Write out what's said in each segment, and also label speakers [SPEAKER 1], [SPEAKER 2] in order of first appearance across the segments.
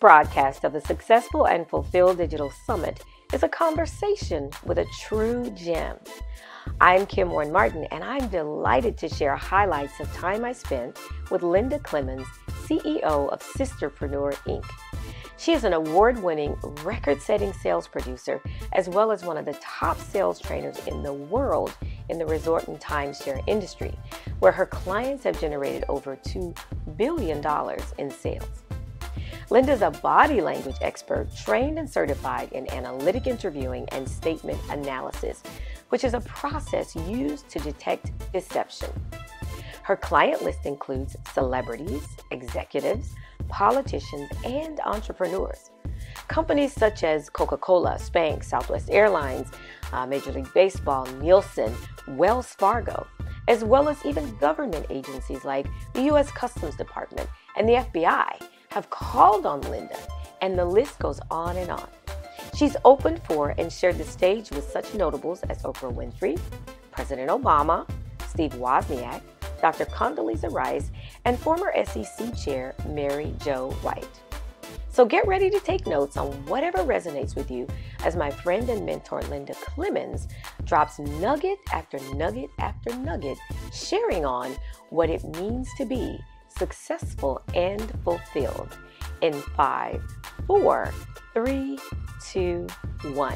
[SPEAKER 1] broadcast of the Successful and Fulfilled Digital Summit is a conversation with a true gem. I'm Kim Warren Martin, and I'm delighted to share highlights of time I spent with Linda Clemens, CEO of Sisterpreneur, Inc. She is an award-winning, record-setting sales producer, as well as one of the top sales trainers in the world in the resort and timeshare industry, where her clients have generated over $2 billion in sales. Linda's a body language expert trained and certified in analytic interviewing and statement analysis, which is a process used to detect deception. Her client list includes celebrities, executives, politicians, and entrepreneurs. Companies such as Coca-Cola, Spanx, Southwest Airlines, Major League Baseball, Nielsen, Wells Fargo, as well as even government agencies like the U.S. Customs Department and the FBI have called on Linda, and the list goes on and on. She's opened for and shared the stage with such notables as Oprah Winfrey, President Obama, Steve Wozniak, Dr. Condoleezza Rice, and former SEC Chair Mary Jo White. So get ready to take notes on whatever resonates with you as my friend and mentor Linda Clemens drops nugget after nugget after nugget, sharing on what it means to be successful and fulfilled in 5, 4, 3, 2, 1.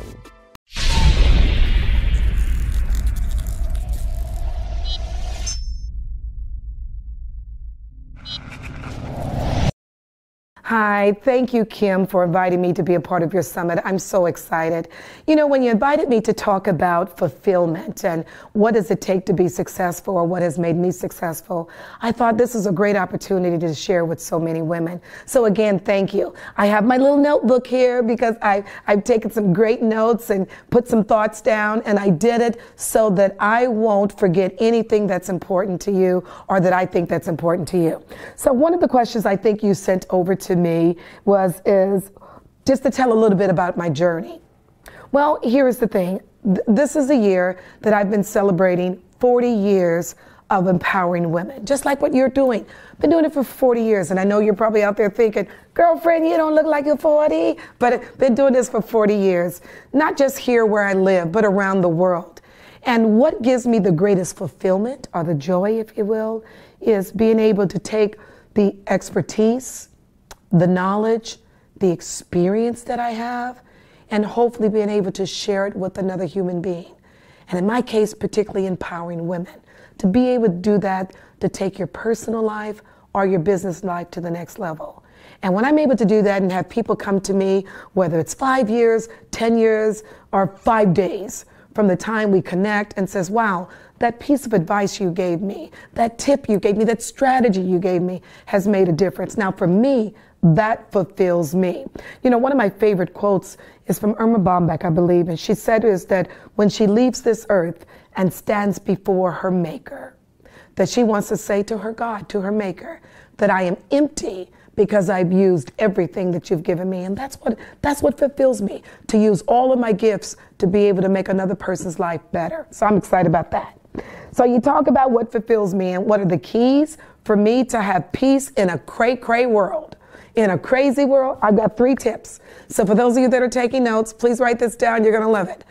[SPEAKER 2] Hi, thank you, Kim, for inviting me to be a part of your summit. I'm so excited. You know, when you invited me to talk about fulfillment and what does it take to be successful or what has made me successful, I thought this is a great opportunity to share with so many women. So again, thank you. I have my little notebook here because I've taken some great notes and put some thoughts down, and I did it so that I won't forget anything that's important to you or that I think that's important to you. So one of the questions I think you sent over to me is just to tell a little bit about my journey. Well, here's the thing. This is a year that I've been celebrating 40 years of empowering women, just like what you're doing. Been doing it for 40 years, and I know you're probably out there thinking, girlfriend, you don't look like you're 40, but I've been doing this for 40 years, not just here where I live, but around the world. And what gives me the greatest fulfillment, or the joy, if you will, is being able to take the expertise, the knowledge, the experience that I have, and hopefully being able to share it with another human being. And in my case, particularly empowering women. To be able to do that, to take your personal life or your business life to the next level. And when I'm able to do that and have people come to me, whether it's 5 years, 10 years, or 5 days from the time we connect, and says, wow, that piece of advice you gave me, that tip you gave me, that strategy you gave me has made a difference. Now for me, that fulfills me. You know, one of my favorite quotes is from Irma Bombeck, I believe, and she said is that when she leaves this earth and stands before her maker, that she wants to say to her God, to her maker, that I am empty because I've used everything that you've given me. And that's what fulfills me, to use all of my gifts to be able to make another person's life better. So I'm excited about that. So you talk about what fulfills me and what are the keys for me to have peace in a cray-cray world. In a crazy world, I've got 3 tips. So for those of you that are taking notes, please write this down. You're going to love it.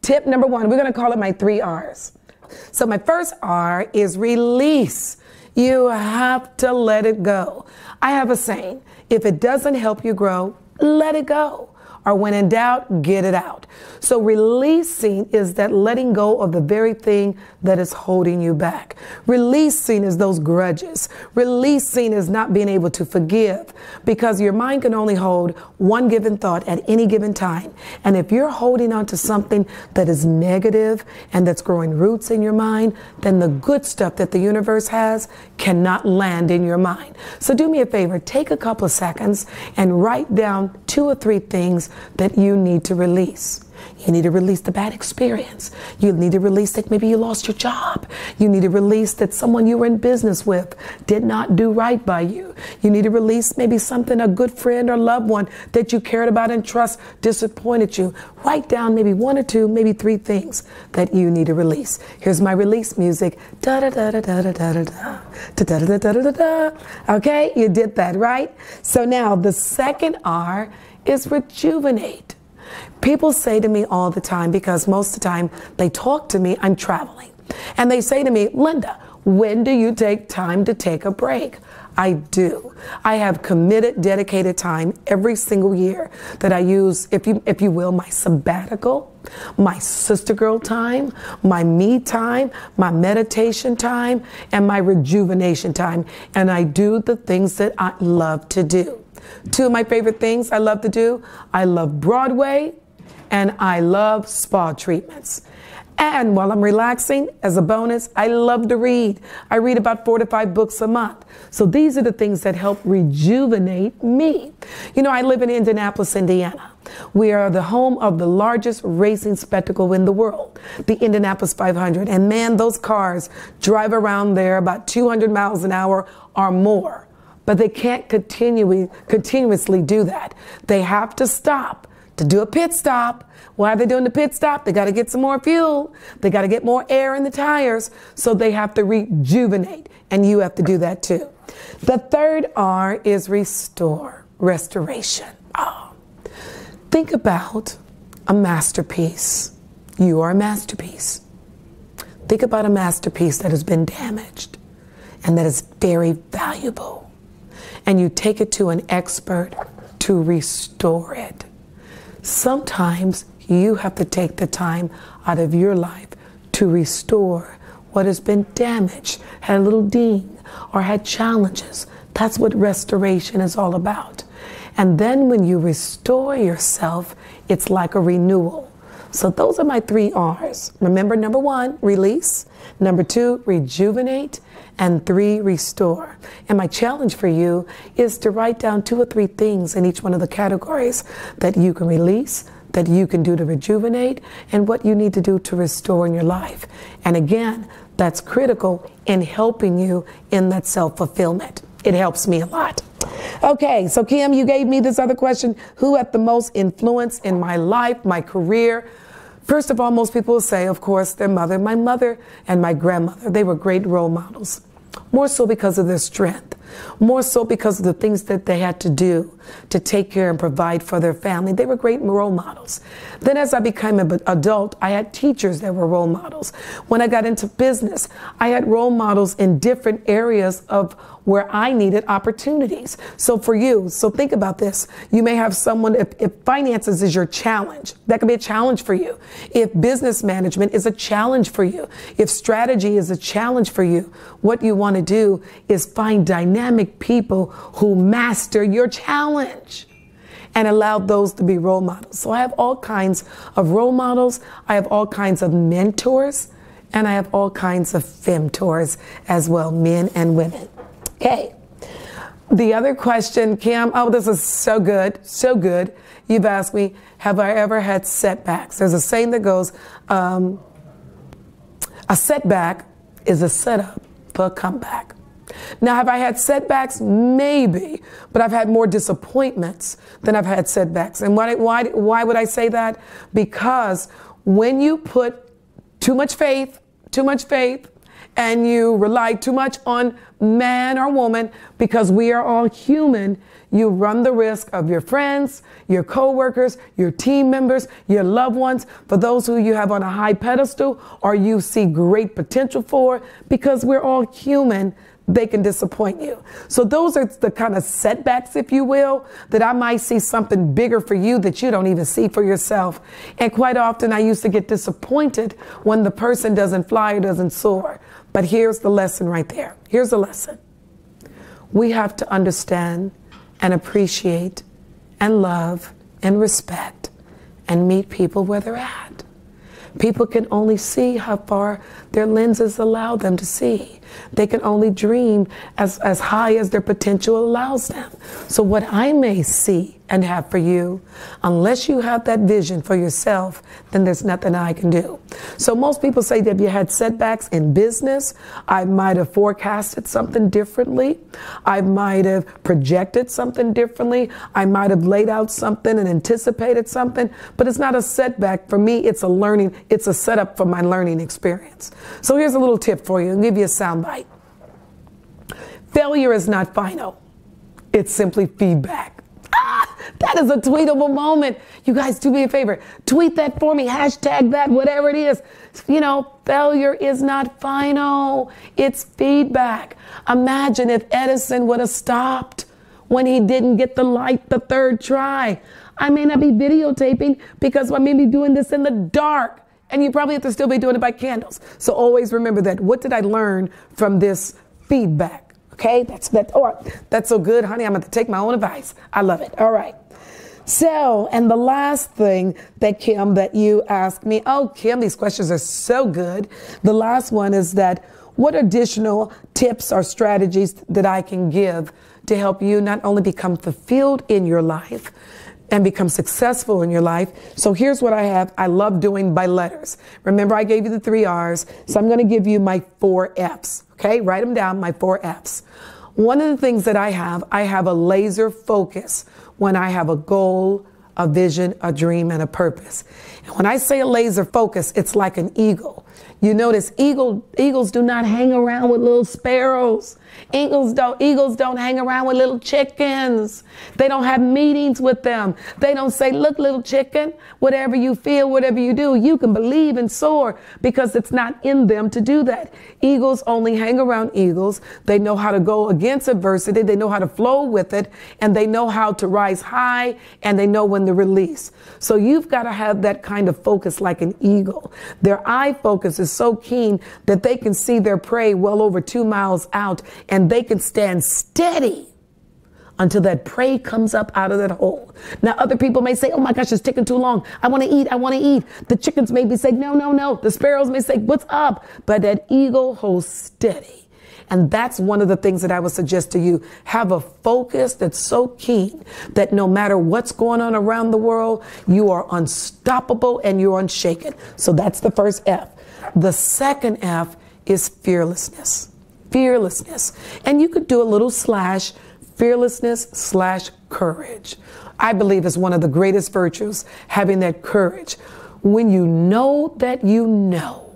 [SPEAKER 2] Tip number 1, we're going to call it my 3 R's. So my first R is release. You have to let it go. I have a saying, if it doesn't help you grow, let it go. Or when in doubt, get it out. So releasing is that letting go of the very thing that is holding you back. Releasing is those grudges. Releasing is not being able to forgive, because your mind can only hold one given thought at any given time. And if you're holding on to something that is negative and that's growing roots in your mind, then the good stuff that the universe has cannot land in your mind. So do me a favor, take a couple of seconds and write down 2 or 3 things that you need to release. You need to release the bad experience. You need to release that maybe you lost your job. You need to release that someone you were in business with did not do right by you. You need to release maybe something a good friend or loved one that you cared about and trust disappointed you. Write down maybe 1 or 2, maybe 3 things that you need to release. Here's my release music. Da da da da da da da da da da da da da da. Okay, you did that, right? So now the second R is rejuvenate. People say to me all the time, because most of the time they talk to me, I'm traveling. And they say to me, Linda, when do you take time to take a break? I do. I have committed, dedicated time every single year that I use, if you will, my sabbatical, my sister girl time, my me time, my meditation time, and my rejuvenation time. And I do the things that I love to do. 2 of my favorite things I love to do, I love Broadway and I love spa treatments. And while I'm relaxing, as a bonus, I love to read. I read about 4 to 5 books a month. So these are the things that help rejuvenate me. You know, I live in Indianapolis, Indiana. We are the home of the largest racing spectacle in the world, the Indianapolis 500. And man, those cars drive around there about 200 miles an hour or more. But they can't continuously do that. They have to stop to do a pit stop. Why are they doing the pit stop? They got to get some more fuel. They got to get more air in the tires. So they have to rejuvenate. And you have to do that too. The third R is restore, restoration. Oh. Think about a masterpiece. You are a masterpiece. Think about a masterpiece that has been damaged and that is very valuable. And you take it to an expert to restore it. Sometimes you have to take the time out of your life to restore what has been damaged, had a little ding, or had challenges. That's what restoration is all about. And then when you restore yourself, it's like a renewal. So those are my 3 R's. Remember, number 1, release. Number 2, rejuvenate. And 3, restore. And my challenge for you is to write down 2 or 3 things in each one of the categories that you can release, that you can do to rejuvenate, and what you need to do to restore in your life. And again, that's critical in helping you in that self-fulfillment. It helps me a lot. Okay, so Kim, you gave me this other question. Who had the most influence in my life, my career? First of all, most people will say, of course, their mother. My mother and my grandmother, they were great role models. More so because of their strength. More so because of the things that they had to do to take care and provide for their family. They were great role models. Then as I became an adult, I had teachers that were role models. When I got into business, I had role models in different areas of where I needed opportunities. So for you, so think about this. You may have someone, if finances is your challenge, that could be a challenge for you. If business management is a challenge for you, if strategy is a challenge for you, what you want to do is find dynamic people who master your challenge and allow those to be role models. So I have all kinds of role models. I have all kinds of mentors, and I have all kinds of femtors as well, men and women. Okay. The other question, Kim, oh, this is so good, so good. You've asked me, have I ever had setbacks? There's a saying that goes, a setback is a setup for a comeback. Now, have I had setbacks? Maybe, but I've had more disappointments than I've had setbacks. And why would I say that? Because when you put too much faith, and you rely too much on man or woman, because we are all human, you run the risk of your friends, your coworkers, your team members, your loved ones, for those who you have on a high pedestal or you see great potential for, because we're all human, they can disappoint you. So those are the kind of setbacks, if you will, that I might see something bigger for you that you don't even see for yourself. And quite often I used to get disappointed when the person doesn't fly or doesn't soar. But here's the lesson right there. Here's the lesson. We have to understand and appreciate and love and respect and meet people where they're at. People can only see how far their lenses allow them to see. They can only dream as high as their potential allows them. So what I may see and have for you. Unless you have that vision for yourself, then there's nothing I can do. So most people say that if you had setbacks in business, I might have forecasted something differently. I might have projected something differently. I might have laid out something and anticipated something, but it's not a setback. For me, it's a setup for my learning experience. So here's a little tip for you. I'll give you a soundbite. Failure is not final. It's simply feedback. That is a tweetable moment. You guys, do me a favor. Tweet that for me. Hashtag that, whatever it is. Failure is not final. It's feedback. Imagine if Edison would have stopped when he didn't get the light the third try. I may not be videotaping because I may be doing this in the dark. And you probably have to still be doing it by candles. So always remember that. What did I learn from this feedback? Okay, that's so good, honey. I'm going to take my own advice. I love it. All right. So, and the last thing that Kim, that you asked me, oh, Kim, these questions are so good. The last one is that what additional tips or strategies that I can give to help you not only become fulfilled in your life and become successful in your life. So here's what I have. I love doing by letters. Remember, I gave you the 3 R's. So I'm going to give you my 4 F's. Okay, write them down, my 4 F's. One of the things that I have a laser focus when I have a goal, a vision, a dream, and a purpose. And when I say a laser focus, it's like an eagle. You notice eagles do not hang around with little sparrows. Eagles don't hang around with little chickens. They don't have meetings with them. They don't say, look, little chicken, whatever you feel, whatever you do, you can believe and soar, because it's not in them to do that. Eagles only hang around eagles. They know how to go against adversity. They know how to flow with it, and they know how to rise high, and they know when to release. So you've got to have that kind of focus like an eagle. Their eye focus is so keen that they can see their prey well over 2 miles out, and they can stand steady until that prey comes up out of that hole. Now, other people may say, oh my gosh, it's taking too long. I want to eat. I want to eat. The chickens may be saying, no, no, no. The sparrows may say, what's up? But that eagle holds steady. And that's one of the things that I would suggest to you. Have a focus that's so keen that no matter what's going on around the world, you are unstoppable and you're unshaken. So that's the first F. The second F is fearlessness. Fearlessness. And you could do a little slash, fearlessness / courage. I believe is one of the greatest virtues, having that courage. When you know that you know,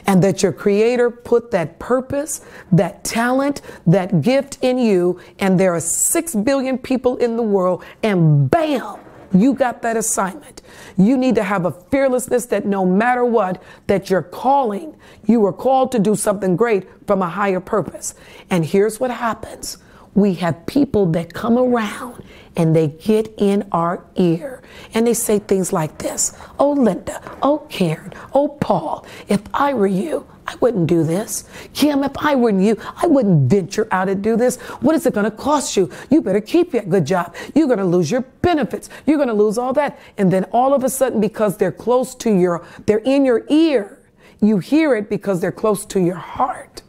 [SPEAKER 2] and that your creator put that purpose, that talent, that gift in you, and there are 6 billion people in the world, and bam, you got that assignment. You need to have a fearlessness that no matter what, that you're calling, you were called to do something great from a higher purpose. And here's what happens. We have people that come around and they get in our ear and they say things like this. Oh, Linda. Oh, Karen. Oh, Paul. If I were you, I wouldn't do this. Kim, if I were you, I wouldn't venture out and do this. What is it going to cost you? You better keep your good job. You're going to lose your benefits. You're going to lose all that. And then all of a sudden, because they're close to they're in your ear, you hear it because they're close to your heart.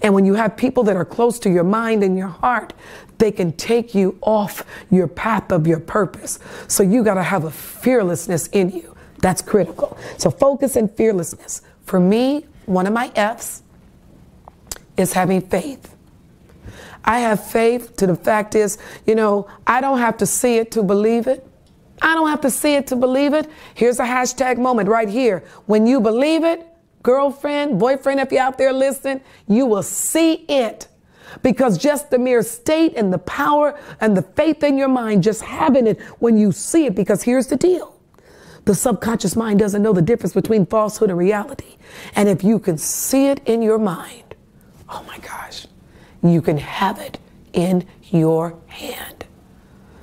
[SPEAKER 2] And when you have people that are close to your mind and your heart, they can take you off your path of your purpose. So you got to have a fearlessness in you. That's critical. So focus and fearlessness. For me, one of my F's is having faith. I have faith to the fact is, I don't have to see it to believe it. I don't have to see it to believe it. Here's a hashtag moment right here. When you believe it, girlfriend, boyfriend, if you're out there listening, you will see it. Because just the mere state and the power and the faith in your mind, just having it when you see it, because here's the deal. The subconscious mind doesn't know the difference between falsehood and reality. And if you can see it in your mind, oh my gosh, you can have it in your hand.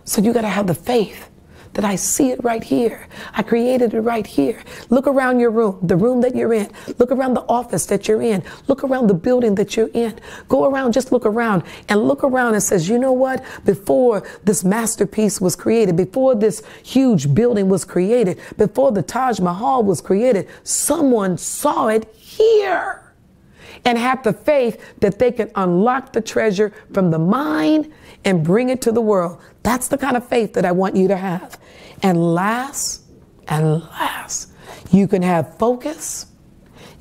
[SPEAKER 2] So you got to have the faith that I see it right here. I created it right here. Look around your room, the room that you're in. Look around the office that you're in. Look around the building that you're in. Go around, just look around and says, you know what? Before this masterpiece was created, before this huge building was created, before the Taj Mahal was created, someone saw it here. and have the faith that they can unlock the treasure from the mind and bring it to the world. That's the kind of faith that I want you to have. And last, you can have focus,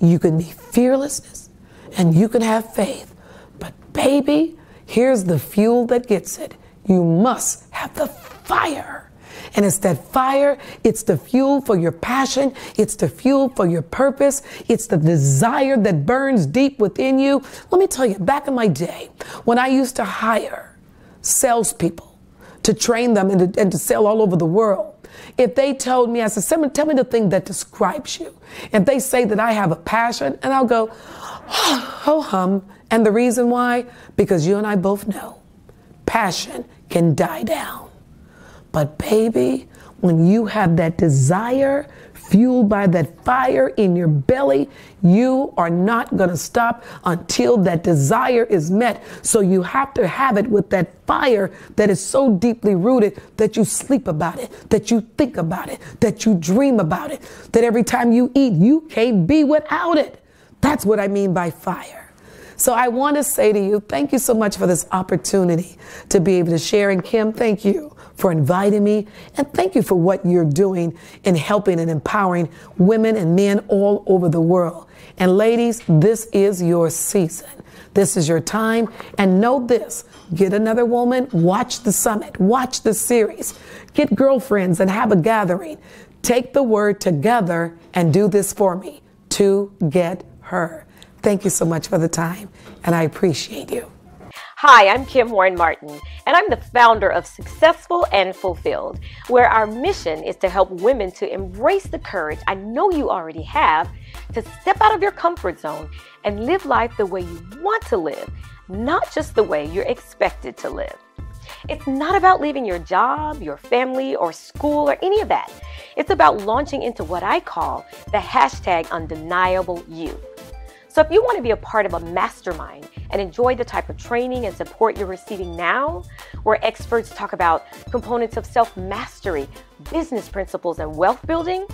[SPEAKER 2] you can be fearlessness, and you can have faith. But baby, here's the fuel that gets it. You must have the fire. And it's that fire, it's the fuel for your passion, it's the fuel for your purpose, it's the desire that burns deep within you. Let me tell you, back in my day, when I used to hire salespeople to train them and to sell all over the world, if they told me, I said, tell me the thing that describes you. If they say that I have a passion, and I'll go, ho hum. And the reason why? Because you and I both know passion can die down. But baby, when you have that desire fueled by that fire in your belly, you are not going to stop until that desire is met. So you have to have it with that fire that is so deeply rooted that you sleep about it, that you think about it, that you dream about it, that every time you eat, you can't be without it. That's what I mean by fire. So I want to say to you, thank you so much for this opportunity to be able to share. And Kim, thank you for inviting me. And thank you for what you're doing in helping and empowering women and men all over the world. And ladies, this is your season. This is your time. And know this, get another woman, watch the summit, watch the series, get girlfriends and have a gathering. Take the word together and do this for me to get her. Thank you so much for the time, and I appreciate you.
[SPEAKER 1] Hi, I'm Kim Warren Martin, and I'm the founder of Successful and Fulfilled, where our mission is to help women to embrace the courage I know you already have to step out of your comfort zone and live life the way you want to live, not just the way you're expected to live. It's not about leaving your job, your family, or school, or any of that. It's about launching into what I call the #undeniable you. So if you want to be a part of a mastermind and enjoy the type of training and support you're receiving now, where experts talk about components of self-mastery, business principles, and wealth building,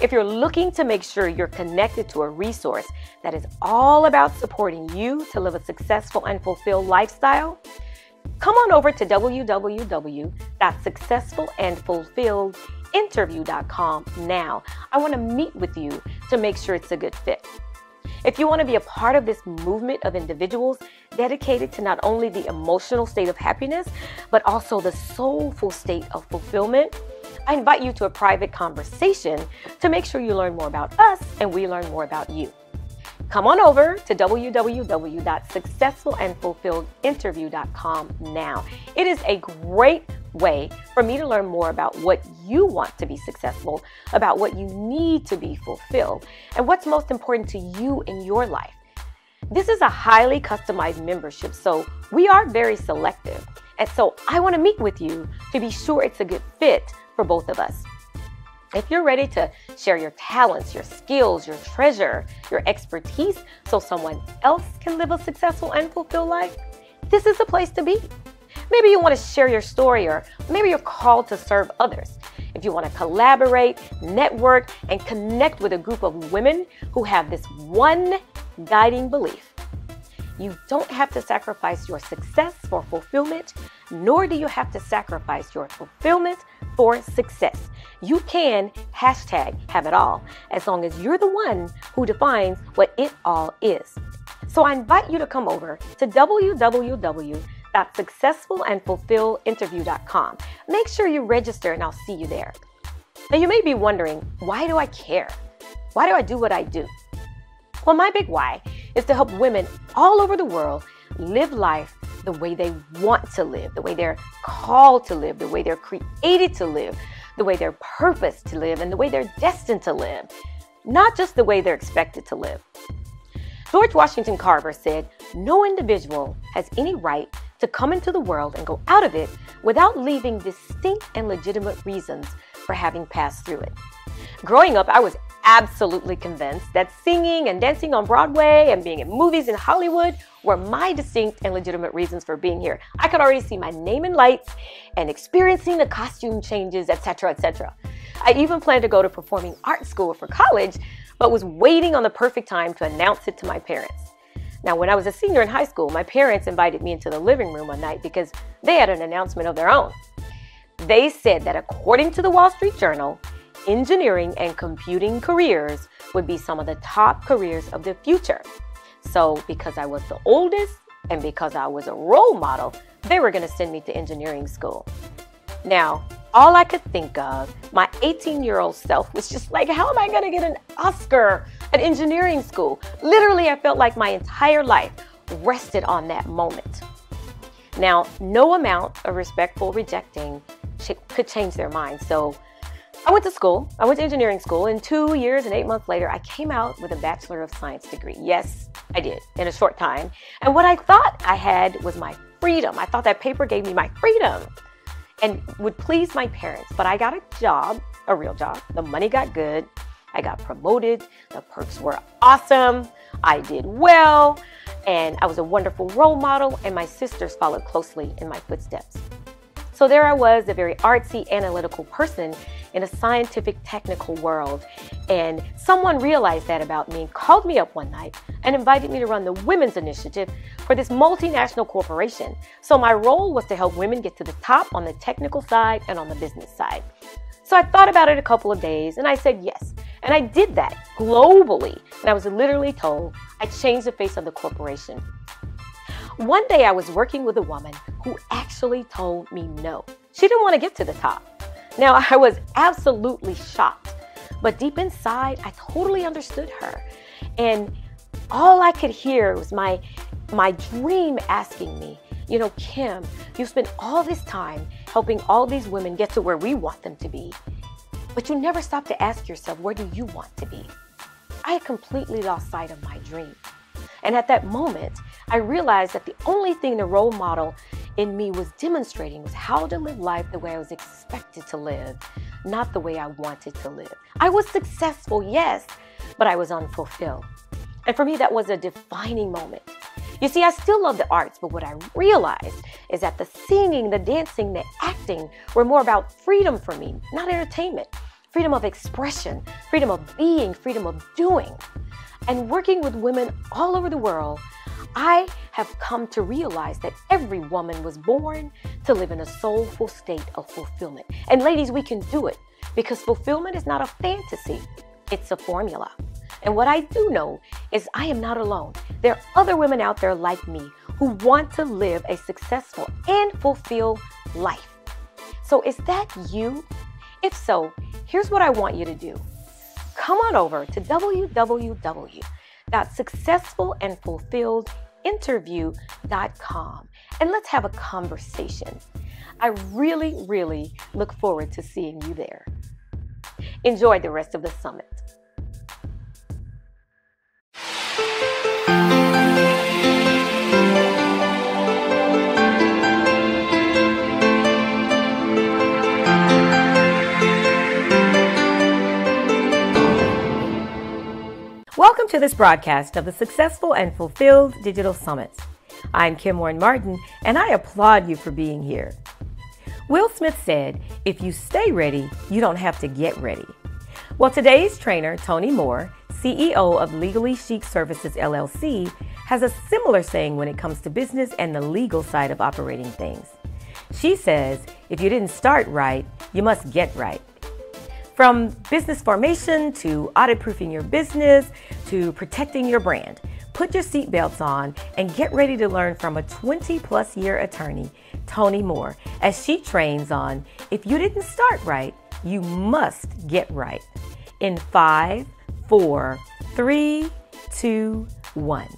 [SPEAKER 1] if you're looking to make sure you're connected to a resource that is all about supporting you to live a successful and fulfilled lifestyle, come on over to www.successfulandfulfilledinterview.com now. I want to meet with you to make sure it's a good fit. If you want to be a part of this movement of individuals dedicated to not only the emotional state of happiness, but also the soulful state of fulfillment, I invite you to a private conversation to make sure you learn more about us and we learn more about you. Come on over to www.successfulandfulfilledinterview.com now. It is a great way for me to learn more about what you want to be successful, about what you need to be fulfilled, and what's most important to you in your life. This is a highly customized membership, so we are very selective. And so I want to meet with you to be sure it's a good fit for both of us. If you're ready to share your talents, your skills, your treasure, your expertise so someone else can live a successful and fulfilled life, this is the place to be. Maybe you want to share your story, or maybe you're called to serve others. If you want to collaborate, network, and connect with a group of women who have this one guiding belief: you don't have to sacrifice your success for fulfillment, nor do you have to sacrifice your fulfillment for success. You can #have it all, as long as you're the one who defines what it all is. So I invite you to come over to www.successfulandfulfilledinterview.com. Make sure you register and I'll see you there. Now you may be wondering, why do I care? Why do I do what I do? Well, my big why is to help women all over the world live life the way they want to live, the way they're called to live, the way they're created to live, the way they're purposed to live, and the way they're destined to live, not just the way they're expected to live. George Washington Carver said, "No individual has any right to come into the world and go out of it without leaving distinct and legitimate reasons for having passed through it." Growing up, I was absolutely convinced that singing and dancing on Broadway and being in movies in Hollywood were my distinct and legitimate reasons for being here. I could already see my name in lights and experiencing the costume changes, etc., etc. I even planned to go to performing arts school for college, but was waiting on the perfect time to announce it to my parents. Now, when I was a senior in high school, my parents invited me into the living room one night because they had an announcement of their own. They said that according to the Wall Street Journal, engineering and computing careers would be some of the top careers of the future. So because I was the oldest and because I was a role model, they were going to send me to engineering school. Now, all I could think of, my 18-year-old self was just like, how am I going to get an Oscar at engineering school? Literally, I felt like my entire life rested on that moment. Now, no amount of respectful rejecting could change their mind. So I went to school. I went to engineering school, and 2 years and 8 months later, I came out with a Bachelor of Science degree. Yes, I did, in a short time. And what I thought I had was my freedom. I thought that paper gave me my freedom and would please my parents. But I got a job, a real job. The money got good. I got promoted. The perks were awesome. I did well. And I was a wonderful role model. And my sisters followed closely in my footsteps. So there I was, a very artsy, analytical person in a scientific, technical world. And someone realized that about me and called me up one night and invited me to run the Women's Initiative for this multinational corporation. So my role was to help women get to the top on the technical side and on the business side. So I thought about it a couple of days and I said yes. And I did that globally. And I was literally told I changed the face of the corporation. One day I was working with a woman who actually told me no. She didn't want to get to the top. Now, I was absolutely shocked, but deep inside, I totally understood her. And all I could hear was my dream asking me, you know, Kim, you spent all this time helping all these women get to where we want them to be, but you never stop to ask yourself, where do you want to be? I had completely lost sight of my dream. And at that moment, I realized that the only thing the role model in me was demonstrating was how to live life the way I was expected to live, not the way I wanted to live. I was successful, yes, but I was unfulfilled. And for me, that was a defining moment. You see, I still love the arts, but what I realized is that the singing, the dancing, the acting were more about freedom for me, not entertainment. Freedom of expression, freedom of being, freedom of doing. And working with women all over the world, I have come to realize that every woman was born to live in a soulful state of fulfillment. And ladies, we can do it because fulfillment is not a fantasy, it's a formula. And what I do know is I am not alone. There are other women out there like me who want to live a successful and fulfilled life. So is that you? If so, here's what I want you to do. Come on over to www.successfulandfulfilledinterview.com and let's have a conversation. I really, really look forward to seeing you there. Enjoy the rest of the summit. Welcome to this broadcast of the Successful and Fulfilled Digital Summit. I'm Kim Warren Martin, and I applaud you for being here. Will Smith said, if you stay ready, you don't have to get ready. Well, today's trainer, Toni Moore, CEO of Legally Chic Services, LLC, has a similar saying when it comes to business and the legal side of operating things. She says, if you didn't start right, you must get right. From business formation to audit-proofing your business to protecting your brand, put your seatbelts on and get ready to learn from a 20-plus year attorney, Toni Moore, as she trains on, if you didn't start right, you must get right. In 5, 4, 3, 2, 1.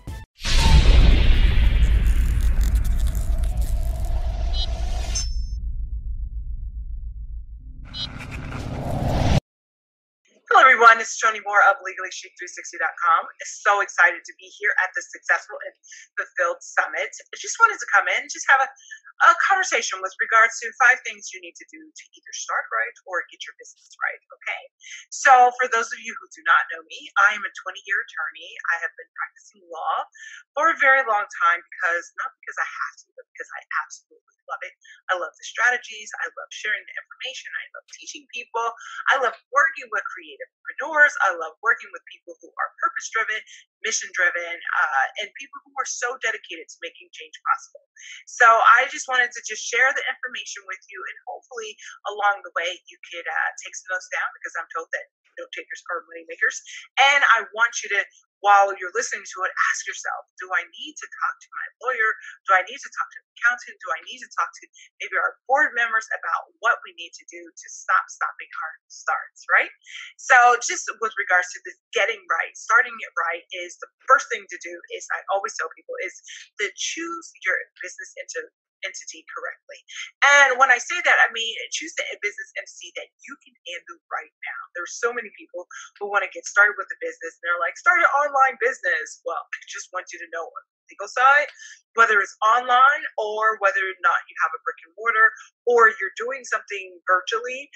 [SPEAKER 3] Hello, everyone. This is Toni Moore of LegallyChic360.com. So excited to be here at the Successful and Fulfilled Summit. I just wanted to come in, just have a conversation with regards to 5 things you need to do to either start right or get your business right, okay? So for those of you who do not know me, I am a 20-year attorney. I have been practicing law for a very long time not because I have to, but because I absolutely love it. I love the strategies. I love sharing the information. I love teaching people. I love working with creative entrepreneurs. I love working with people who are purpose-driven, mission-driven, and people who are so dedicated to making change possible. So I just wanted to just share the information with you, and hopefully along the way you could take some notes down, because I'm told that note takers are money makers. And I want you to, while you're listening to it, ask yourself, do I need to talk to my lawyer? Do I need to talk to an accountant? Do I need to talk to maybe our board members about what we need to do to stop stopping our starts, right? So just with regards to this getting right, starting it right is the first thing to do. Is, I always tell people, is to choose your business entity correctly. And when I say that, I mean choose the business entity that you can handle right now. There's so many people who want to get started with the business, and they're like, start an online business. Well, I just want you to know on the legal side, whether it's online or whether or not you have a brick and mortar, or you're doing something virtually,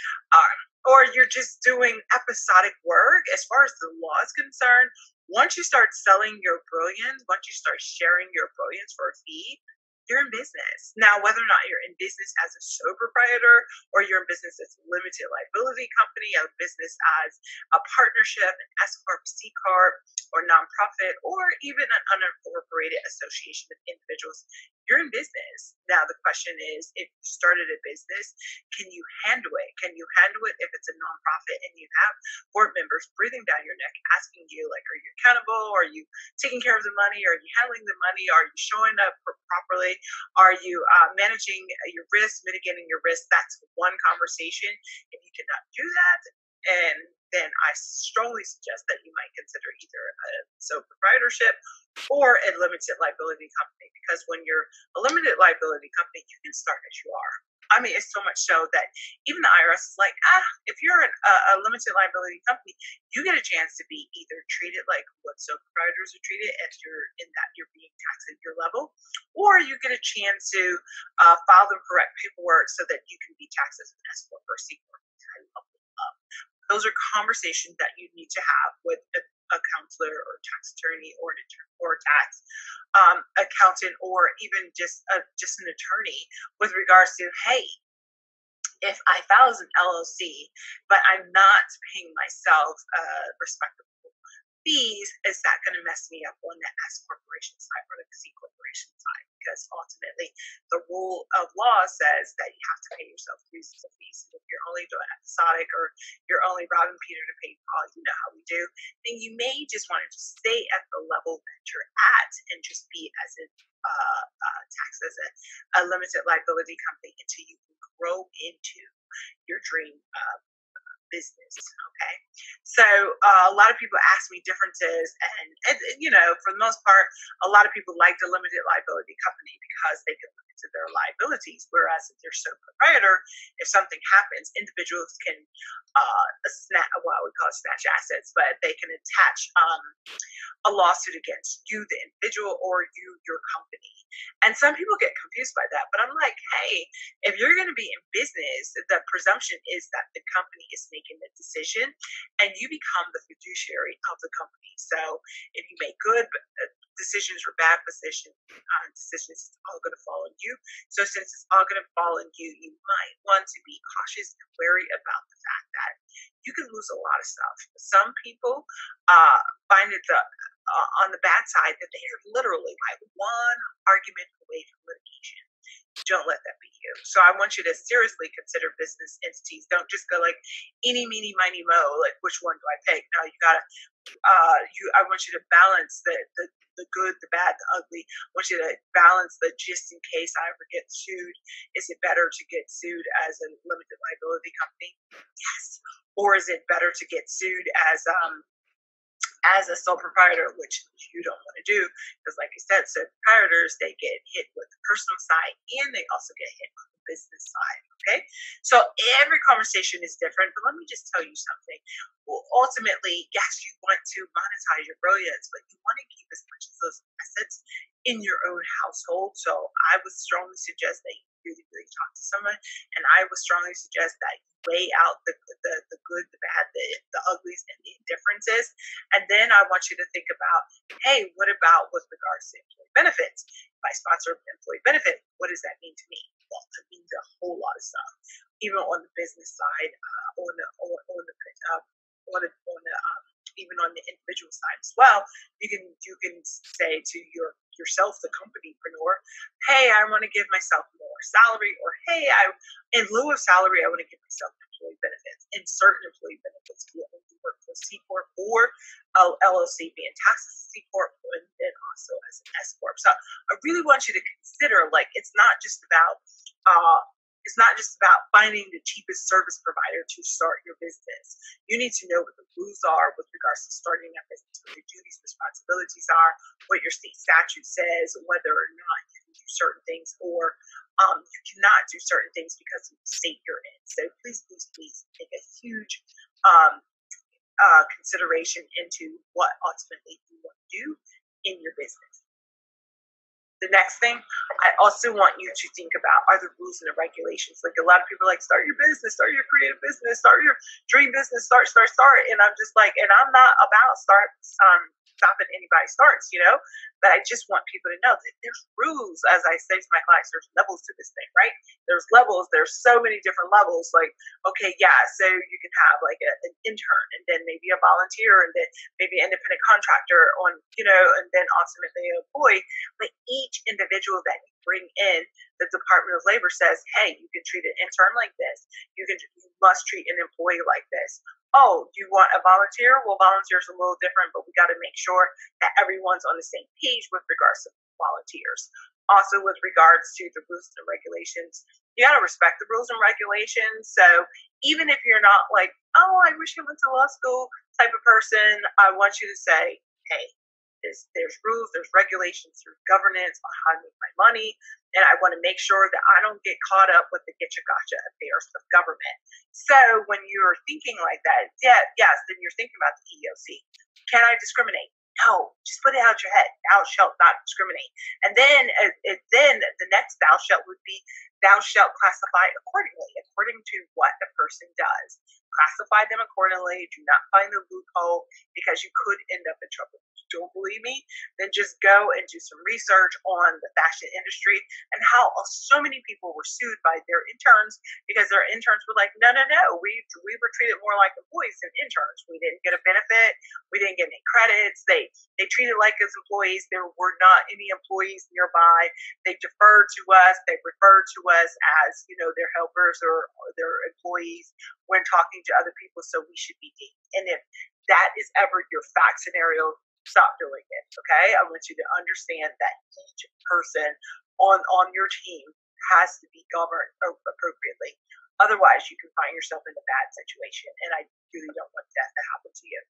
[SPEAKER 3] or you're just doing episodic work, as far as the law is concerned, once you start selling your brilliance, once you start sharing your brilliance for a fee, you're in business. Now, whether or not you're in business as a sole proprietor, or you're in business as a limited liability company, a business as a partnership, an S Corp, C Corp, or nonprofit, or even an unincorporated association of individuals, you're in business. Now, the question is, if you started a business, can you handle it? Can you handle it if it's a nonprofit and you have board members breathing down your neck, asking you, like, are you accountable? Are you taking care of the money? Are you handling the money? Are you showing up properly? Are you managing your risk, mitigating your risk? That's one conversation. If you cannot do that, and then I strongly suggest that you might consider either a sole proprietorship or a limited liability company, because when you're a limited liability company, you can start as you are. I mean, it's so much so that even the IRS is like, if you're a limited liability company, you get a chance to be either treated like what sole proprietors are treated, as you're in that you're being taxed at your level, or you get a chance to file the correct paperwork so that you can be taxed as an S Corp or C Corp. Those are conversations that you need to have with a counselor or tax attorney or tax accountant, or even just an attorney, with regards to, hey, if I file as an LLC, but I'm not paying myself respectable fees, is that going to mess me up on the S corporation side or the C corporation side? Because ultimately, the rule of law says that you have to pay yourself reasonable fees. If you're only doing episodic, or you're only robbing Peter to pay Paul, you know how we do, then you may just want to just stay at the level that you're at and just be as a taxed as a limited liability company until you can grow into your dream business. Okay, so a lot of people ask me differences, and you know, for the most part, a lot of people like the limited liability company because they can look into their liabilities, whereas if they're sole proprietor, if something happens, individuals can we call it snatch assets, but they can attach a lawsuit against you, the individual, or you, your company. And some people get confused by that, but I'm like, hey, if you're going to be in business, the presumption is that the company is making the decision and you become the fiduciary of the company. So if you make good decisions or bad decisions, it's all going to fall on you. So since it's all going to fall on you, you might want to be cautious and wary about the fact that you can lose a lot of stuff. Some people find it on the bad side that they are literally like one argument away from litigation. Don't let that be you. So I want you to seriously consider business entities. Don't just go like eeny, meeny, miny, mo, like which one do I pick? No, you gotta. I want you to balance the good, the bad, the ugly. I want you to balance the just in case I ever get sued. Is it better to get sued as a limited liability company? Yes. Or is it better to get sued as a sole proprietor, which you don't want to do, because like I said, sole proprietors, they get hit with the personal side and they also get hit on the business side. Okay, so every conversation is different, but let me just tell you something. Well, ultimately, yes, you want to monetize your brilliance, but you want to keep as much of those assets in your own household. So I would strongly suggest that you really, really talk to someone, and I would strongly suggest that you weigh out the good, the bad, the uglies, and the indifferences. And then I want you to think about, hey, what about with regards to employee benefits? If I sponsor an employee benefit, what does that mean to me? Well, it means a whole lot of stuff, even on the business side, on the on the individual side as well, you can say to yourself, the companypreneur, hey, I want to give myself more salary, or hey, in lieu of salary, I want to give myself employee benefits. And certain employee benefits will only work for C Corp or LLC, being taxed as a C Corp, and then also as an S Corp. So I really want you to consider, like, it's not just about finding the cheapest service provider to start your business. You need to know what the rules are with regards to starting that business, what your duties, responsibilities are, what your state statute says, whether or not you can do certain things, or you cannot do certain things because of the state you're in. So please, please, please take a huge consideration into what ultimately you want to do in your business. The next thing I also want you to think about are the rules and the regulations. Like, a lot of people are like, start your business, start your creative business, start your dream business, start. And I'm just like, and I'm not about stopping anybody's starts, but I just want people to know that there's rules. As I say to my clients, there's levels to this thing, right? There's levels. There's so many different levels. Like, okay, yeah, so you can have like an intern, and then maybe a volunteer, and then maybe an independent contractor on, and then ultimately an employee. But each individual that you bring in, the Department of Labor says, hey, you can treat an intern like this. You must treat an employee like this. Oh, do you want a volunteer? Well, volunteers are a little different, but we got to make sure that everyone's on the same page with regards to volunteers. Also, with regards to the rules and regulations, you got to respect the rules and regulations. So even if you're not like, oh, I wish I went to law school type of person, I want you to say, hey, there's rules, there's regulations, there's governance on how to make my money, and I want to make sure that I don't get caught up with the getcha gotcha affairs of government. So when you're thinking like that, yes, then you're thinking about the EEOC. Can I discriminate? No, just put it out your head. Thou shalt not discriminate. And then the next thou shalt would be, thou shalt classify accordingly, according to what the person does. Classify them accordingly. Do not find the loophole, because you could end up in trouble. Don't believe me? Then just go and do some research on the fashion industry and how so many people were sued by their interns, because their interns were like, no, we were treated more like employees than interns. We didn't get a benefit. We didn't get any credits. They treated like as employees. There were not any employees nearby. They deferred to us. They referred to us as, their helpers or their employees when talking to other people. So we should be deep. And if that is ever your fact scenario, stop doing it. Okay, I want you to understand that each person on your team has to be governed appropriately. Otherwise, you can find yourself in a bad situation, and I really don't want that to happen to you.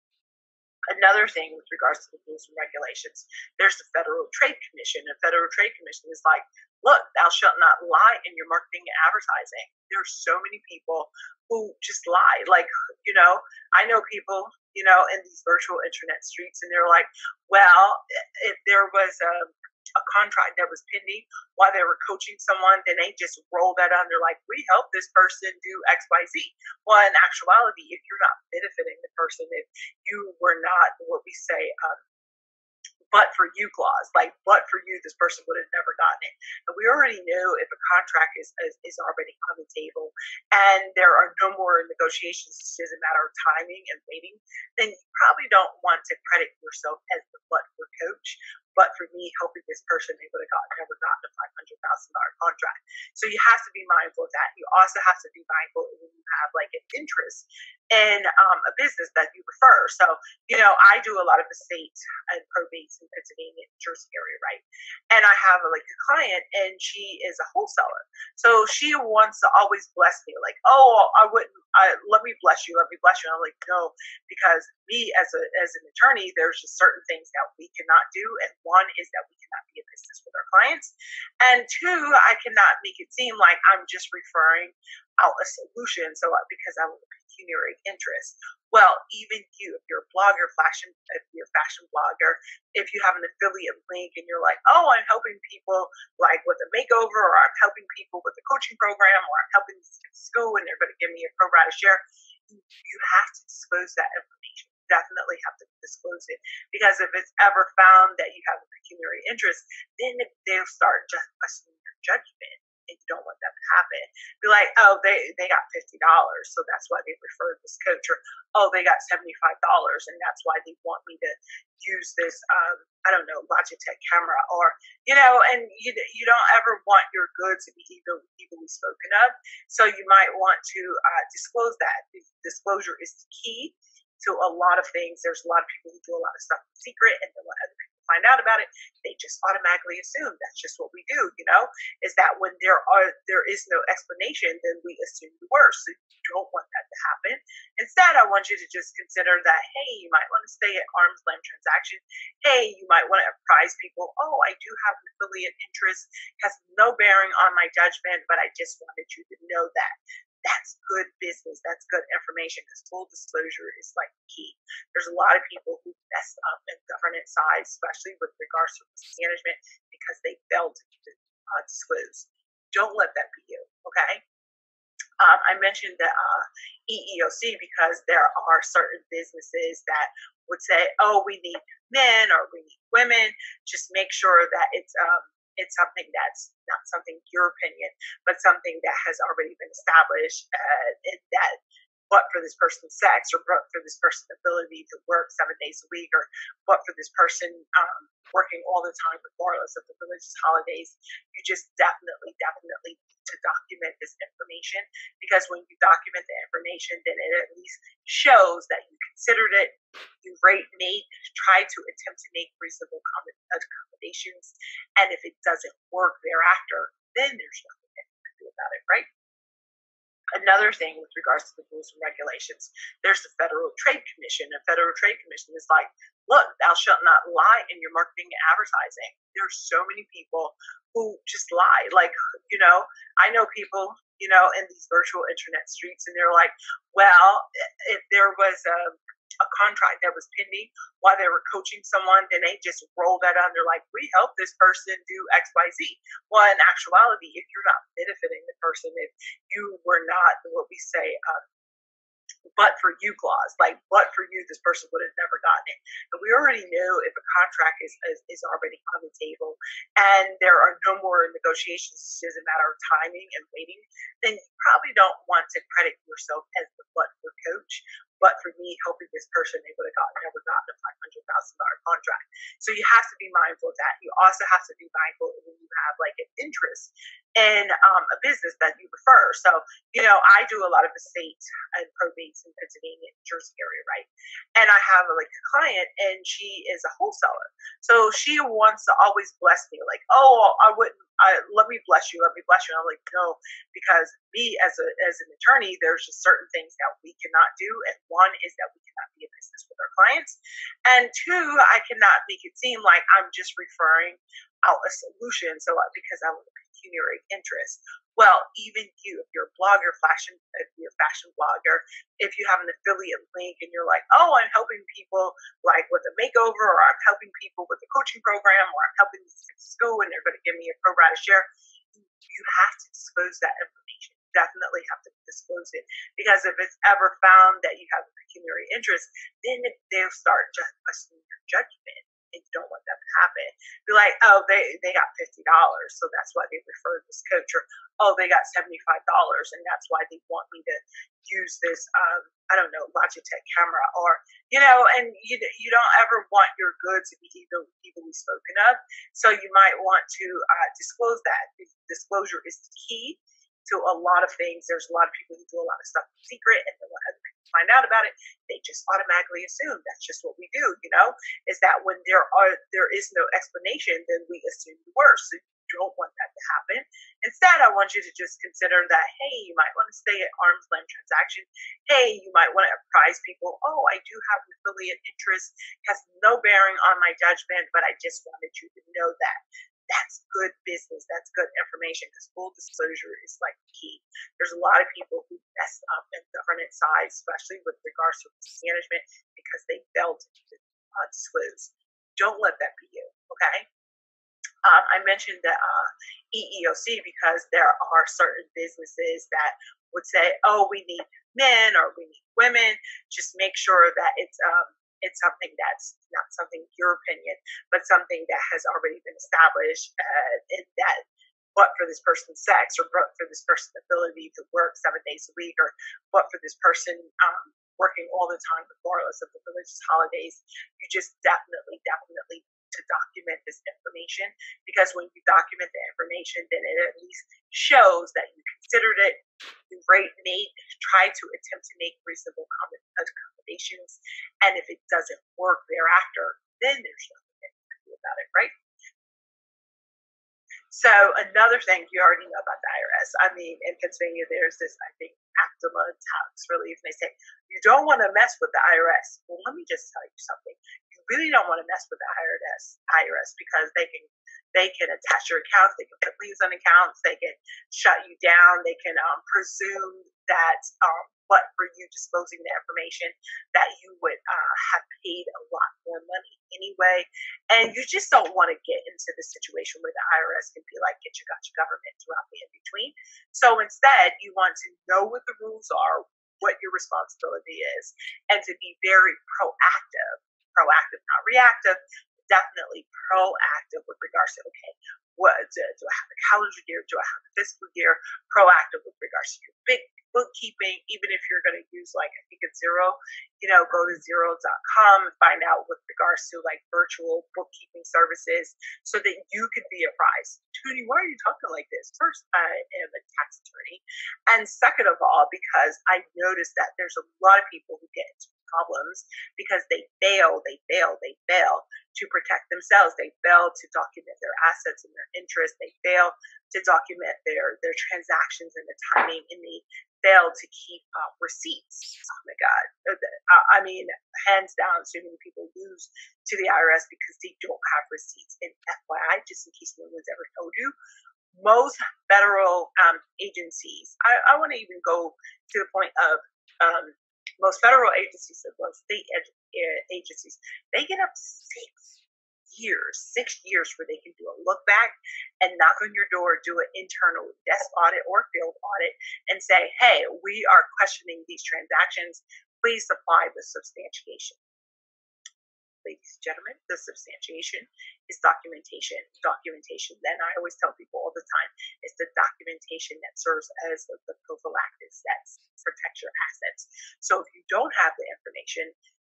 [SPEAKER 3] Another thing with regards to the rules and regulations, there's the Federal Trade Commission. The Federal Trade Commission is like, look, thou shalt not lie in your marketing and advertising. There's so many people who just lie. Like, I know people, in these virtual internet streets, and they're like, well, if there was a contract that was pending while they were coaching someone, then they just roll that on. They're like, we help this person do X, Y, Z. Well, in actuality, if you're not benefiting the person, if you were not what we say, but for you clause, like, but for you, this person would have never gotten it. And we already knew if a contract is already on the table and there are no more negotiations, it's just a matter of timing and waiting, then you probably don't want to credit yourself as the but for coach. But for me helping this person, they would have never gotten a $500,000 contract. So you have to be mindful of that. You also have to be mindful when you have like an interest in a business that you refer. So, I do a lot of estates and probates in Pennsylvania, New Jersey area, right? And I have a client, and she is a wholesaler. So she wants to always bless me, like, oh, let me bless you. And I'm like, no, because me as an attorney, there's just certain things that we cannot do. And one is that we cannot be in business with our clients. And two, I cannot make it seem like I'm just referring out a solution. So because I have a pecuniary interest. Well, even you, if you're a blogger, if you're a fashion blogger, if you have an affiliate link and you're like, oh, I'm helping people like with a makeover, or I'm helping people with a coaching program, or I'm helping them in school and they're going to give me a pro rata share, you have to disclose that information. Definitely have to disclose it, because if it's ever found that you have a pecuniary interest, then they'll start just questioning your judgment. and you don't want that to happen. Be like, oh, they got $50, so that's why they referred this coach, or oh, they got $75, and that's why they want me to use this, I don't know, Logitech camera, or and you don't ever want your goods to be evilly spoken of, so you might want to disclose that. Disclosure is the key to a lot of things. There's a lot of people who do a lot of stuff in secret, and then when other people find out about it, they just automatically assume that's just what we do. Is that when there is no explanation, then we assume the worst. So you don't want that to happen. Instead, I want you to just consider that, hey, you might want to stay at arm's length transaction. Hey, you might want to apprise people, oh, I do have an affiliate interest, has no bearing on my judgment, but I just wanted you to know that. That's good business. That's good information, because full disclosure is like key. There's a lot of people who mess up in governance side, especially with regards to risk management, because they failed to disclose. Don't let that be you, okay? I mentioned the EEOC because there are certain businesses that would say, oh, we need men or we need women. Just make sure that it's something that's not something your opinion, but something that has already been established, that but for this person's sex, or but for this person's ability to work 7 days a week, or but for this person working all the time regardless of the religious holidays. You just definitely need to document this information, because when you document the information, then it at least shows that you considered it, you try to attempt to make reasonable accommodations, and if it doesn't work thereafter, then there's nothing that you can do about it, right? Another thing with regards to the rules and regulations, there's the Federal Trade Commission. The Federal Trade Commission is like, look, thou shalt not lie in your marketing and advertising. There's so many people who just lie. Like, I know people, in these virtual internet streets, and they're like, well, if there was a contract that was pending while they were coaching someone, then they just roll that on. They're like, we help this person do XYZ. Well, in actuality, if you're not benefiting the person, if you were not what we say, but for you clause, like but for you, this person would have never gotten it. And we already know if a contract is already on the table and there are no more negotiations, it's just a matter of timing and waiting, then you probably don't want to credit yourself as the but for coach. But for me helping this person, they would have never gotten a $500,000 contract. So you have to be mindful of that. You also have to be mindful when you have like an interest in a business that you prefer. So, I do a lot of estates and probates in Pennsylvania and Jersey area, right? And I have a client, and she is a wholesaler. So she wants to always bless me, like, oh, let me bless you. And I'm like, no, because me as an attorney, there's just certain things that we cannot do. And one is that we cannot be in business with our clients. And two, I cannot make it seem like I'm just referring out a solution. So because I have a pecuniary interest. Well, even you, if you're a blogger, if you're a fashion blogger, if you have an affiliate link and you're like, oh, I'm helping people like with a makeover, or I'm helping people with a coaching program, or I'm helping this school and they're going to give me a pro rata share, you have to disclose that information. Definitely have to disclose it, because if it's ever found that you have a pecuniary interest, then they'll start just questioning your judgment, and you don't want that to happen. Be like, oh, they got $50, so that's why they referred this coach, or oh, they got $75, and that's why they want me to use this I don't know, Logitech camera, or and you don't ever want your goods to be evilly spoken of, so you might want to disclose that. Disclosure is the key to a lot of things. There's a lot of people who do a lot of stuff in secret, and then when other people find out about it, they just automatically assume that's just what we do. Is that when there is no explanation, then we assume the worst. So you don't want that to happen. Instead, I want you to just consider that, hey, you might want to stay at arm's length transaction. Hey, you might want to apprise people, oh, I do have an affiliate interest, has no bearing on my judgment, but I just wanted you to know that. That's good business. That's good information, because full disclosure is like key. There's a lot of people who mess up in governance side, especially with regards to risk management, because they failed to disclose. Don't let that be you, okay? I mentioned the EEOC because there are certain businesses that would say, oh, we need men or we need women. Just make sure that it's something that's not something your opinion, but something that has already been established, and that what for this person's sex, or what for this person's ability to work 7 days a week, or what for this person working all the time regardless of the religious holidays. You just definitely to document this information, because when you document the information, then it at least shows that you considered it, you try to attempt to make reasonable accommodations, and if it doesn't work thereafter, then there's nothing that you can do about it, right? So another thing you already know about the IRS. I mean, in Pennsylvania, there's this, I think, ACTIMA tax relief, and they say you don't want to mess with the IRS. Well, let me just tell you something. You really don't want to mess with the IRS because they can attach your accounts, they can put liens on accounts, they can shut you down, they can presume that but for you disclosing the information that you would have paid a lot more money anyway. And you just don't want to get into the situation where the IRS can be like, get you got your government throughout the in-between. So instead, you want to know what the rules are, what your responsibility is, and to be very proactive, not reactive, definitely proactive with regards to, okay, what do I have a calendar year? Do I have a fiscal year? Proactive with regards to your big bookkeeping, even if you're going to use, like, I think it's Xero, go to Xero.com and find out with regards to like virtual bookkeeping services so that you could be apprised. Tootie, why are you talking like this? First, I am a tax attorney. And second of all, because I noticed that there's a lot of people who get into problems because they fail to protect themselves. They fail to document their assets and their interests. They fail to document their transactions and the timing, and they fail to keep receipts. Oh my God. I mean, hands down, so many people lose to the IRS because they don't have receipts. And FYI, just in case no one's ever told you, most federal agencies, I want to even go to the point of most federal agencies as well as state agencies, they get up to 6 years where they can do a look back and knock on your door, do an internal desk audit or field audit and say, hey, we are questioning these transactions. Please supply the substantiation. Ladies and gentlemen, the substantiation is documentation. Then I always tell people all the time, it's the documentation that serves as the prophylaxis that protects your assets. So if you don't have the information,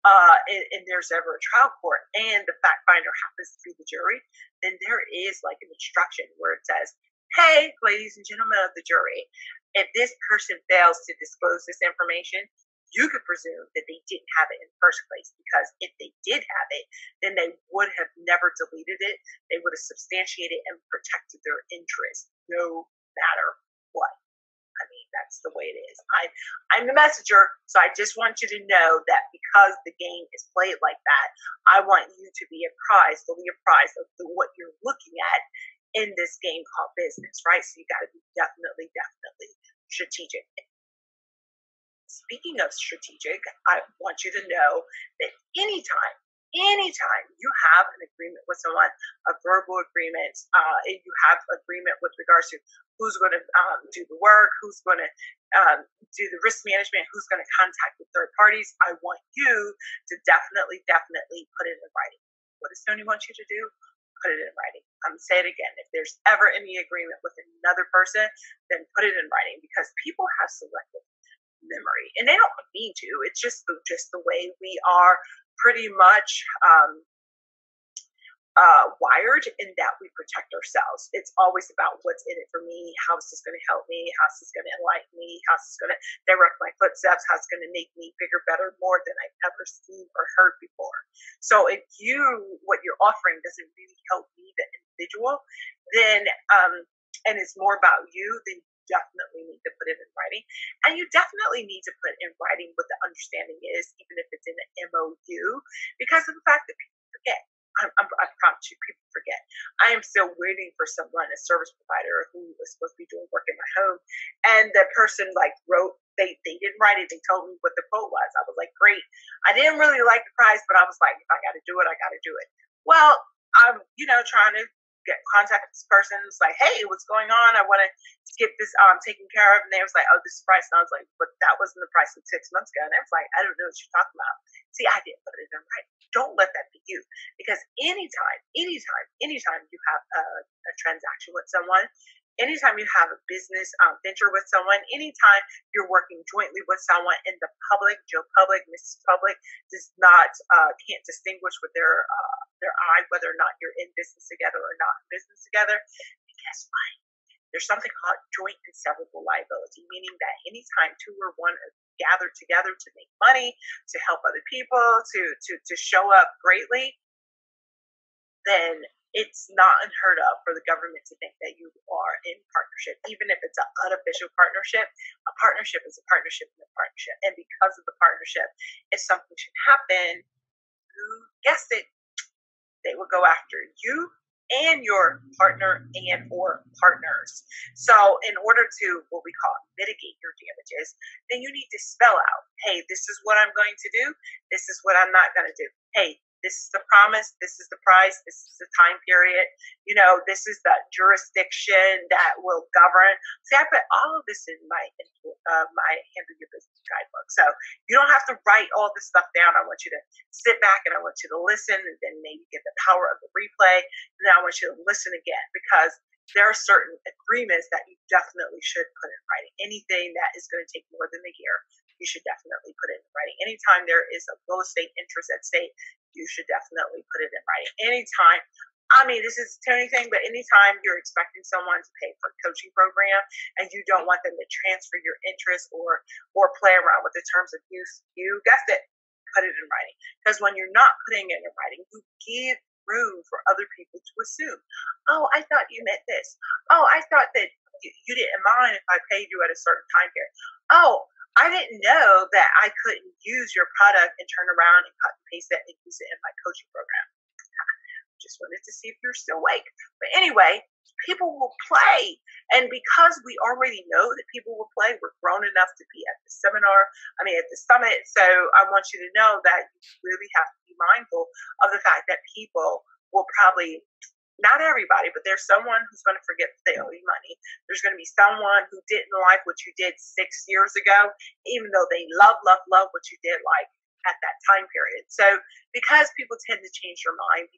[SPEAKER 3] and there's ever a trial court and the fact finder happens to be the jury, then there is like an instruction where it says, hey, ladies and gentlemen of the jury, if this person fails to disclose this information, you could presume that they didn't have it in the first place, because if they did have it, then they would have never deleted it. They would have substantiated and protected their interest no matter what. I mean, that's the way it is. I'm the messenger, so I just want you to know that because the game is played like that, I want you to be fully apprised of what you're looking at in this game called business, right? So you got to be definitely strategic. Speaking of strategic, I want you to know that anytime you have an agreement with someone, a verbal agreement, you have agreement with regards to who's going to do the work, who's going to do the risk management, who's going to contact the third parties, I want you to definitely put it in writing. What does Tony want you to do? Put it in writing. I'm going to say it again. If there's ever any agreement with another person, then put it in writing, because people have selective memory, and they don't mean to. It's just the way we are pretty much wired, in that we protect ourselves. It's always about what's in it for me. How is this going to help me? How is this going to enlighten me? How is this going to direct my footsteps? How is it going to make me bigger, better, more than I've ever seen or heard before? So if what you're offering doesn't really help me, the individual, then and it's more about you, then definitely need to put it in writing. And you definitely need to put in writing what the understanding is, even if it's in an MOU, because of the fact that people forget. I promise you, people forget. I am still waiting for someone, a service provider, who was supposed to be doing work in my home, and the person wrote, they didn't write it, they told me what the quote was. I was like, great. I didn't really like the price, but I was like, if I got to do it, I got to do it. Well, I'm, trying to get contact with this person. It's like, hey, what's going on? I want to get this taken care of. And they was like, oh, this is the price. And I was like, but that wasn't the price of 6 months ago. And I was like, I don't know what you're talking about. See, I didn't put it in writing. Don't let that be you. Because anytime you have a transaction with someone, anytime you have a business venture with someone, anytime you're working jointly with someone in the public, Joe Public, Mrs. Public, does not can't distinguish with their eye whether or not you're in business together or not in business together. And guess what? There's something called joint and severable liability, meaning that anytime two or one are gathered together to make money, to help other people, to show up greatly, then it's not unheard of for the government to think that you are in partnership, even if it's an unofficial partnership. A partnership is a partnership and a partnership. And because of the partnership, if something should happen, you guessed it, they will go after you and your partner and or partners. So in order to what we call mitigate your damages, then you need to spell out, hey, this is what I'm going to do. This is what I'm not going to do. Hey, this is the promise. This is the price. This is the time period. This is the jurisdiction that will govern. See, I put all of this in my Handle Your Business guidebook. So you don't have to write all this stuff down. I want you to sit back and I want you to listen, and then maybe get the power of the replay. And then I want you to listen again, because there are certain agreements that you definitely should put in writing. Anything that is going to take more than a year, you should definitely put it in writing. Anytime there is a real estate interest at stake, you should definitely put it in writing. Anytime, this is anything, but anytime you're expecting someone to pay for a coaching program and you don't want them to transfer your interest or play around with the terms of use, you guessed it, put it in writing. Because when you're not putting it in writing, you give room for other people to assume, oh, I thought you meant this. Oh, I thought that you didn't mind if I paid you at a certain time period. Oh, I didn't know that I couldn't use your product and turn around and cut and paste it and use it in my coaching program. Just wanted to see if you're still awake. But anyway, people will play. And because we already know that people will play, we're grown enough to be at the at the summit. So I want you to know that you really have to be mindful of the fact that people will probably, not everybody, but there's someone who's going to forget that they owe you money. There's going to be someone who didn't like what you did 6 years ago, even though they love what you did like at that time period. So because people tend to change their mind,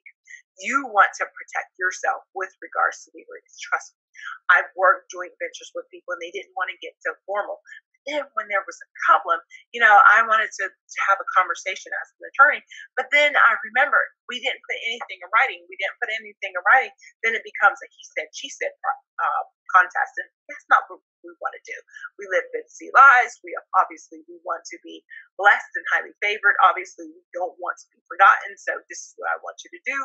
[SPEAKER 3] you want to protect yourself with regards to the agreements. Trust me. I've worked joint ventures with people and they didn't want to get so formal. Then when there was a problem, I wanted to have a conversation as an attorney. But then I remembered we didn't put anything in writing. Then it becomes a he said, she said contest. And that's not what we want to do. We live fantasy lives. We want to be blessed and highly favored. Obviously, we don't want to be forgotten. So this is what I want you to do,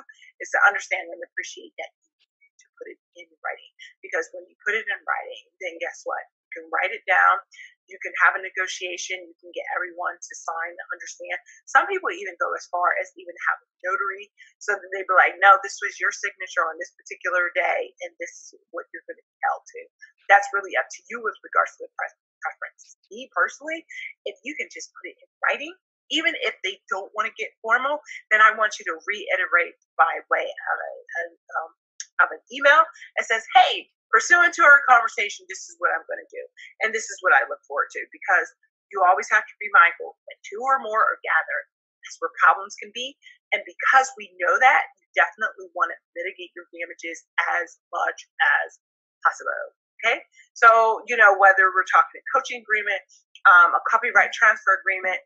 [SPEAKER 3] is to understand and appreciate that you need to put it in writing. Because when you put it in writing, then guess what? You can write it down. You can have a negotiation. You can get everyone to sign and understand. Some people even go as far as even have a notary, so that they be like, no, this was your signature on this particular day, and this is what you're going to be held to. That's really up to you with regards to the preference. Me personally, if you can just put it in writing, even if they don't want to get formal, then I want you to reiterate by way of an email that says, hey, pursuant to our conversation, this is what I'm going to do. And this is what I look forward to, because you always have to be mindful when two or more are gathered, that's where problems can be. And because we know that, you definitely want to mitigate your damages as much as possible. Okay. So, whether we're talking a coaching agreement, a copyright transfer agreement,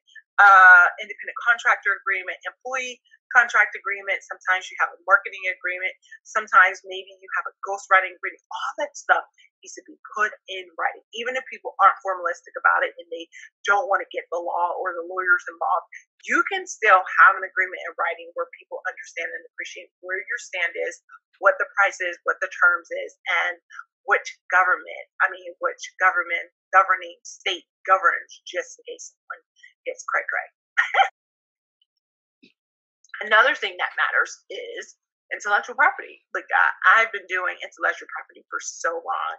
[SPEAKER 3] independent contractor agreement, employee contract agreement, sometimes you have a marketing agreement, sometimes maybe you have a ghostwriting agreement, all that stuff needs to be put in writing. Even if people aren't formalistic about it and they don't want to get the law or the lawyers involved, you can still have an agreement in writing where people understand and appreciate where your stand is, what the price is, what the terms is, and which governing state governs, just in case someone gets cray. Another thing that matters is intellectual property. Like I've been doing intellectual property for so long.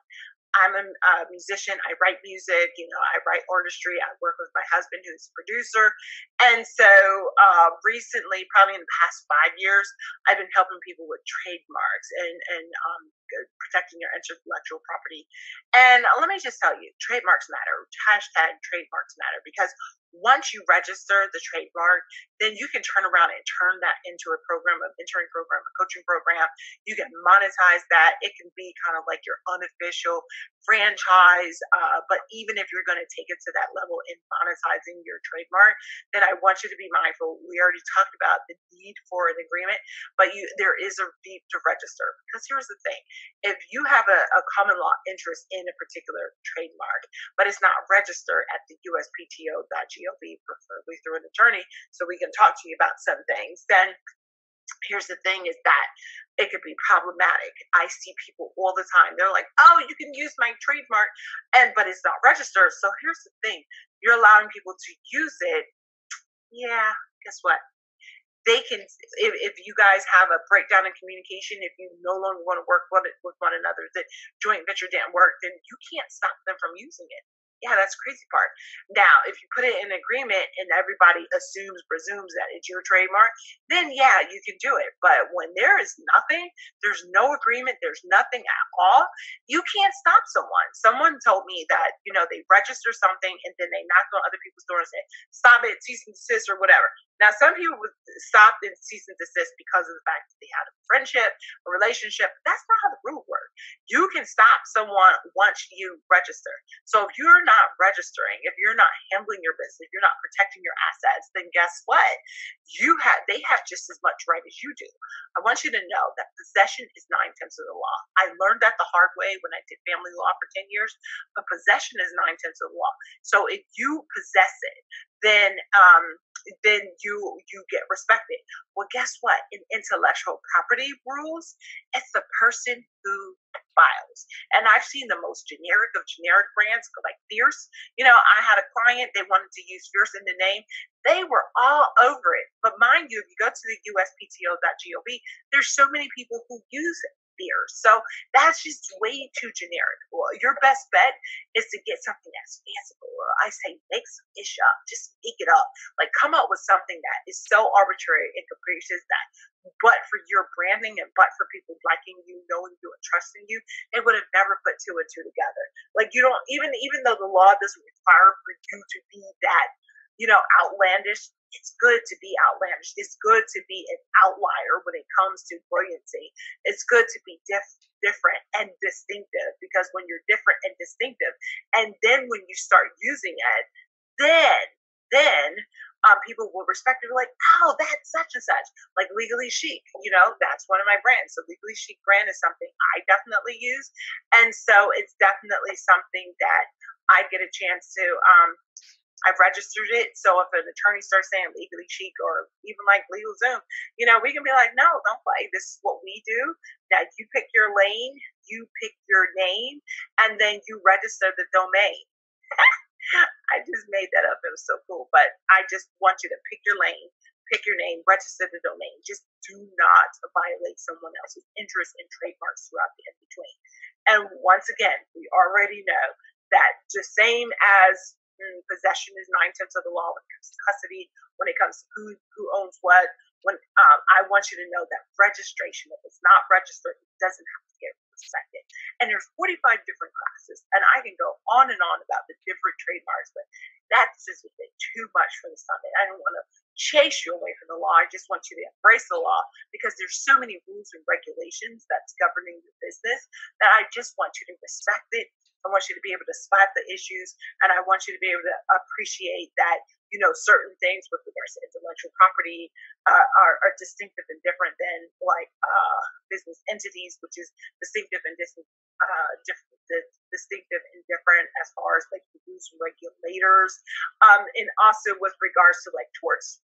[SPEAKER 3] I'm a musician. I write music. I write artistry. I work with my husband, who's a producer. And so recently, probably in the past 5 years, I've been helping people with trademarks and protecting your intellectual property. And let me just tell you, trademarks matter. Hashtag trademarks matter, because Once you register the trademark, then you can turn around and turn that into a program, a mentoring program, a coaching program. You can monetize that. It can be kind of like your unofficial franchise. But even if you're going to take it to that level in monetizing your trademark, then I want you to be mindful. We already talked about the need for an agreement, but there is a need to register. Because here's the thing: if you have a common law interest in a particular trademark, but it's not registered at the USPTO.gov, preferably through an attorney, so we can talk to you about some things, then here's the thing is that it could be problematic. I see people all the time. They're like, oh, you can use my trademark, but it's not registered. So here's the thing. You're allowing people to use it. Yeah, guess what? They can, if you guys have a breakdown in communication, if you no longer want to work with one another, the joint venture didn't work, then you can't stop them from using it. Yeah, that's the crazy part. Now, if you put it in agreement and everybody presumes that it's your trademark, then yeah, you can do it. But when there is nothing, there's no agreement, there's nothing at all, you can't stop someone. Someone told me that, they register something and then they knocked on other people's doors and said, stop it, cease and desist or whatever. Now, some people would stop and cease and desist because of the fact that they had a friendship, a relationship. That's not how the rule works. You can stop someone once you register. So if you're not registering, if you're not handling your business, if you're not protecting your assets, then guess what? They have just as much right as you do. I want you to know that possession is 9/10 of the law. I learned that the hard way when I did family law for 10 years, but possession is 9/10 of the law. So if you possess it, then you get respected. Well, guess what? In intellectual property rules, it's the person who files. And I've seen the most generic of generic brands, like Fierce. I had a client, they wanted to use Fierce in the name. They were all over it. But mind you, if you go to the USPTO.gov, there's so many people who use it. So that's just way too generic. Well, your best bet is to get something that's fanciful. I say make some ish up, just make it up. Like come up with something that is so arbitrary and capricious that but for your branding and but for people liking you, knowing you and trusting you, they would have never put two and two together. Like you don't even though the law doesn't require for you to be that, outlandish. It's good to be outlandish. It's good to be an outlier when it comes to brilliancy. It's good to be different and distinctive, because when you're different and distinctive, and then when you start using it, then people will respect it. Like, oh, that's such and such. Like Legally Chic, that's one of my brands. So Legally Chic brand is something I definitely use, and so it's definitely something that I get a chance to. I've registered it. So if an attorney starts saying Legally Chic or even like LegalZoom, we can be like, no, don't play. This is what we do. Now you pick your lane, you pick your name, and then you register the domain. I just made that up. It was so cool. But I just want you to pick your lane, pick your name, register the domain. Just do not violate someone else's interest in trademarks throughout the in-between. And once again, we already know that the same as possession is 9/10 of the law when it comes to custody, when it comes to who owns what. When I want you to know that registration, if it's not registered, it doesn't have to get respected. And there's 45 different classes, and I can go on and on about the different trademarks, but that's just a bit too much for the summit. I don't want to chase you away from the law. I just want you to embrace the law, because there's so many rules and regulations that's governing the business that I just want you to respect it. I want you to be able to spot the issues, and I want you to be able to appreciate that, certain things with regards to intellectual property are distinctive and different than like business entities, which is distinctive and distinctive and different as far as like the rules and regulators, and also with regards to like torts.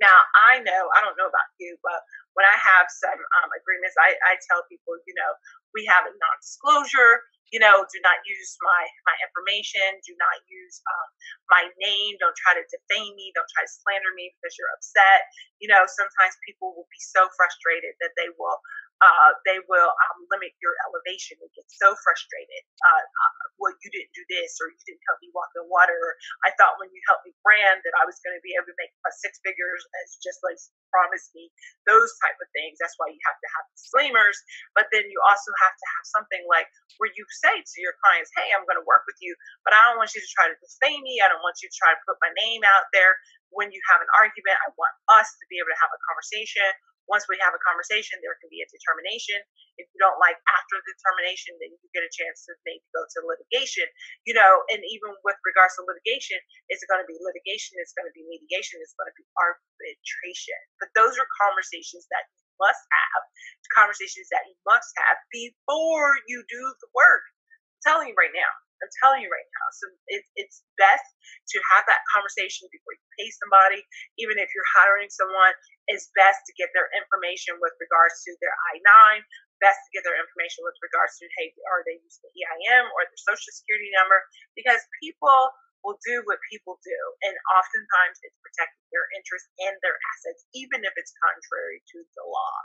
[SPEAKER 3] Now, I don't know about you, but when I have some agreements, I tell people, we have a non-disclosure, do not use my information, do not use my name, don't try to defame me, don't try to slander me because you're upset. Sometimes people will be so frustrated that they will They will limit your elevation. They get so frustrated. Well, you didn't do this, or you didn't help me walk in water, or I thought when you helped me brand that I was going to be able to make 6 figures as just like promised me. Those type of things. That's why you have to have disclaimers. But then you also have to have something like where you say to your clients, hey, I'm going to work with you, but I don't want you to try to defame me. I don't want you to try to put my name out there. When you have an argument, I want us to be able to have a conversation. Once we have a conversation, there can be a determination. If you don't like after the determination, then you get a chance to maybe go to litigation, and even with regards to litigation, it's going to be litigation, it's going to be mediation, it's going to be arbitration. But those are conversations that you must have, before you do the work. I'm telling you right now. So it's best to have that conversation before you pay somebody. Even if you're hiring someone, it's best to get their information with regards to their I-9, best to get their information with regards to, hey, are they using the EIN or their social security number? Because people will do what people do. And oftentimes it's protecting their interests and their assets, even if it's contrary to the law.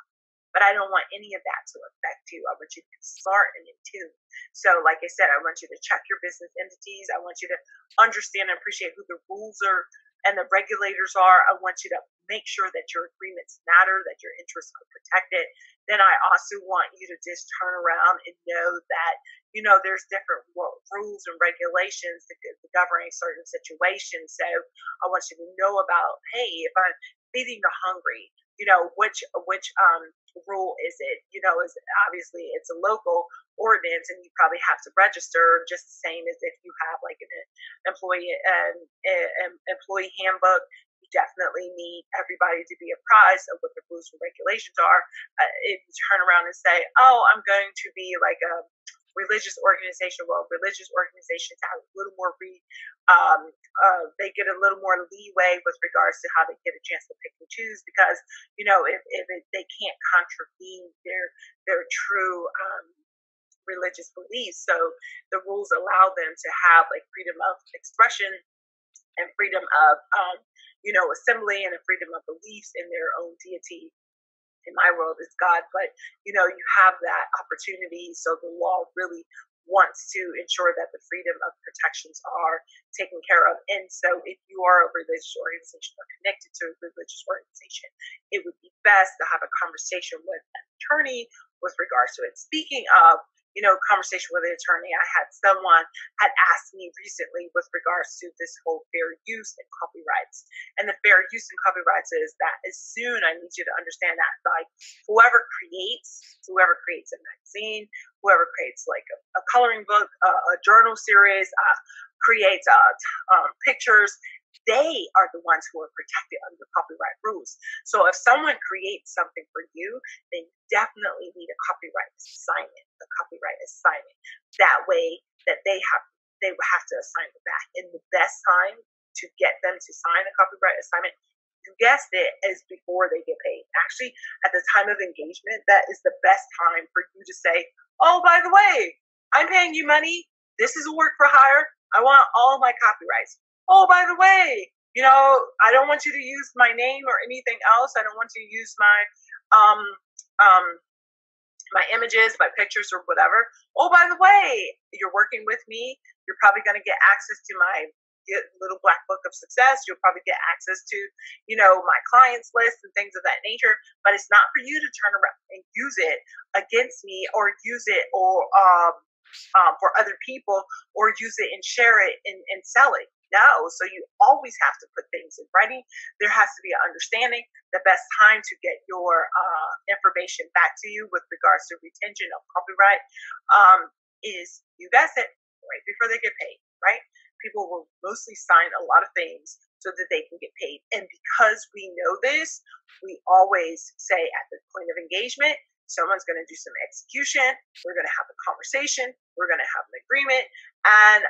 [SPEAKER 3] But I don't want any of that to affect you. I want you to be smart and in tune. So like I said, I want you to check your business entities. I want you to understand and appreciate who the rules are and the regulators are. I want you to make sure that your agreements matter, that your interests are protected. Then I also want you to just turn around and know that, there's different rules and regulations that govern certain situations. So I want you to know about, hey, if I'm feeding the hungry, which rule is it? Is obviously it's a local ordinance, and you probably have to register just the same as if you have like an employee handbook. You definitely need everybody to be apprised of what the rules and regulations are. If you turn around and say, "Oh, I'm going to be like a religious organization," well, religious organizations have a little more they get a little more leeway with regards to how they get a chance to pick and choose, because they can't contravene their true religious beliefs. So the rules allow them to have like freedom of expression and freedom of assembly and a freedom of beliefs in their own deity. In my world, it's God, but you have that opportunity. So the law really wants to ensure that the freedom of protections are taken care of. And so if you are a religious organization or connected to a religious organization, it would be best to have a conversation with an attorney with regards to it. Speaking of, conversation with an attorney, I had someone had asked me recently with regards to this whole fair use and copyrights. And the fair use and copyrights is that as soon, I need you to understand that like whoever creates a magazine, whoever creates like a coloring book, a journal series, creates pictures, they are the ones who are protected under the copyright rules. So if someone creates something for you, then you definitely need a copyright assignment. That way that they will have to assign it back. And the best time to get them to sign a copyright assignment, you guessed it, is before they get paid. Actually, at the time of engagement, that is the best time for you to say, "Oh, by the way, I'm paying you money. This is a work for hire. I want all of my copyrights. Oh, by the way, I don't want you to use my name or anything else. I don't want you to use my my images, my pictures, or whatever. Oh, by the way, you're working with me. You're probably going to get access to my little black book of success. You'll probably get access to, my clients list and things of that nature. But it's not for you to turn around and use it against me, or use it for other people, or use it and share it and sell it. No, so you always have to put things in writing. There has to be an understanding. The best time to get your information back to you with regards to retention of copyright is, you guessed it, right before they get paid, right? People will mostly sign a lot of things so that they can get paid. And because we know this, we always say at the point of engagement, someone's going to do some execution. We're going to have a conversation. We're going to have an agreement. and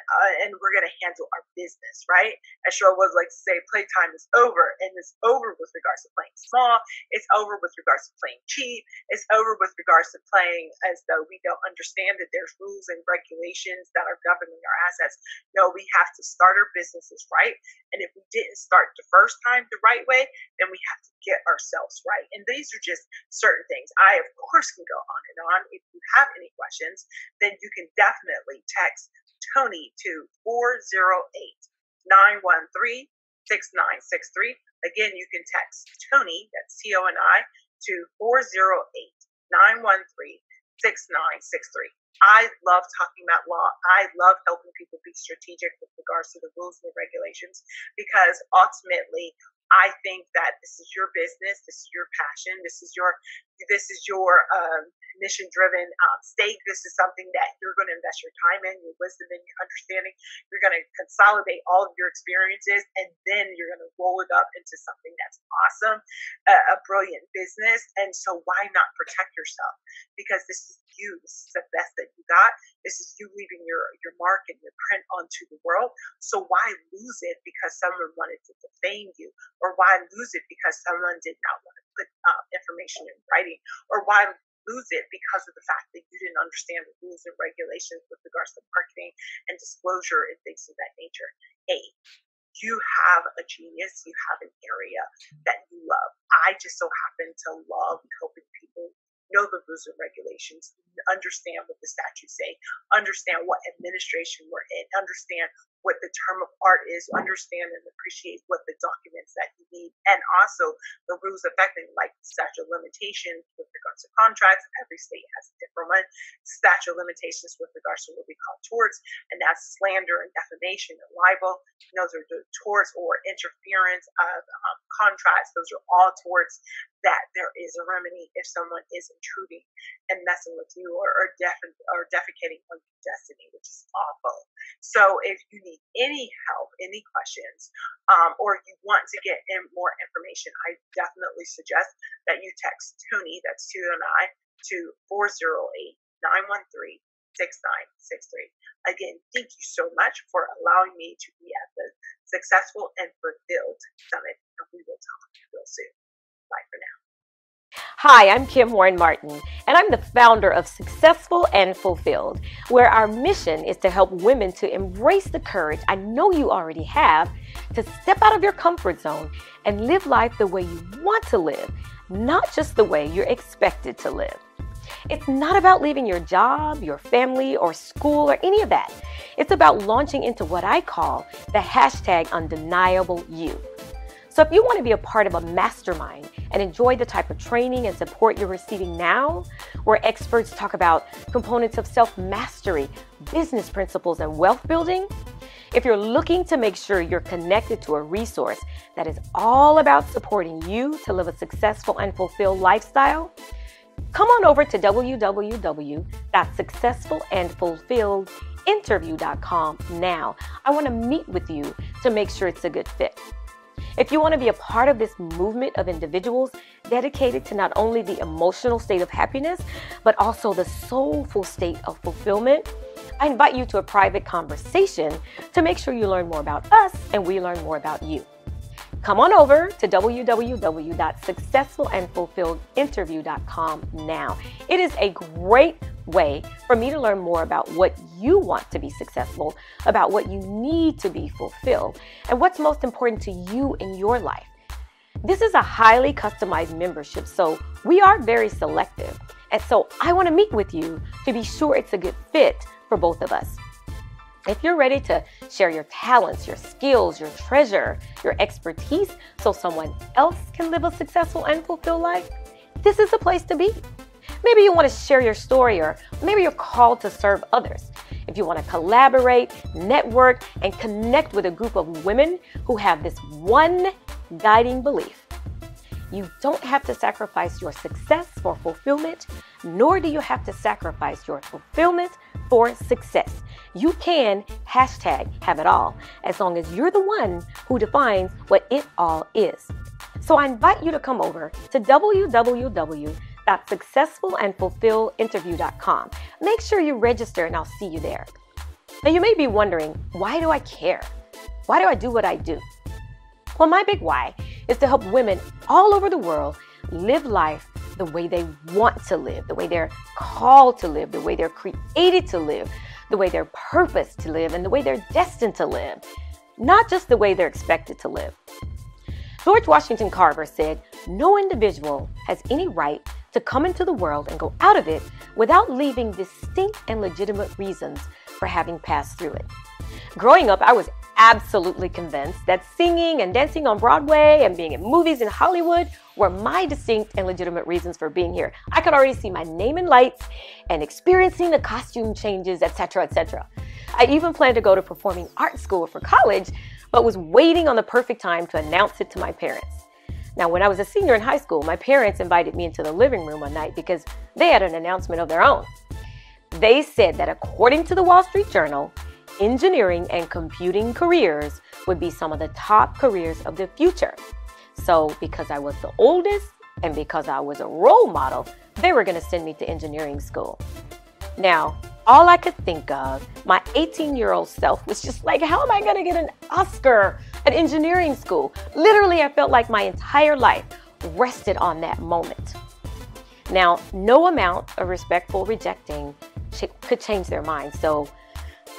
[SPEAKER 3] we're going to handle our business, right? As Cheryl would like to say, playtime is over, and it's over with regards to playing small. It's over with regards to playing cheap. It's over with regards to playing as though we don't understand that there's rules and regulations that are governing our assets. No, we have to start our businesses right. And if we didn't start the first time the right way, then we have to get ourselves right. And these are just certain things. I, of course, can go on and on. If you have any questions, then you can definitely text Tony to 408-913-6963. Again, you can text Tony, that's Toni, to 408-913-6963. I love talking about law. I love helping people be strategic with regards to the rules and the regulations, because ultimately, I think that this is your business, this is your passion, this is your mission-driven stake. This is something that you're going to invest your time in, your wisdom, and your understanding. You're going to consolidate all of your experiences, and then you're going to roll it up into something that's awesome, a brilliant business. And so why not protect yourself? Because this is you. This is the best that you got. This is you leaving your mark and your print onto the world. So why lose it because someone wanted to defame you? Or why lose it because someone did not want to put information in writing? Or why lose it because of the fact that you didn't understand the rules and regulations with regards to marketing and disclosure and things of that nature? You have a genius, you have an area that you love. I just so happen to love helping people know the rules and regulations, understand what the statutes say, understand what administration we're in, understand what the term of art is, understand and appreciate what the documents that you need, and also the rules affecting like statute of limitations with regards to contracts. Every state has a different one. Statute of limitations with regards to what we call torts, and that's slander and defamation and libel. Those are the torts or interference of contracts. Those are all torts that there is a remedy if someone is intruding and messing with you or defecating on your destiny, which is awful. So if you need any help, any questions, or you want to get more information, I definitely suggest that you text Toni, that's Toni, to 408-913-6963. Again, thank you so much for allowing me to be at the Successful and Fulfilled Summit, and we will talk real soon. Bye for now.
[SPEAKER 1] Hi, I'm Kim Warren Martin, and I'm the founder of Successful and Fulfilled, where our mission is to help women to embrace the courage I know you already have to step out of your comfort zone and live life the way you want to live, not just the way you're expected to live. It's not about leaving your job, your family, or school, or any of that. It's about launching into what I call the #undeniable_you. So if you want to be a part of a mastermind and enjoy the type of training and support you're receiving now, where experts talk about components of self-mastery, business principles, and wealth building, if you're looking to make sure you're connected to a resource that is all about supporting you to live a successful and fulfilled lifestyle, come on over to www.successfulandfulfilledinterview.com now. I want to meet with you to make sure it's a good fit. If you want to be a part of this movement of individuals dedicated to not only the emotional state of happiness, but also the soulful state of fulfillment, I invite you to a private conversation to make sure you learn more about us and we learn more about you. Come on over to www.successfulandfulfilledinterview.com now. It is a great way for me to learn more about what you want to be successful, about what you need to be fulfilled, and what's most important to you in your life. This is a highly customized membership, so we are very selective. And so I want to meet with you to be sure it's a good fit for both of us. If you're ready to share your talents, your skills, your treasure, your expertise so someone else can live a successful and fulfilled life, this is the place to be. Maybe you want to share your story, or maybe you're called to serve others. If you want to collaborate, network, and connect with a group of women who have this one guiding belief: you don't have to sacrifice your success for fulfillment, nor do you have to sacrifice your fulfillment for success. You can #have it all, as long as you're the one who defines what it all is. So I invite you to come over to www.successfulandfulfilledinterview.com. Make sure you register and I'll see you there. Now you may be wondering, why do I care? Why do I do what I do? Well, my big why is to help women all over the world live life the way they want to live, the way they're called to live, the way they're created to live, the way they're purposed to live, and the way they're destined to live, not just the way they're expected to live. George Washington Carver said, "No individual has any right to come into the world and go out of it without leaving distinct and legitimate reasons for having passed through it." Growing up, I was absolutely convinced that singing and dancing on Broadway and being in movies in Hollywood were my distinct and legitimate reasons for being here. I could already see my name in lights and experiencing the costume changes, etc., etc. I even planned to go to performing arts school for college, but was waiting on the perfect time to announce it to my parents. Now, when I was a senior in high school, my parents invited me into the living room one night because they had an announcement of their own. They said that according to the Wall Street Journal, engineering and computing careers would be some of the top careers of the future. So because I was the oldest and because I was a role model, they were going to send me to engineering school. Now, all I could think of, my 18-year-old self was just like, how am I going to get an Oscar at engineering school? Literally, I felt like my entire life rested on that moment. Now, no amount of respectful rejecting could change their mind. So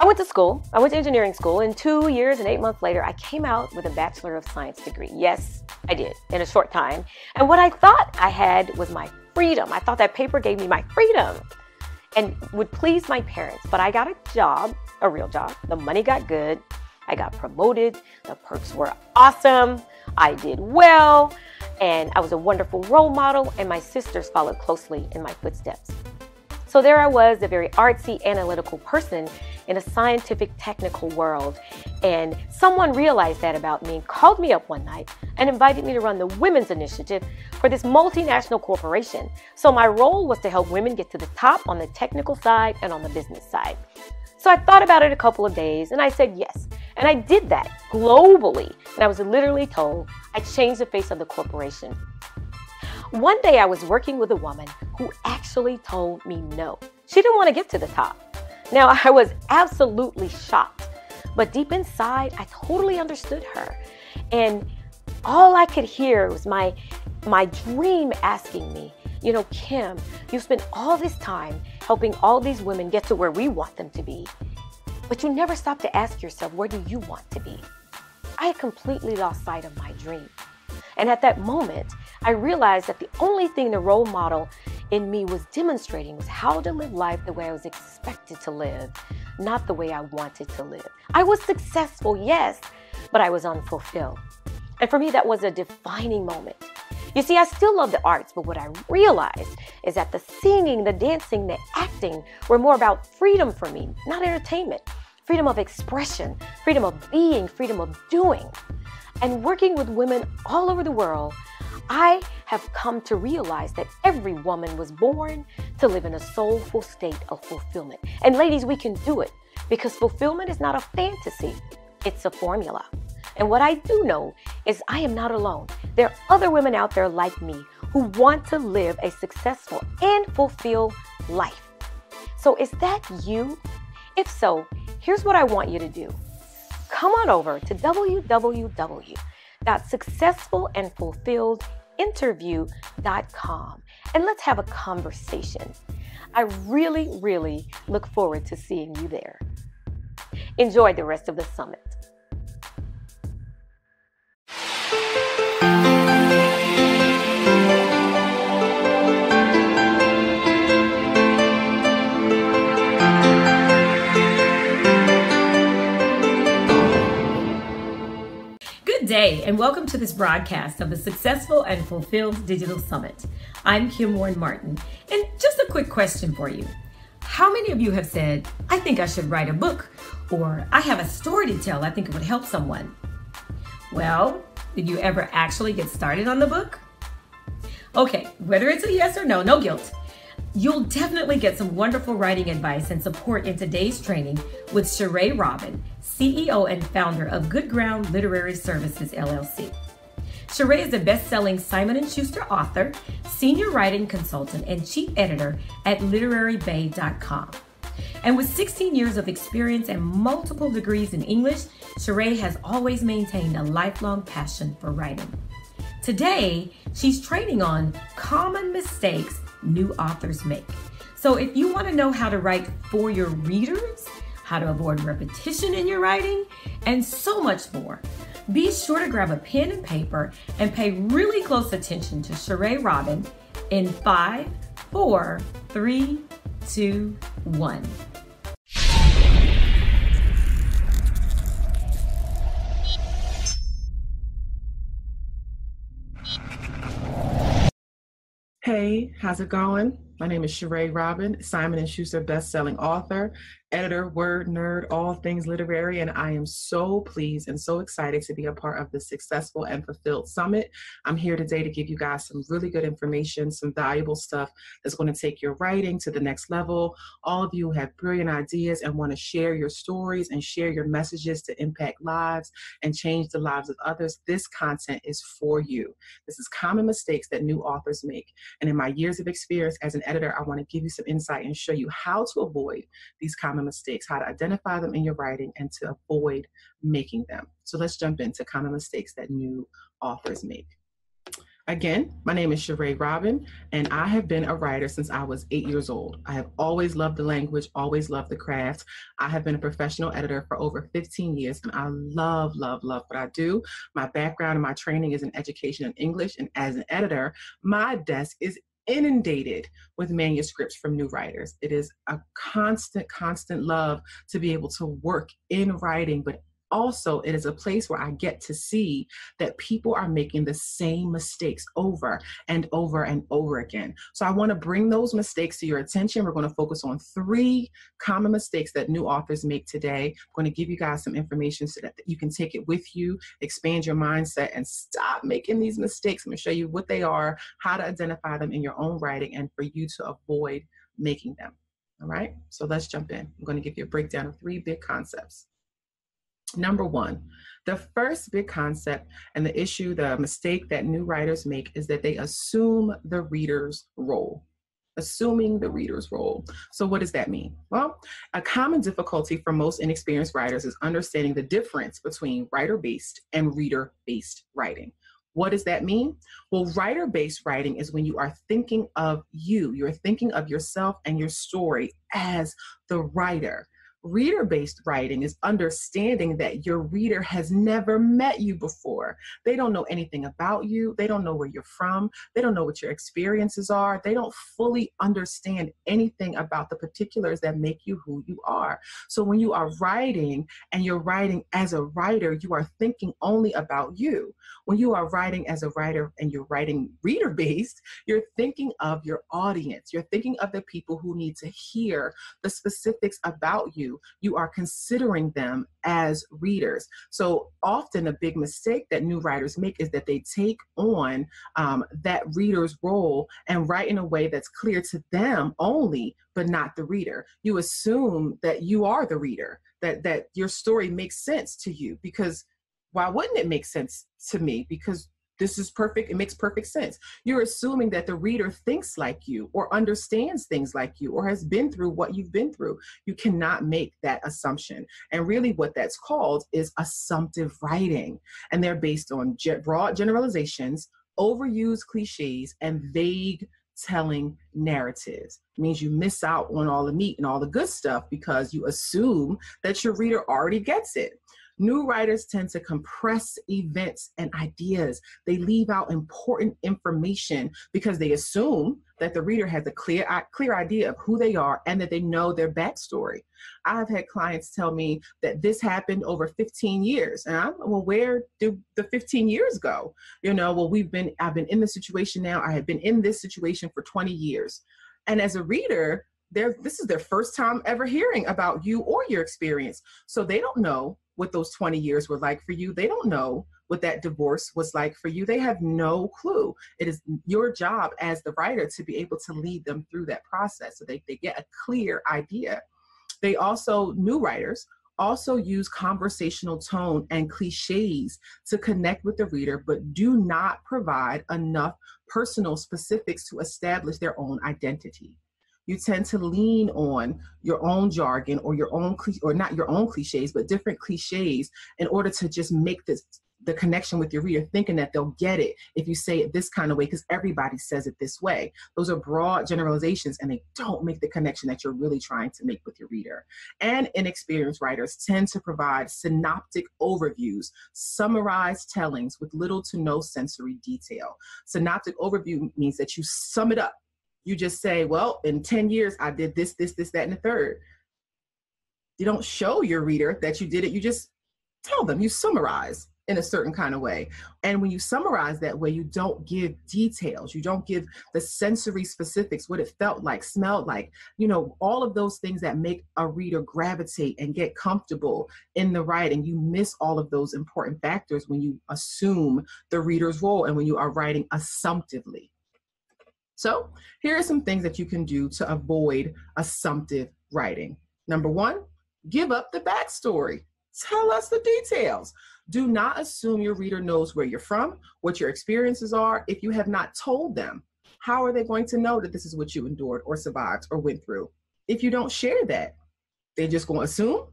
[SPEAKER 1] I went to school. I went to engineering school, and 2 years and 8 months later, I came out with a Bachelor of Science degree. Yes, I did, in a short time. And what I thought I had was my freedom. I thought that paper gave me my freedom and would please my parents. But I got a job, a real job. The money got good. I got promoted. The perks were awesome. I did well, and I was a wonderful role model, and my sisters followed closely in my footsteps. So there I was, a very artsy, analytical person in a scientific, technical world. And someone realized that about me and called me up one night and invited me to run the Women's Initiative for this multinational corporation. So my role was to help women get to the top on the technical side and on the business side. So I thought about it a couple of days and I said yes. And I did that globally. And I was literally told I changed the face of the corporation. One day I was working with a woman who actually told me no. She didn't want to get to the top. Now, I was absolutely shocked, but deep inside, I totally understood her. And all I could hear was my dream asking me, you know, Kim, you spent all this time helping all these women get to where we want them to be, but you never stop to ask yourself, where do you want to be? I had completely lost sight of my dream. And at that moment, I realized that the only thing the role model in me was demonstrating was how to live life the way I was expected to live, not the way I wanted to live. I was successful, yes, but I was unfulfilled. And for me, that was a defining moment. You see, I still love the arts, but what I realized is that the singing, the dancing, the acting were more about freedom for me, not entertainment. Freedom of expression, freedom of being, freedom of doing. And working with women all over the world, I have come to realize that every woman was born to live in a soulful state of fulfillment. And ladies, we can do it because fulfillment is not a fantasy, it's a formula. And what I do know is I am not alone. There are other women out there like me who want to live a successful and fulfilled life. So is that you? If so, here's what I want you to do. Come on over to www.successfulandfulfilledinterview.com and let's have a conversation. I really, really look forward to seeing you there. Enjoy the rest of the summit.
[SPEAKER 4] Good day, and welcome to this broadcast of the Successful and Fulfilled Digital Summit. I'm Kim Warren Martin, and just a quick question for you. How many of you have said, I think I should write a book, or I have a story to tell, I think it would help someone? Well, did you ever actually get started on the book? Okay, whether it's a yes or no, no guilt. You'll definitely get some wonderful writing advice and support in today's training with Sheree Robin, CEO and founder of Good Ground Literary Services, LLC. Sheree is a best-selling Simon & Schuster author, senior writing consultant, and chief editor at literarybay.com. And with 16 years of experience and multiple degrees in English, Sheree has always maintained a lifelong passion for writing. Today, she's training on common mistakes new authors make. So if you want to know how to write for your readers, how to avoid repetition in your writing, and so much more, be sure to grab a pen and paper and pay really close attention to Sheree Robin in 5, 4, 3, 2, 1.
[SPEAKER 5] Hey, how's it going? My name is Sheree Robin, Simon & Schuster best-selling author, editor, word nerd, all things literary, and I am so pleased and so excited to be a part of the Successful and Fulfilled Summit. I'm here today to give you guys some really good information, some valuable stuff that's going to take your writing to the next level. All of you have brilliant ideas and want to share your stories and share your messages to impact lives and change the lives of others. This content is for you. This is common mistakes that new authors make. And in my years of experience as an editor, I want to give you some insight and show you how to avoid these common mistakes, how to identify them in your writing, and to avoid making them. So let's jump into common mistakes that new authors make. Again, my name is Sheree Robin, and I have been a writer since I was 8 years old. I have always loved the language, always loved the craft. I have been a professional editor for over 15 years, and I love what I do. My background and my training is in education and English, and as an editor, my desk is inundated with manuscripts from new writers. It is a constant love to be able to work in writing, but also it is a place where I get to see that people are making the same mistakes over and over and over again. So I want to bring those mistakes to your attention. We're going to focus on 3 common mistakes that new authors make today. I'm going to give you guys some information so that you can take it with you, expand your mindset, and stop making these mistakes. I'm going to show you what they are, how to identify them in your own writing, and for you to avoid making them. All right, so let's jump in. I'm going to give you a breakdown of 3 big concepts. Number 1, the first big concept and the issue, the mistake that new writers make is that they assume the reader's role. Assuming the reader's role. So what does that mean? Well, a common difficulty for most inexperienced writers is understanding the difference between writer-based and reader-based writing. What does that mean? Well, writer-based writing is when you are thinking of you. You're thinking of yourself and your story as the writer. Reader-based writing is understanding that your reader has never met you before. They don't know anything about you. They don't know where you're from. They don't know what your experiences are. They don't fully understand anything about the particulars that make you who you are. So when you are writing and you're writing as a writer, you are thinking only about you. When you are writing as a writer and you're writing reader-based, you're thinking of your audience. You're thinking of the people who need to hear the specifics about you. You are considering them as readers. So often a big mistake that new writers make is that they take on that reader's role and write in a way that's clear to them only, but not the reader. You assume that you are the reader, that your story makes sense to you, because why wouldn't it make sense to me? Because this is perfect. It makes perfect sense. You're assuming that the reader thinks like you or understands things like you or has been through what you've been through. You cannot make that assumption. And really what that's called is assumptive writing. And they're based on broad generalizations, overused cliches, and vague telling narratives. It means you miss out on all the meat and all the good stuff because you assume that your reader already gets it. New writers tend to compress events and ideas. They leave out important information because they assume that the reader has a clear idea of who they are and that they know their backstory. I've had clients tell me that this happened over 15 years. And I'm, well, where do the 15 years go? You know, well, I've been in this situation now. I have been in this situation for 20 years. And as a reader, this is their first time ever hearing about you or your experience. So they don't know what those 20 years were like for you. They don't know what that divorce was like for you. They have no clue. It is your job as the writer to be able to lead them through that process so they get a clear idea. New writers also use conversational tone and cliches to connect with the reader, but do not provide enough personal specifics to establish their own identity. You tend to lean on your own jargon or your own, or not your own cliches, but different cliches in order to just make the connection with your reader, thinking that they'll get it if you say it this kind of way because everybody says it this way. Those are broad generalizations and they don't make the connection that you're really trying to make with your reader. And inexperienced writers tend to provide synoptic overviews, summarized tellings with little to no sensory detail. Synoptic overview means that you sum it up. You just say, well, in 10 years, I did this, that, and the third. You don't show your reader that you did it. You just tell them, you summarize in a certain kind of way. And when you summarize that way, you don't give details. You don't give the sensory specifics, what it felt like, smelled like, all of those things that make a reader gravitate and get comfortable in the writing. You miss all of those important factors when you assume the reader's role and when you are writing assumptively. So here are some things that you can do to avoid assumptive writing. Number one, give up the backstory. Tell us the details. Do not assume your reader knows where you're from, what your experiences are. If you have not told them, how are they going to know that this is what you endured or survived or went through? If you don't share that, they're just going to assume.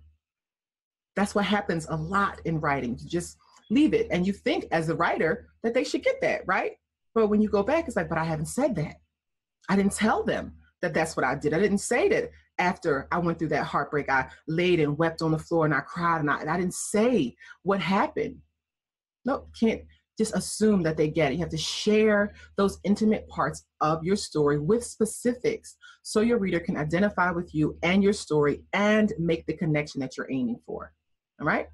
[SPEAKER 5] That's what happens a lot in writing. You just leave it. And you think as a writer that they should get that, right? But when you go back, it's like, but I haven't said that. I didn't tell them that that's what I did. I didn't say that after I went through that heartbreak, I laid and wept on the floor and I cried and I didn't say what happened. No, can't just assume that they get it. You have to share those intimate parts of your story with specifics so your reader can identify with you and your story and make the connection that you're aiming for. All right?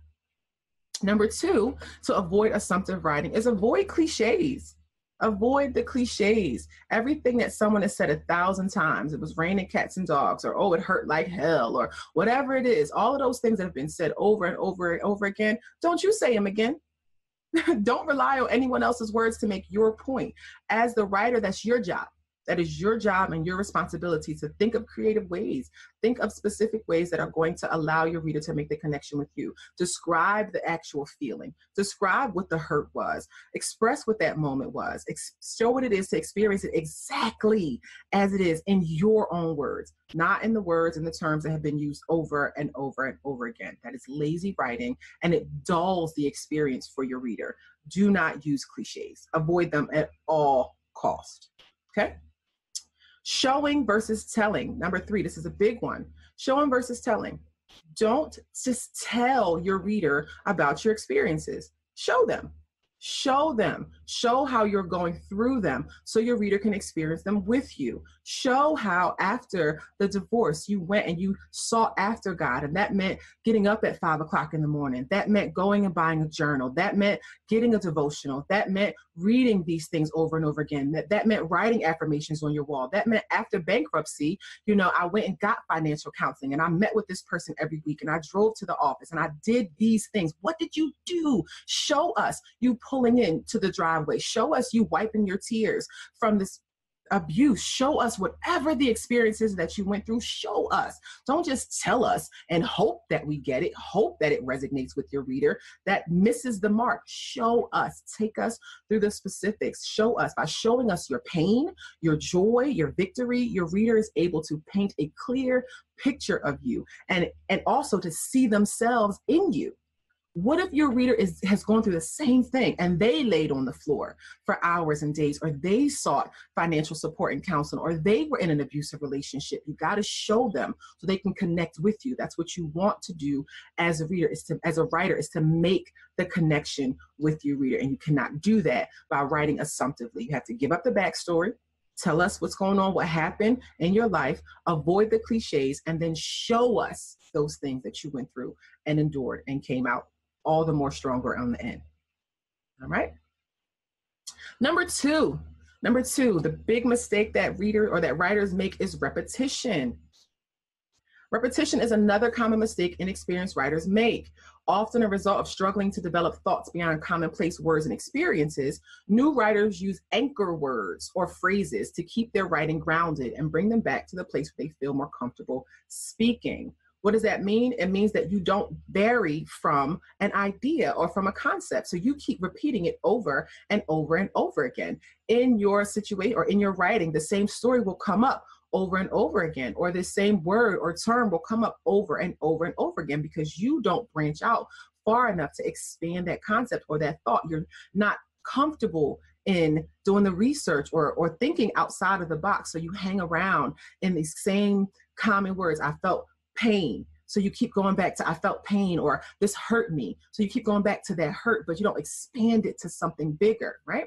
[SPEAKER 5] Number two, to avoid assumptive writing is avoid cliches. Avoid the cliches. Everything that someone has said 1,000 times, it was raining cats and dogs, or, oh, it hurt like hell, or whatever it is, all of those things that have been said over and over and over again, don't you say them again. Don't rely on anyone else's words to make your point. As the writer, that's your job. That is your job and your responsibility to think of creative ways. Think of specific ways that are going to allow your reader to make the connection with you. Describe the actual feeling. Describe what the hurt was. Express what that moment was. Show what it is to experience it exactly as it is in your own words, not in the words and the terms that have been used over and over and over again. That is lazy writing and it dulls the experience for your reader. Do not use cliches. Avoid them at all costs. Okay? Showing versus telling. Number three, this is a big one. Showing versus telling. Don't just tell your reader about your experiences. Show them. Show them. Show how you're going through them so your reader can experience them with you. Show how after the divorce you went and you sought after God, and that meant getting up at 5 o'clock in the morning. That meant going and buying a journal. That meant getting a devotional. That meant reading these things over and over again. That meant writing affirmations on your wall. That meant after bankruptcy, I went and got financial counseling and I met with this person every week and I drove to the office and I did these things. What did you do? Show us you pulling into the driveway. Show us you wiping your tears from this abuse. Show us whatever the experiences that you went through. Show us. Don't just tell us and hope that we get it. Hope that it resonates with your reader. That misses the mark. Show us. Take us through the specifics. Show us. By showing us your pain, your joy, your victory, your reader is able to paint a clear picture of you and also to see themselves in you. What if your reader has gone through the same thing and they laid on the floor for hours and days, or they sought financial support and counseling, or they were in an abusive relationship? You got to show them so they can connect with you. That's what you want to do as a reader, as a writer, is to make the connection with your reader. And you cannot do that by writing assumptively. You have to give up the backstory. Tell us what's going on, what happened in your life, avoid the cliches, and then show us those things that you went through and endured and came out all the more stronger on the end. All right. Number two, the big mistake that writers make is repetition. Repetition is another common mistake inexperienced writers make. Often a result of struggling to develop thoughts beyond commonplace words and experiences, new writers use anchor words or phrases to keep their writing grounded and bring them back to the place where they feel more comfortable speaking. What does that mean? It means that you don't vary from an idea or from a concept. So you keep repeating it over and over and over again. In your situation or in your writing, the same story will come up over and over again, or the same word or term will come up over and over and over again because you don't branch out far enough to expand that concept or that thought. You're not comfortable in doing the research or thinking outside of the box. So you hang around in these same common words. I felt pain. So you keep going back to, I felt pain, or this hurt me. So you keep going back to that hurt, but you don't expand it to something bigger, right?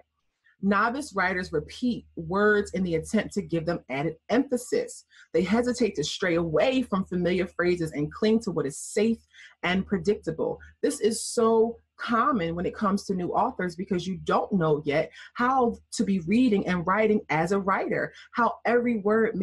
[SPEAKER 5] Novice writers repeat words in the attempt to give them added emphasis. They hesitate to stray away from familiar phrases and cling to what is safe and predictable. This is so common when it comes to new authors because you don't know yet how to be reading and writing as a writer, how every word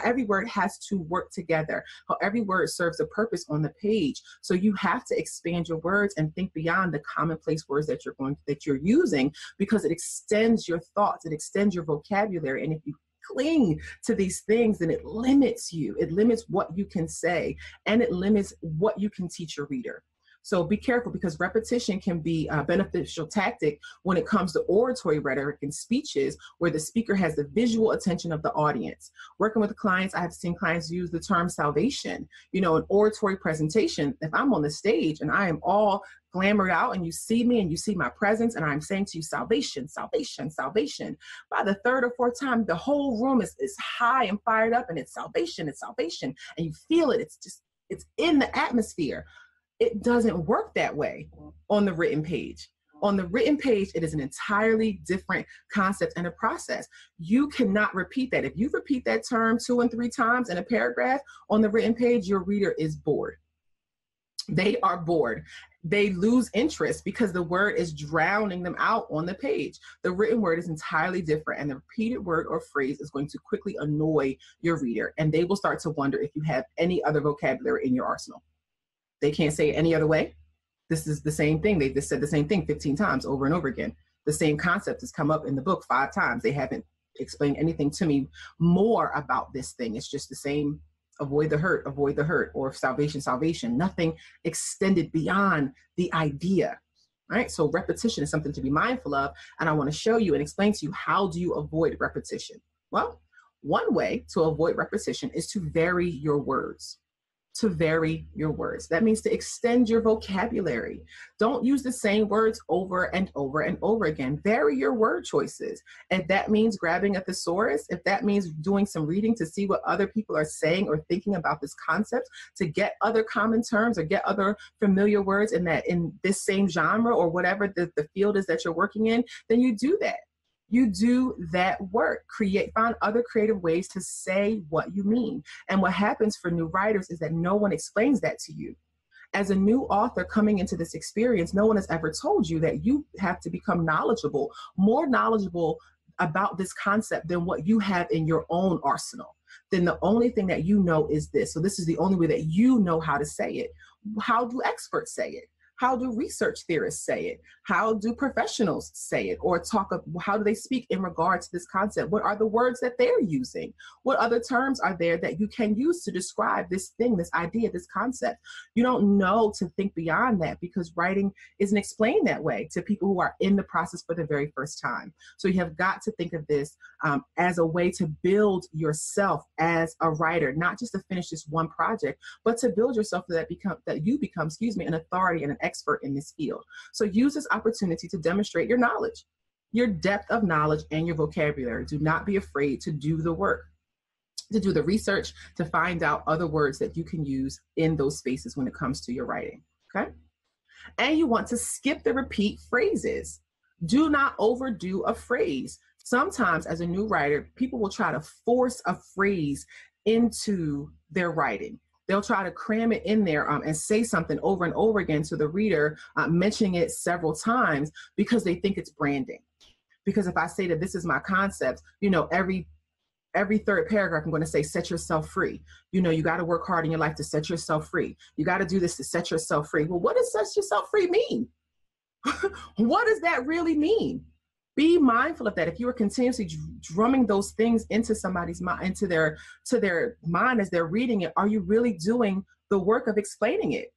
[SPEAKER 5] every word has to work together, how every word serves a purpose on the page. So you have to expand your words and think beyond the commonplace words that you're using, because it extends your thoughts, it extends your vocabulary. And if you cling to these things, then it limits you. It limits what you can say, and it limits what you can teach your reader. So be careful, because repetition can be a beneficial tactic when it comes to oratory rhetoric and speeches where the speaker has the visual attention of the audience. Working with clients, I have seen clients use the term salvation. You know, an oratory presentation, if I'm on the stage and I am all glamored out and you see me and you see my presence and I'm saying to you, salvation, salvation, salvation. By the third or fourth time, the whole room is high and fired up and it's salvation, and you feel it. It's in the atmosphere. It doesn't work that way on the written page. On the written page, it is an entirely different concept and a process. You cannot repeat that. If you repeat that term 2 and 3 times in a paragraph on the written page, your reader is bored. They are bored. They lose interest because the word is drowning them out on the page. The written word is entirely different, and the repeated word or phrase is going to quickly annoy your reader, and they will start to wonder if you have any other vocabulary in your arsenal. They can't say it any other way. This is the same thing. They just said the same thing 15 times over and over again. The same concept has come up in the book 5 times. They haven't explained anything to me more about this thing. It's just the same: avoid the hurt, or salvation, salvation. Nothing extended beyond the idea, right? So repetition is something to be mindful of. And I want to show you and explain to you, how do you avoid repetition? Well, one way to avoid repetition is to vary your words. That means to extend your vocabulary. Don't use the same words over and over and over again. Vary your word choices. If that means grabbing a thesaurus, if that means doing some reading to see what other people are saying or thinking about this concept, to get other common terms or get other familiar words in this same genre or whatever the field is that you're working in, then you do that. You do that work. Find other creative ways to say what you mean. And what happens for new writers is that no one explains that to you. As a new author coming into this experience, no one has ever told you that you have to become more knowledgeable about this concept than what you have in your own arsenal. Then the only thing that you know is this. So this is the only way that you know how to say it. How do experts say it? How do research theorists say it? How do professionals say it? Or how do they speak in regards to this concept? What are the words that they're using? What other terms are there that you can use to describe this thing, this idea, this concept? You don't know to think beyond that, because writing isn't explained that way to people who are in the process for the very first time. So you have got to think of this as a way to build yourself as a writer, not just to finish this one project, but to build yourself so that you become an authority and an expert in this field. So use this opportunity to demonstrate your knowledge, your depth of knowledge, and your vocabulary. Do not be afraid to do the work, to do the research, to find out other words that you can use in those spaces when it comes to your writing, okay? And you want to skip the repeat phrases. Do not overdo a phrase. Sometimes as a new writer, people will try to force a phrase into their writing. They'll try to cram it in there and say something over and over again to the reader, mentioning it several times because they think it's branding. Because if I say that this is my concept, every third paragraph, I'm going to say, set yourself free. You got to work hard in your life to set yourself free. You got to do this to set yourself free. Well, what does set yourself free mean? What does that really mean? Be mindful of that. If you are continuously drumming those things into somebody's mind, into their mind as they're reading it, are you really doing the work of explaining it?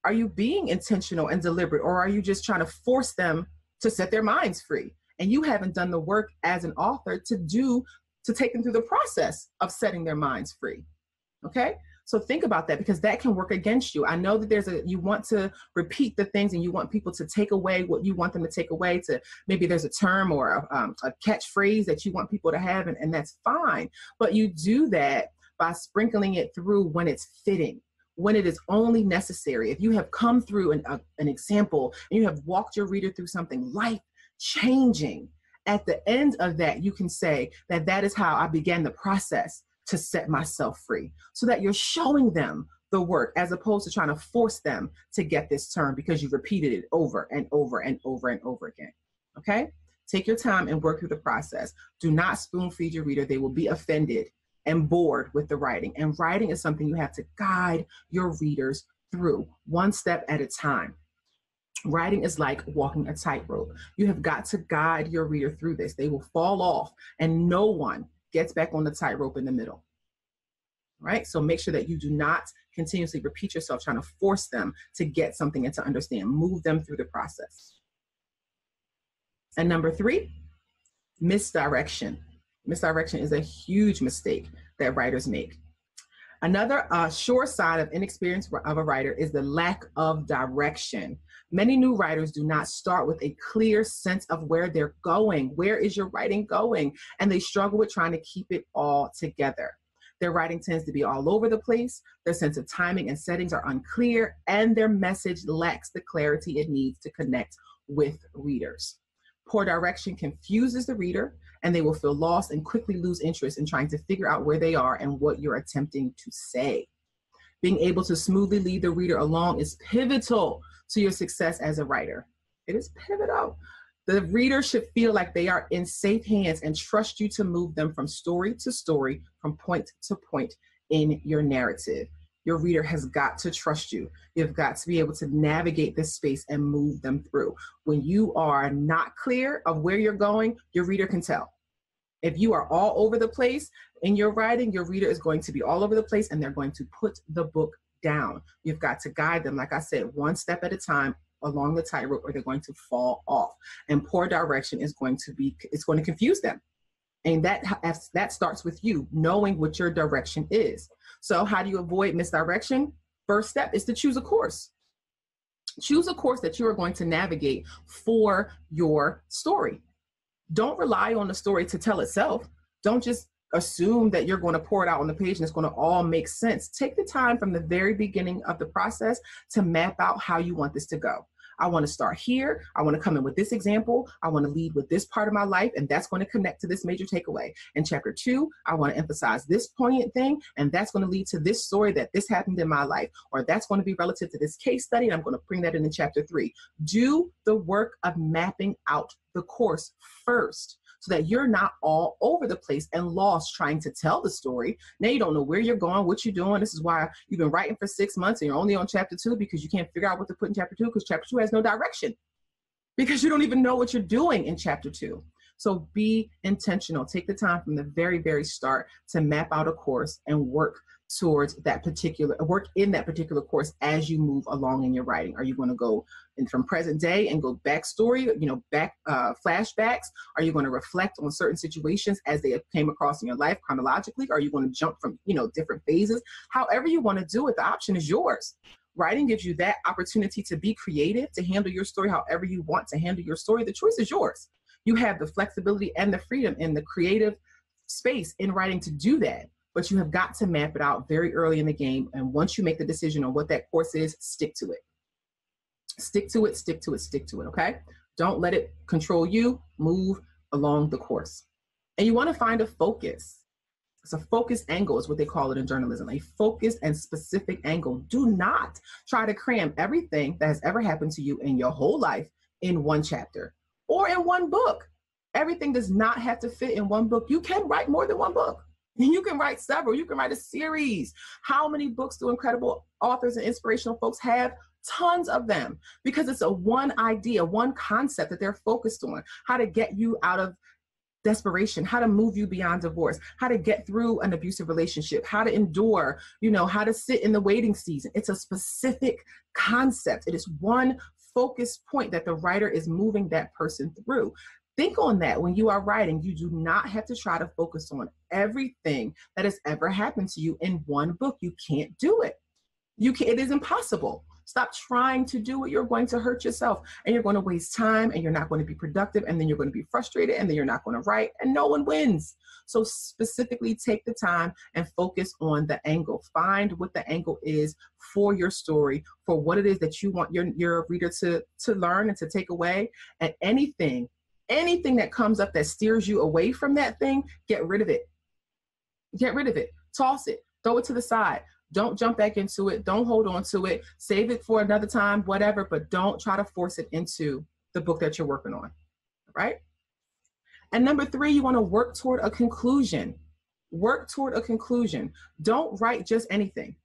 [SPEAKER 5] Are you being intentional and deliberate, or are you just trying to force them to set their minds free? And you haven't done the work as an author to do to take them through the process of setting their minds free. Okay? So think about that, because that can work against you. I know that you want to repeat the things and you want people to take away what you want them to take away. To maybe there's a term or a catchphrase that you want people to have, and that's fine. But you do that by sprinkling it through when it's fitting, when it is only necessary. If you have come through an example and you have walked your reader through something life-changing, at the end of that, you can say that is how I began the process to set myself free, so that you're showing them the work as opposed to trying to force them to get this term because you repeated it over and over and over and over again. Okay? Take your time and work through the process. Do not spoon feed your reader. They will be offended and bored with the writing. And writing is something you have to guide your readers through, one step at a time. Writing is like walking a tightrope. You have got to guide your reader through this. They will fall off, and no one gets back on the tightrope in the middle. Right? So make sure that you do not continuously repeat yourself trying to force them to get something and to understand. Move them through the process. And number 3, misdirection. Misdirection is a huge mistake that writers make. Another sure sign of inexperience of a writer is the lack of direction. Many new writers do not start with a clear sense of where they're going. Where is your writing going? And they struggle with trying to keep it all together. Their writing tends to be all over the place. Their sense of timing and settings are unclear, and their message lacks the clarity it needs to connect with readers. Poor direction confuses the reader, and they will feel lost and quickly lose interest in trying to figure out where they are and what you're attempting to say. Being able to smoothly lead the reader along is pivotal to your success as a writer. It is pivotal. The reader should feel like they are in safe hands and trust you to move them from story to story, from point to point in your narrative. Your reader has got to trust you. You've got to be able to navigate this space and move them through. When you are not clear of where you're going, your reader can tell. If you are all over the place in your writing, your reader is going to be all over the place, and they're going to put the book down. You've got to guide them, like I said, one step at a time along the tightrope, or they're going to fall off. And poor direction is going to confuse them. And that starts with you knowing what your direction is. So how do you avoid misdirection? First step is to choose a course. Choose a course that you are going to navigate for your story. Don't rely on the story to tell itself. Don't just assume that you're going to pour it out on the page and it's going to all make sense. Take the time from the very beginning of the process to map out how you want this to go. I want to start here. I want to come in with this example. I want to lead with this part of my life, and that's going to connect to this major takeaway. In chapter 2, I want to emphasize this poignant thing, and that's going to lead to this story that this happened in my life, or that's going to be relative to this case study, and I'm going to bring that in chapter 3. Do the work of mapping out the course first, so that you're not all over the place and lost trying to tell the story. Now you don't know where you're going, what you're doing. This is why you've been writing for 6 months and you're only on chapter 2, because you can't figure out what to put in chapter 2, because chapter 2 has no direction, because you don't even know what you're doing in chapter 2. So be intentional. Take the time from the very, very start to map out a course and work towards work in that particular course as you move along in your writing. Are you going to go in from present day and go backstory, flashbacks? Are you going to reflect on certain situations as they came across in your life chronologically? Are you going to jump from, different phases? However you want to do it, the option is yours. Writing gives you that opportunity to be creative, to handle your story however you want to handle your story. The choice is yours. You have the flexibility and the freedom and the creative space in writing to do that. But you have got to map it out very early in the game. And once you make the decision on what that course is, stick to it. Stick to it, stick to it, stick to it, okay? Don't let it control you. Move along the course. And you want to find a focus. It's a focused angle is what they call it in journalism, a focused and specific angle. Do not try to cram everything that has ever happened to you in your whole life in one chapter or in one book. Everything does not have to fit in one book. You can write more than one book. You can write several. You can write a series. How many books do incredible authors and inspirational folks have? Tons of them, because it's a one idea, one concept that they're focused on. How to get you out of desperation, how to move you beyond divorce, how to get through an abusive relationship, how to endure, how to sit in the waiting season. It's a specific concept. It is one focus point that the writer is moving that person through. Think on that when you are writing. You do not have to try to focus on everything that has ever happened to you in one book. You can't do it. It is impossible. Stop trying to do it. You're going to hurt yourself, and you're going to waste time, and you're not going to be productive, and then you're going to be frustrated, and then you're not going to write, and no one wins. So specifically take the time and focus on the angle. Find what the angle is for your story, for what it is that you want your reader to learn and to take away. And anything that comes up that steers you away from that thing, get rid of it. Get rid of it. Toss it. Throw it to the side. Don't jump back into it. Don't hold on to it. Save it for another time, whatever, but don't try to force it into the book that you're working on, right? And number 3, you want to work toward a conclusion. Work toward a conclusion. Don't write just anything.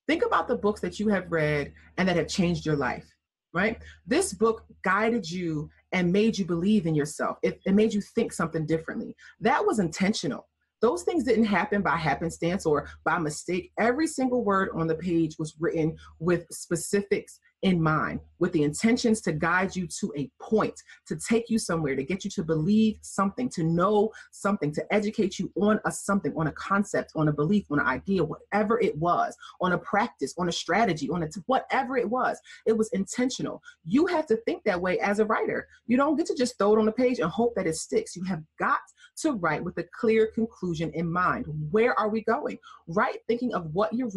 [SPEAKER 5] Think about the books that you have read and that have changed your life, right? This book guided you and made you believe in yourself. It made you think something differently. That was intentional. Those things didn't happen by happenstance or by mistake. Every single word on the page was written with specifics in mind, with the intentions to guide you to a point, to take you somewhere, to get you to believe something, to know something, to educate you on a something, on a concept, on a belief, on an idea, whatever it was, on a practice, on a strategy, whatever it was. It was intentional. You have to think that way as a writer. You don't get to just throw it on the page and hope that it sticks. You have got to write with a clear conclusion in mind. Where are we going? Write thinking of what you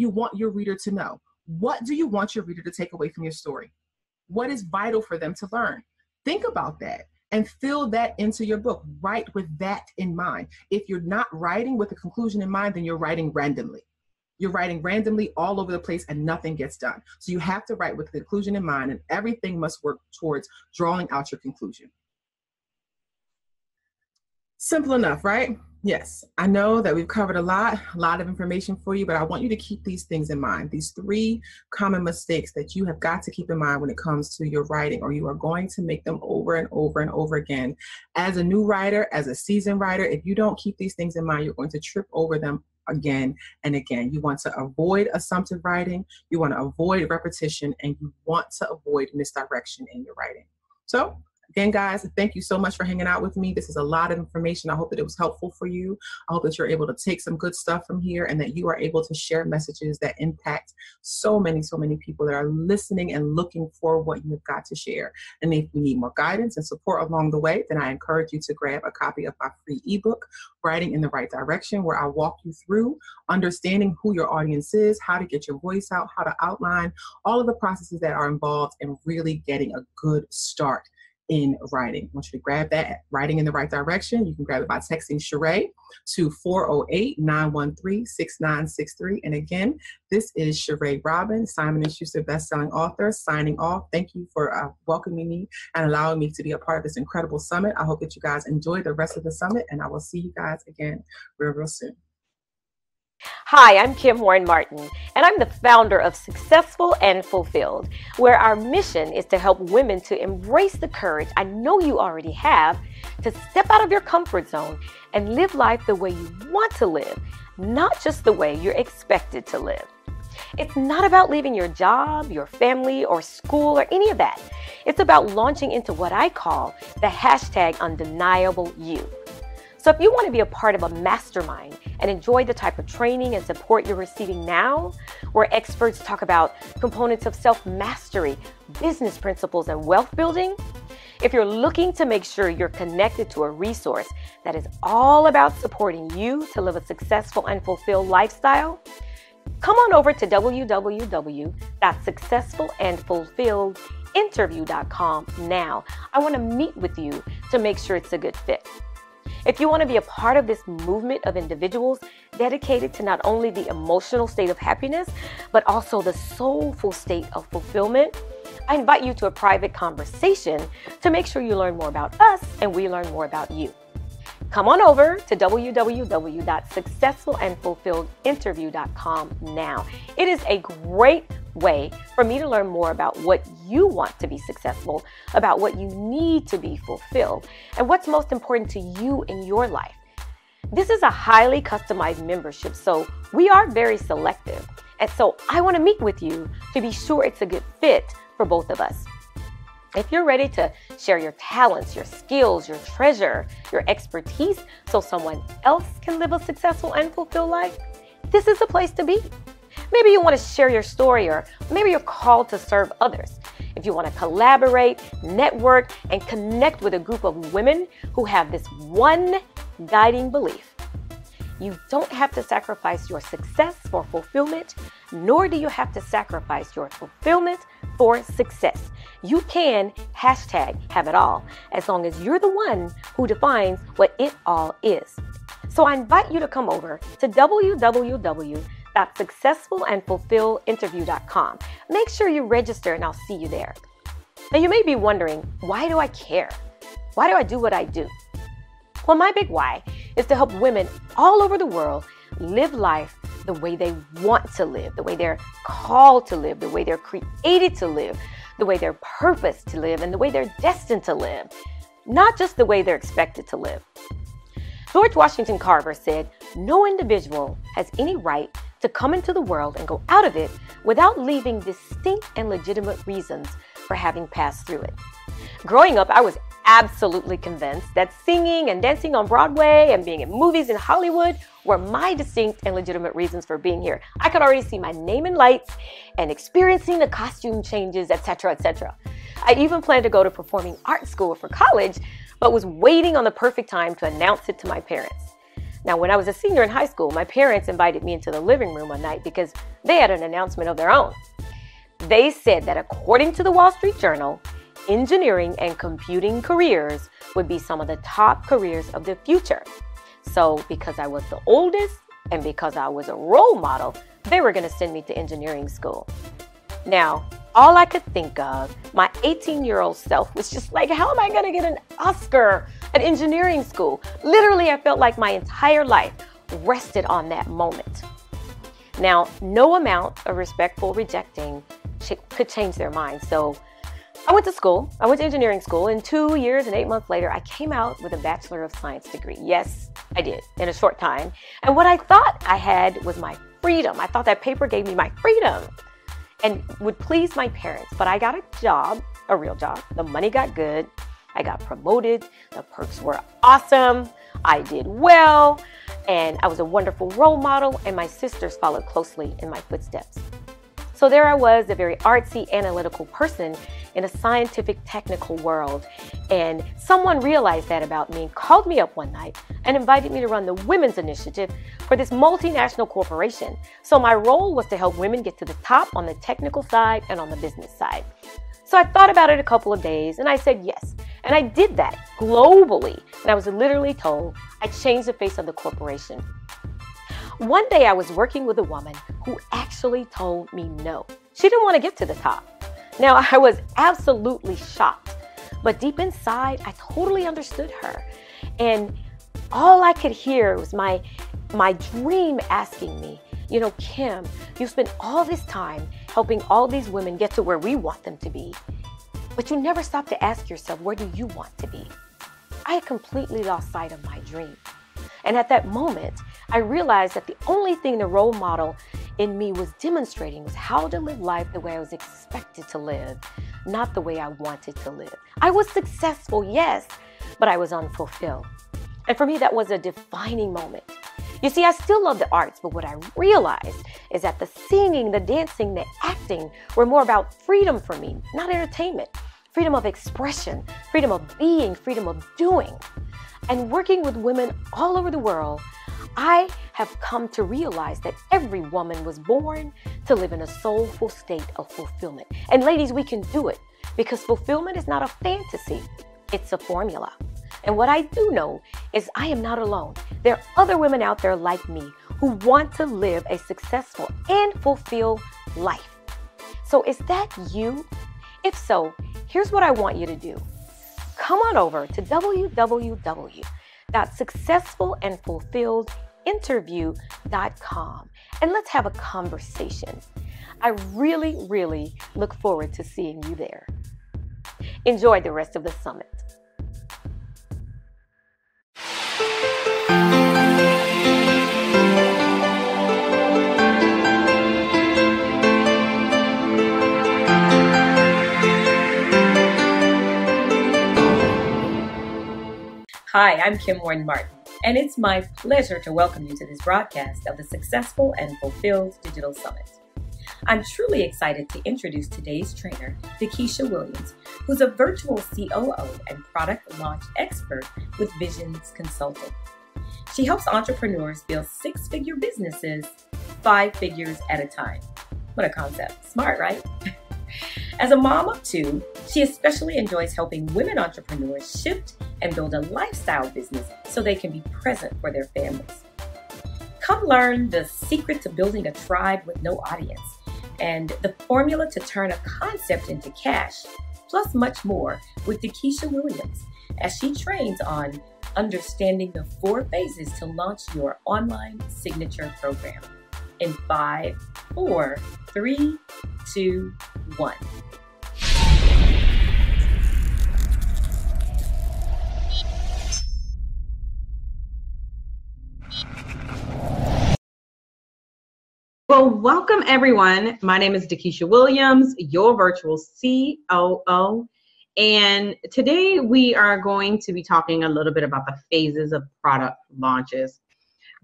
[SPEAKER 5] want your reader to know. What do you want your reader to take away from your story? What is vital for them to learn? Think about that and fill that into your book. Write with that in mind. If you're not writing with a conclusion in mind, then you're writing randomly. You're writing randomly all over the place and nothing gets done. So you have to write with a conclusion in mind, and everything must work towards drawing out your conclusion. Simple enough, right? Yes, I know that we've covered a lot of information for you, but I want you to keep these things in mind. These 3 common mistakes that you have got to keep in mind when it comes to your writing, or you are going to make them over and over and over again. As a new writer, as a seasoned writer, if you don't keep these things in mind, you're going to trip over them again and again. You want to avoid assumptive writing, you want to avoid repetition, and you want to avoid misdirection in your writing. So again, guys, thank you so much for hanging out with me. This is a lot of information. I hope that it was helpful for you. I hope that you're able to take some good stuff from here and that you are able to share messages that impact so many people that are listening and looking for what you've got to share. And if you need more guidance and support along the way, then I encourage you to grab a copy of my free ebook, Writing in the Right Direction, where I walk you through understanding who your audience is, how to get your voice out, how to outline all of the processes that are involved in really getting a good start in writing. I want you to grab that, Writing in the Right Direction. You can grab it by texting Sheree to 408-913-6963. And again, this is Sheree Robin, Simon & Schuster bestselling author, signing off. Thank you for welcoming me and allowing me to be a part of this incredible summit. I hope that you guys enjoy the rest of the summit, and I will see you guys again real soon.
[SPEAKER 1] Hi, I'm Kim Warren Martin, and I'm the founder of Successful and Fulfilled, where our mission is to help women to embrace the courage I know you already have to step out of your comfort zone and live life the way you want to live, not just the way you're expected to live. It's not about leaving your job, your family, or school, or any of that. It's about launching into what I call the #undeniable you. So if you want to be a part of a mastermind and enjoy the type of training and support you're receiving now, where experts talk about components of self-mastery, business principles, and wealth building, if you're looking to make sure you're connected to a resource that is all about supporting you to live a successful and fulfilled lifestyle, come on over to www.successfulandfulfilledinterview.com now. I want to meet with you to make sure it's a good fit. If you want to be a part of this movement of individuals dedicated to not only the emotional state of happiness, but also the soulful state of fulfillment, I invite you to a private conversation to make sure you learn more about us and we learn more about you. Come on over to www.successfulandfulfilledinterview.com now. It is a great way for me to learn more about what you want to be successful, about what you need to be fulfilled, and what's most important to you in your life. This is a highly customized membership, so we are very selective. And so I want to meet with you to be sure it's a good fit for both of us. If you're ready to share your talents, your skills, your treasure, your expertise so someone else can live a successful and fulfilled life, this is the place to be. Maybe you want to share your story, or maybe you're called to serve others. If you want to collaborate, network, and connect with a group of women who have this one guiding belief: you don't have to sacrifice your success for fulfillment, nor do you have to sacrifice your fulfillment for success. You can #have it all, as long as you're the one who defines what it all is. So I invite you to come over to www.successfulandfulfilledinterview.com. Make sure you register and I'll see you there. Now you may be wondering, why do I care? Why do I do what I do? Well, my big why is to help women all over the world live life the way they want to live, the way they're called to live, the way they're created to live, the way they're purposed to live, and the way they're destined to live, not just the way they're expected to live. George Washington Carver said, "No individual has any right to come into the world and go out of it without leaving distinct and legitimate reasons for having passed through it." Growing up, I was absolutely convinced that singing and dancing on Broadway and being in movies in Hollywood were my distinct and legitimate reasons for being here. I could already see my name in lights and experiencing the costume changes, etc., etc. I even planned to go to performing arts school for college, but was waiting on the perfect time to announce it to my parents. Now, when I was a senior in high school, my parents invited me into the living room one night because they had an announcement of their own. They said that according to the Wall Street Journal, engineering and computing careers would be some of the top careers of the future. So because I was the oldest and because I was a role model, they were going to send me to engineering school. Now, all I could think of, my 18-year-old self was just like, how am I going to get an Oscar at engineering school? Literally, I felt like my entire life rested on that moment. Now, no amount of respectful rejecting could change their mind. So I went to school. I went to engineering school, and 2 years and 8 months later, I came out with a Bachelor of Science degree. Yes, I did, in a short time. And what I thought I had was my freedom. I thought that paper gave me my freedom and would please my parents. But I got a job, a real job. The money got good. I got promoted. The perks were awesome. I did well, and I was a wonderful role model, and my sisters followed closely in my footsteps. So there I was, a very artsy, analytical person in a scientific, technical world. And someone realized that about me and called me up one night and invited me to run the Women's Initiative for this multinational corporation. So my role was to help women get to the top on the technical side and on the business side. So I thought about it a couple of days and I said yes. And I did that globally. And I was literally told I changed the face of the corporation. One day I was working with a woman who actually told me no. She didn't want to get to the top. Now, I was absolutely shocked, but deep inside, I totally understood her. And all I could hear was my dream asking me, you know, Kim, you spent all this time helping all these women get to where we want them to be, but you never stopped to ask yourself, where do you want to be? I had completely lost sight of my dream. And at that moment, I realized that the only thing the role model in me was demonstrating was how to live life the way I was expected to live, not the way I wanted to live. I was successful, yes, but I was unfulfilled. And for me, that was a defining moment. You see, I still love the arts, but what I realized is that the singing, the dancing, the acting were more about freedom for me, not entertainment. Freedom of expression, freedom of being, freedom of doing. And working with women all over the world, I have come to realize that every woman was born to live in a soulful state of fulfillment. And ladies, we can do it because fulfillment is not a fantasy, it's a formula. And what I do know is I am not alone. There are other women out there like me who want to live a successful and fulfilled life. So is that you? If so, here's what I want you to do. Come on over to www.successfulandfulfilledinterview.com and let's have a conversation. I really, really look forward to seeing you there. Enjoy the rest of the summit.
[SPEAKER 4] Hi, I'm Kim Warren Martin, and it's my pleasure to welcome you to this broadcast of the Successful and Fulfilled Digital Summit. I'm truly excited to introduce today's trainer, Dakisha Williams, who's a virtual COO and product launch expert with Visions Consulting. She helps entrepreneurs build six-figure businesses 5 figures at a time. What a concept. Smart, right? As a mom of 2, she especially enjoys helping women entrepreneurs shift and build a lifestyle business so they can be present for their families. Come learn the secret to building a tribe with no audience and the formula to turn a concept into cash, plus much more with Dakisha Williams as she trains on understanding the 4 phases to launch your online signature program in 5, 4, 3, 2, 1.
[SPEAKER 6] Well, welcome everyone. My name is Dakisha Williams, your virtual COO. And today we are going to be talking a little bit about the phases of product launches.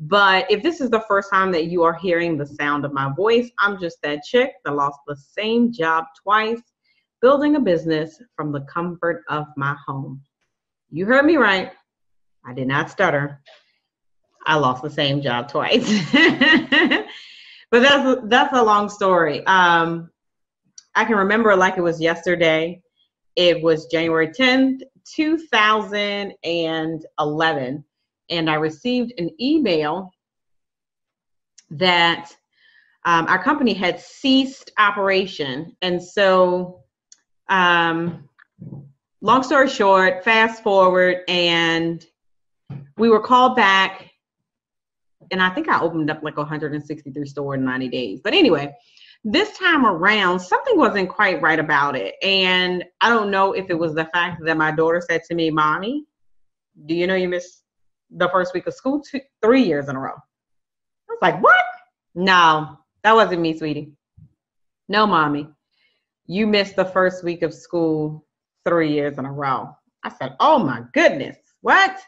[SPEAKER 6] But if this is the first time that you are hearing the sound of my voice, I'm just that chick that lost the same job twice, building a business from the comfort of my home. You heard me right. I did not stutter. I lost the same job twice. But that's a long story. I can remember like it was yesterday. It was January 10th, 2011. And I received an email that our company had ceased operation. And so, long story short, fast forward, and we were called back. And I think I opened up like 163 stores in 90 days. But anyway, this time around, something wasn't quite right about it. And I don't know if it was the fact that my daughter said to me, "Mommy, do you know you missed the first week of school 3 years in a row?" I was like, "What? No, that wasn't me, sweetie. No, Mommy, you missed the first week of school 3 years in a row." I said, "Oh my goodness, what?"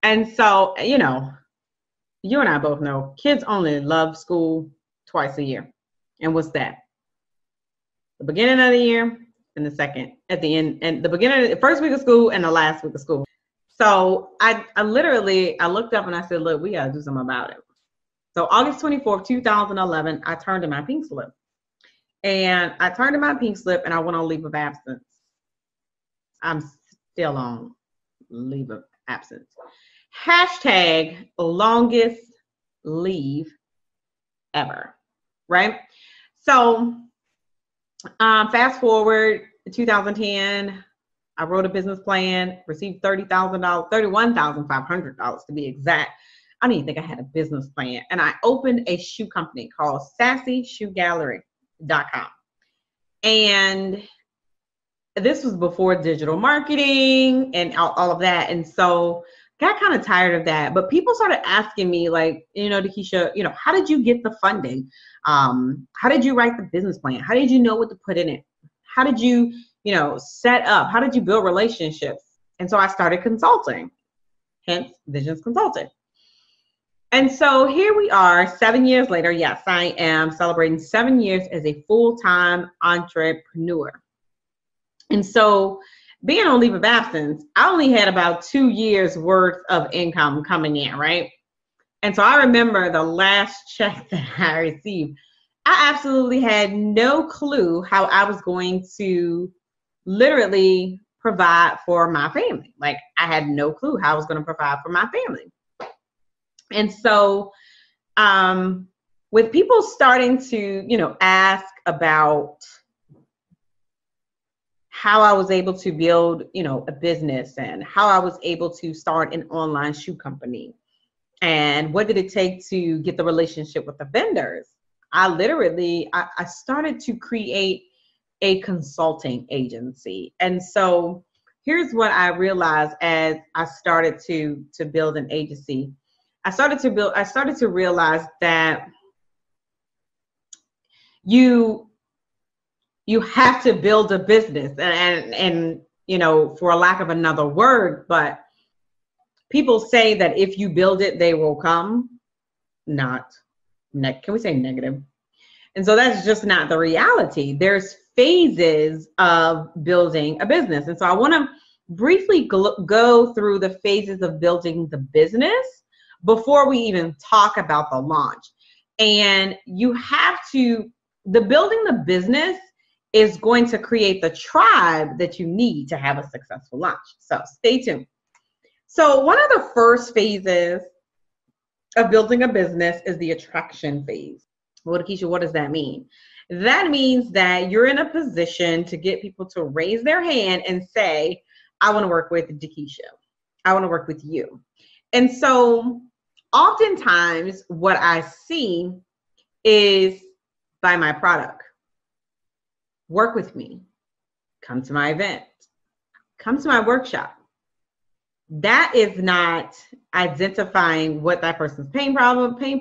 [SPEAKER 6] And so, you know, you and I both know kids only love school twice a year. And what's that? The beginning of the year and the second at the end, and the beginning of the first week of school and the last week of school. So I looked up and I said, "Look, we got to do something about it." So August 24th, 2011, I turned in my pink slip. And I turned in my pink slip and I went on leave of absence. I'm still on leave of absence. Hashtag longest leave ever, right? So fast forward to 2010, I wrote a business plan, received $30,000, $31,500 to be exact. I didn't even think I had a business plan. And I opened a shoe company called SassyShoeGallery.com. And this was before digital marketing and all of that. And so got kind of tired of that, but people started asking me like, you know, Dakisha, you know, how did you get the funding? How did you write the business plan? How did you know what to put in it? How did you, you know, set up? How did you build relationships? And so I started consulting, hence Visions Consulting. And so here we are 7 years later. Yes, I am celebrating 7 years as a full-time entrepreneur. And so being on leave of absence, I only had about 2 years worth of income coming in, right? And so I remember the last check that I received, I absolutely had no clue how I was going to literally provide for my family. Like I had no clue how I was going to provide for my family. And so with people starting to, you know, ask about how I was able to build, you know, a business and how I was able to start an online shoe company and what did it take to get the relationship with the vendors, I started to create a consulting agency. And so here's what I realized as I started to build an agency. I started to realize that you have to build a business and you know, for a lack of another word, but People say that if you build it, they will come. Can we say negative? And so that's just not the reality. There's phases of building a business. And so I want to briefly go through the phases of building the business before we even talk about the launch. And the building the business is going to create the tribe that you need to have a successful launch. So stay tuned. So one of the first phases of building a business is the attraction phase. Well, Keisha, what does that mean? That means that you're in a position to get people to raise their hand and say, I want to work with Dakisha. I want to work with you. And so oftentimes what I see is buy my product, work with me, come to my event, come to my workshop. That is not identifying what that person's pain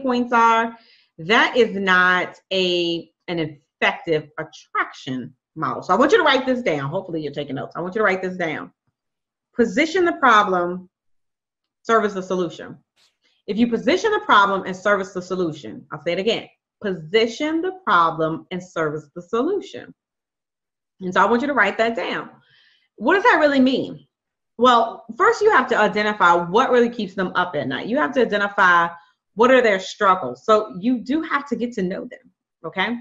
[SPEAKER 6] points are. That is not an effective attraction model. So I want you to write this down. Hopefully you're taking notes. I want you to write this down. Position the problem, service the solution. If you position the problem and service the solution, I'll say it again. Position the problem and service the solution. And so I want you to write that down. What does that really mean? Well, first you have to identify what really keeps them up at night. You have to identify what are their struggles. So you do have to get to know them, okay?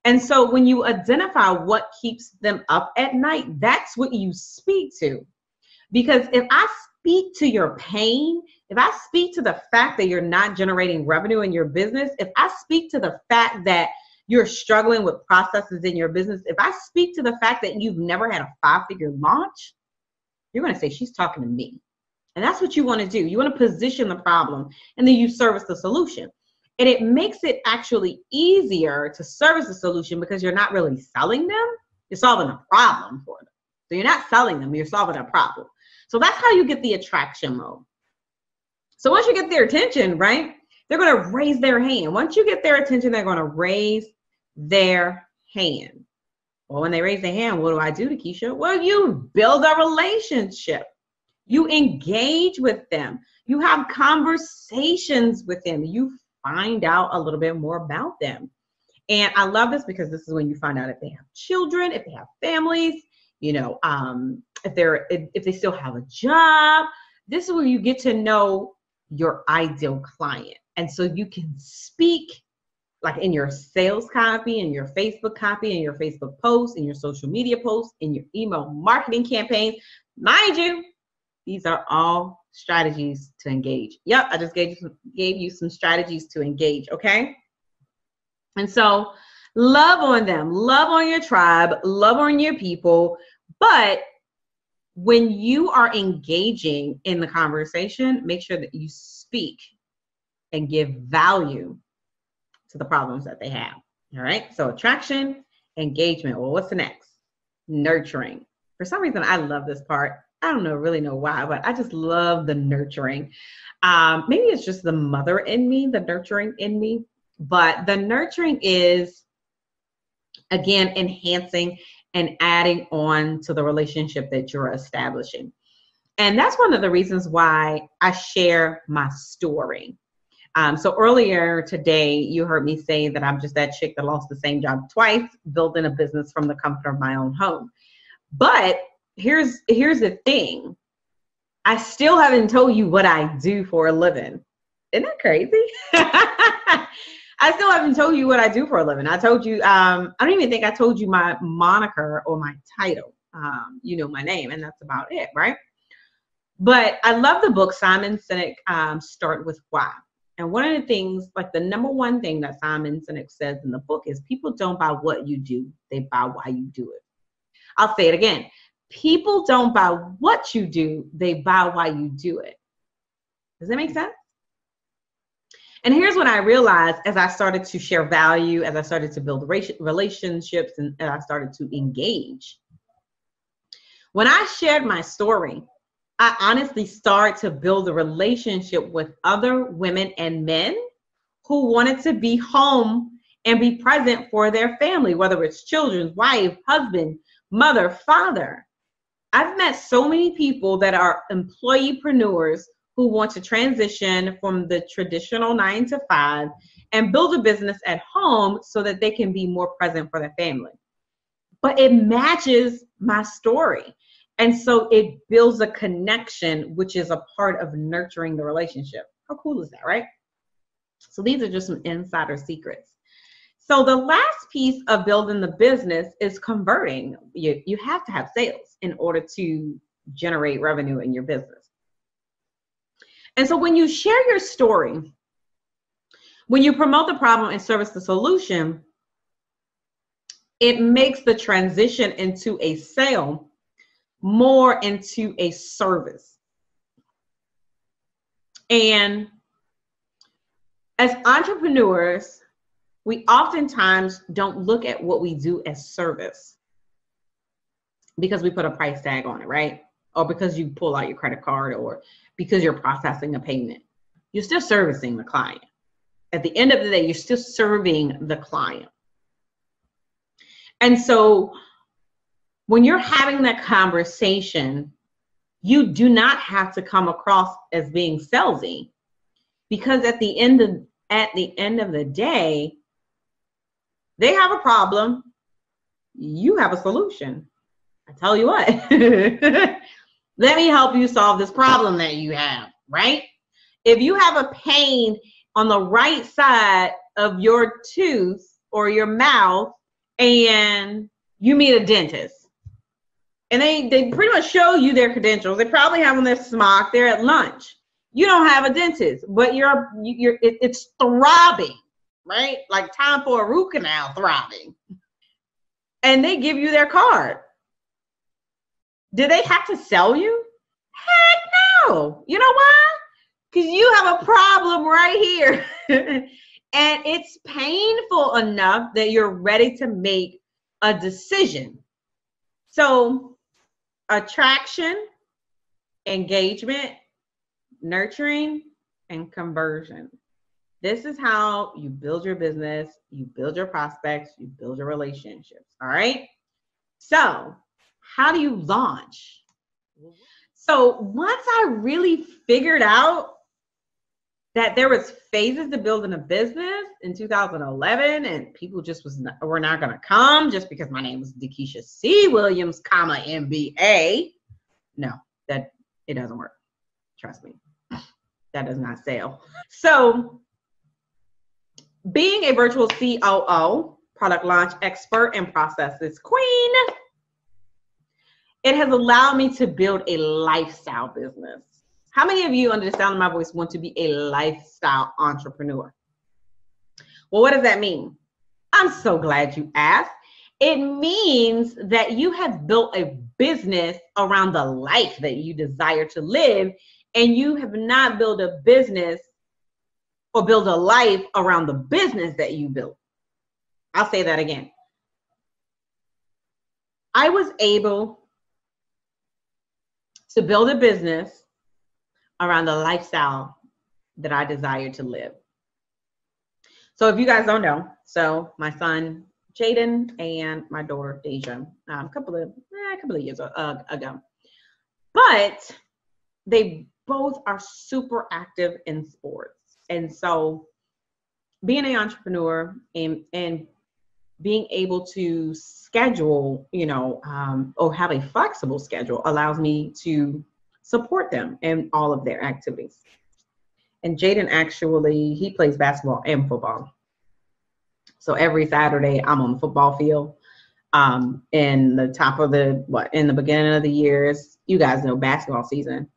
[SPEAKER 6] And so when you identify what keeps them up at night, that's what you speak to. Because if I speak to your pain, if I speak to the fact that you're not generating revenue in your business, if I speak to the fact that you're struggling with processes in your business, if I speak to the fact that you've never had a 5-figure launch, you're going to say, she's talking to me. And that's what you want to do. You want to position the problem and then you service the solution. And it makes it actually easier to service the solution because you're not really selling them. You're solving a problem for them. So you're not selling them, you're solving a problem. So that's how you get the attraction mode. So once you get their attention, right, they're going to raise their hand. Once you get their attention, they're going to raise their hand. Well, when they raise their hand, what do I do, Dakisha? Well, you build a relationship. You engage with them. You have conversations with them. You find out a little bit more about them. And I love this because this is when you find out if they have children, if they have families, you know, if they still have a job. This is where you get to know your ideal client. And so you can speak like in your sales copy, in your Facebook copy, in your Facebook posts, in your social media posts, in your email marketing campaigns. Mind you, these are all strategies to engage. Yep, I just gave you some strategies to engage, okay? And so love on them, love on your tribe, love on your people. But when you are engaging in the conversation, make sure that you speak and give value to the problems that they have. All right, so attraction, engagement. Well, what's the next? Nurturing. For some reason, I love this part. I don't really know why, but I just love the nurturing. Maybe it's just the mother in me, the nurturing in me. But the nurturing is, again, enhancing and adding on to the relationship that you're establishing. And that's one of the reasons why I share my story. So earlier today, you heard me say that I'm just that chick that lost the same job twice, building a business from the comfort of my own home. But here's the thing. I still haven't told you what I do for a living. Isn't that crazy? I still haven't told you what I do for a living. I told you, I don't even think I told you my moniker or my title. You know my name, and that's about it, right? But I love the book, Simon Sinek, Start With Why. And one of the things, like the number one thing that Simon Sinek says in the book is people don't buy what you do, they buy why you do it. I'll say it again. People don't buy what you do, they buy why you do it. Does that make sense? And here's what I realized as I started to share value, as I started to build relationships, and I started to engage. When I shared my story, I honestly started to build a relationship with other women and men who wanted to be home and be present for their family, whether it's children, wife, husband, mother, father. I've met so many people that are employeepreneurs who want to transition from the traditional 9 to 5 and build a business at home so that they can be more present for their family. But it matches my story. And so it builds a connection, which is a part of nurturing the relationship. How cool is that, right? So these are just some insider secrets. So the last piece of building the business is converting. You have to have sales in order to generate revenue in your business. And so when you share your story, when you promote the problem and service the solution, it makes the transition into a sale more into a service. And as entrepreneurs, we oftentimes don't look at what we do as service because we put a price tag on it, right? Or because you pull out your credit card or because you're processing a payment. You're still servicing the client. At the end of the day, you're still serving the client. And so when you're having that conversation, you do not have to come across as being salesy, because at the end of the day, they have a problem. You have a solution. I tell you what, let me help you solve this problem that you have, right? If you have a pain on the right side of your tooth or your mouth and you meet a dentist and they pretty much show you their credentials. They probably have on their smock. They're at lunch. You don't have a dentist, but it's throbbing, right? Like time for a root canal throbbing. And they give you their card. Do they have to sell you? Heck no. You know why? Because you have a problem right here. And it's painful enough that you're ready to make a decision. So attraction, engagement, nurturing, and conversion. This is how you build your business, you build your prospects, you build your relationships. All right. So how do you launch? So once I really figured out that there was phases to building a business in 2011, and people just were not going to come just because my name was Dekeisha C. Williams, MBA. No, that it doesn't work. Trust me, that does not sell. So being a virtual COO, product launch expert and processes queen, it has allowed me to build a lifestyle business. How many of you, under the sound of my voice, want to be a lifestyle entrepreneur? Well, what does that mean? I'm so glad you asked. It means that you have built a business around the life that you desire to live, and you have not built a business or build a life around the business that you built. I'll say that again. I was able to build a business around the lifestyle that I desire to live. So if you guys don't know, so my son Jaden and my daughter Deja, a couple of years ago, but they both are super active in sports. And so being an entrepreneur and being able to schedule, or have a flexible schedule allows me to support them in all of their activities. And Jaden actually, he plays basketball and football. So every Saturday I'm on the football field. In the beginning of the years, you guys know basketball season.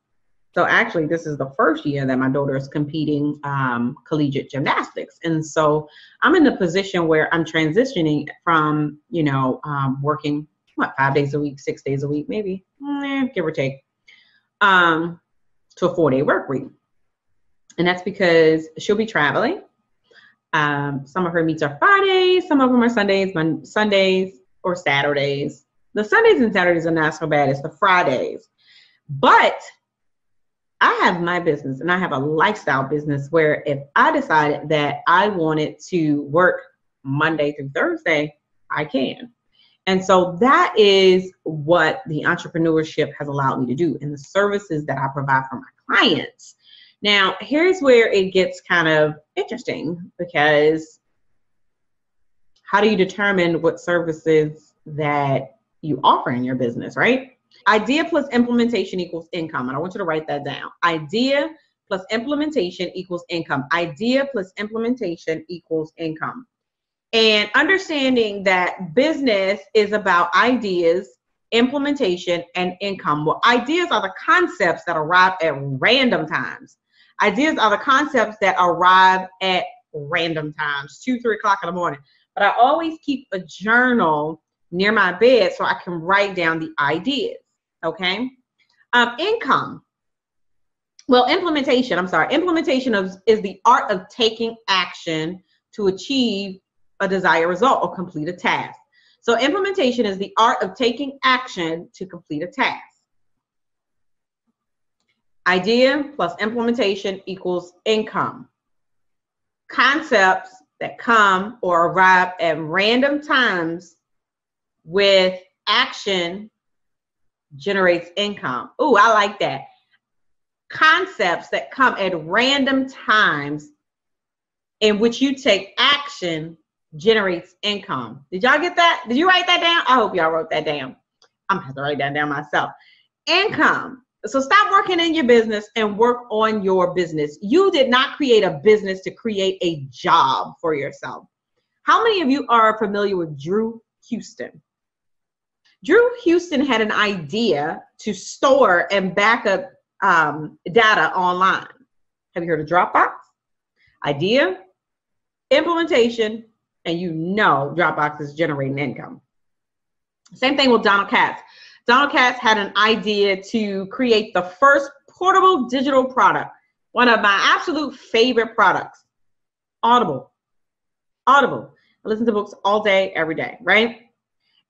[SPEAKER 6] So actually this is the first year that my daughter is competing collegiate gymnastics. And so I'm in the position where I'm transitioning from, working 5 days a week, 6 days a week, maybe, give or take, to a 4-day work week. And that's because she'll be traveling. Some of her meets are Fridays, some of them are Sundays or Saturdays. The Sundays and Saturdays are not so bad as the Fridays. But I have my business and I have a lifestyle business where if I decided that I wanted to work Monday through Thursday, I can. And so that is what the entrepreneurship has allowed me to do. And the services that I provide for my clients Now, here's where it gets kind of interesting, because how do you determine what services that you offer in your business, right? Idea plus implementation equals income. And I want you to write that down. Idea plus implementation equals income. Idea plus implementation equals income. And understanding that business is about ideas, implementation, and income. Well, ideas are the concepts that arrive at random times. Ideas are the concepts that arrive at random times, 2, 3 o'clock in the morning. But I always keep a journal near my bed so I can write down the ideas, okay? Income. Well, implementation is the art of taking action to achieve a desired result or complete a task. So implementation is the art of taking action to complete a task. Idea plus implementation equals income. Concepts that come or arrive at random times with action generates income. Ooh, I like that. Concepts that come at random times in which you take action generates income. Did y'all get that? Did you write that down? I hope y'all wrote that down. I'm gonna have to write that down myself. Income. So stop working in your business and work on your business. You did not create a business to create a job for yourself. How many of you are familiar with Drew Houston? Drew Houston had an idea to store and back up data online. Have you heard of Dropbox? Idea, implementation, and you know Dropbox is generating income. Same thing with Donald Katz. Donald Katz had an idea to create the first portable digital product. One of my absolute favorite products, Audible. Audible. I listen to books all day, every day, right?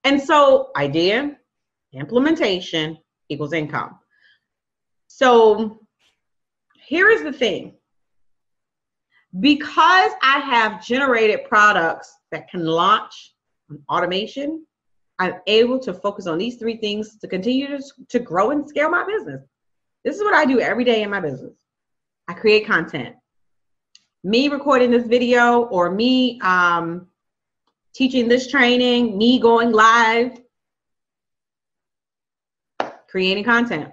[SPEAKER 6] And so idea, implementation equals income. So here is the thing. Because I have generated products that can launch on automation, I'm able to focus on these 3 things to continue to grow and scale my business. This is what I do every day in my business. I create content. Me recording this video, or me teaching this training, me going live, creating content.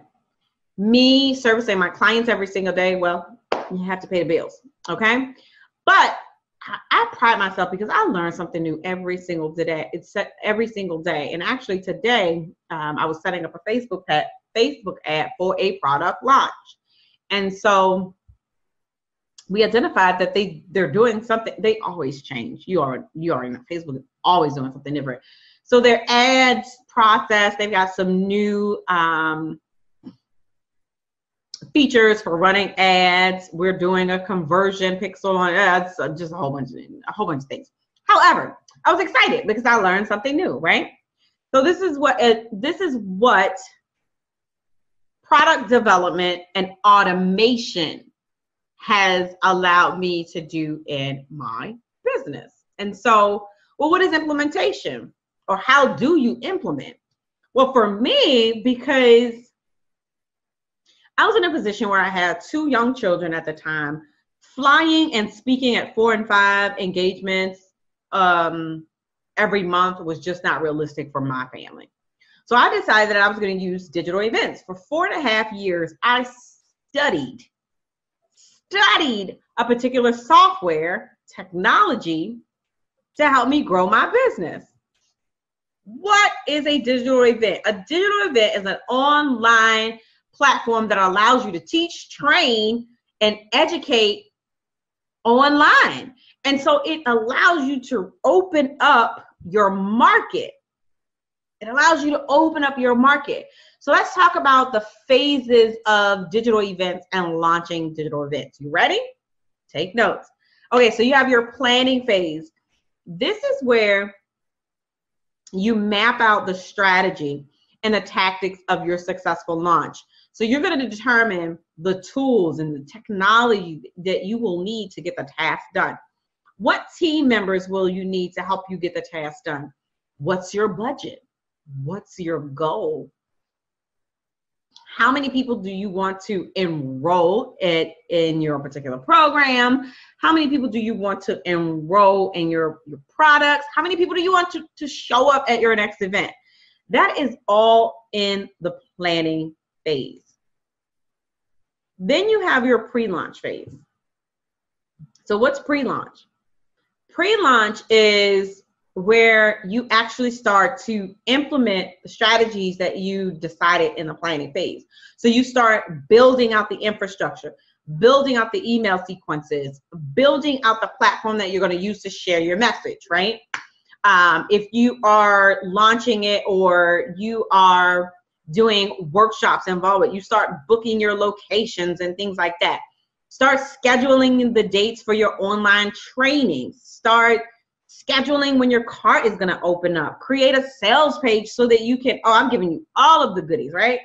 [SPEAKER 6] Me servicing my clients every single day. Well, you have to pay the bills, okay? But I pride myself because I learn something new every single day. Every single day. And actually today, I was setting up a Facebook ad for a product launch. And so we identified that they're doing something. They always change. You already know Facebook is always doing something different. So their ads process, they've got some new features for running ads. We're doing a conversion pixel on ads, just a whole bunch of things. However, I was excited because I learned something new, right? So this is what product development and automation has allowed me to do in my business. And so, well, what is implementation, or how do you implement? Well, for me, because I was in a position where I had 2 young children at the time, flying and speaking at 4 and 5 engagements every month was just not realistic for my family. So I decided that I was going to use digital events. For 4.5 years, I studied a particular software technology to help me grow my business. What is a digital event? A digital event is an online platform that allows you to teach, train, and educate online. And so it allows you to open up your market. It allows you to open up your market. So let's talk about the phases of digital events and launching digital events. You ready? Take notes. Okay, so you have your planning phase. This is where you map out the strategy and the tactics of your successful launch. So you're going to determine the tools and the technology that you will need to get the task done. What team members will you need to help you get the task done? What's your budget? What's your goal? How many people do you want to enroll in your particular program? How many people do you want to enroll in your products? How many people do you want to show up at your next event? That is all in the planning phase. Then you have your pre-launch phase. So what's pre-launch? Pre-launch is where you actually start to implement the strategies that you decided in the planning phase. So you start building out the infrastructure, building out the email sequences, building out the platform that you're going to use to share your message, right? If you are launching it or you are doing workshops involved, you start booking your locations and things like that. Start scheduling the dates for your online trainings. Start scheduling when your cart is going to open up. Create a sales page so that you can, I'm giving you all of the goodies, right?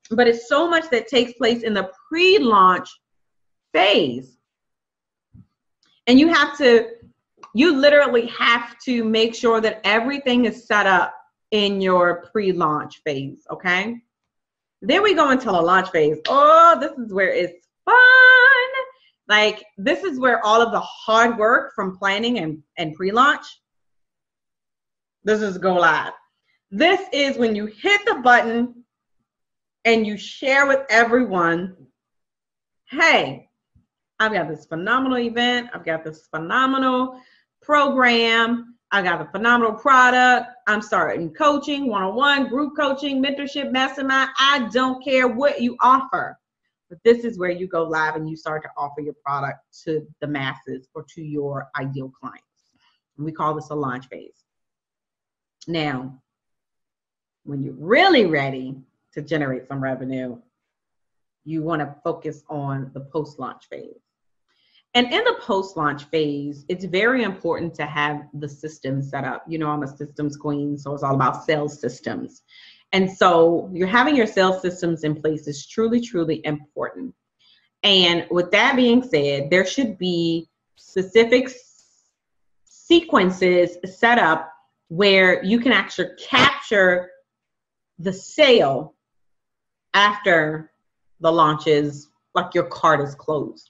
[SPEAKER 6] But it's so much that takes place in the pre-launch phase. And you literally have to make sure that everything is set up in your pre-launch phase, okay? Then we go into the launch phase. Oh, this is where it's fun. Like, this is where all of the hard work from planning and pre-launch, this is go live. This is when you hit the button and you share with everyone, hey, I've got this phenomenal event. I've got this phenomenal program. I got a phenomenal product. I'm starting coaching, one-on-one, group coaching, mentorship, mastermind. I don't care what you offer. But this is where you go live and you start to offer your product to the masses or to your ideal clients. And we call this a launch phase. Now, when you're really ready to generate some revenue, you want to focus on the post-launch phase. And in the post-launch phase, it's very important to have the system set up. You know, I'm a systems queen, so it's all about sales systems. And so you're having your sales systems in place is truly, truly important. And with that being said, there should be specific sequences set up where you can actually capture the sale after the launch is, like your cart is closed.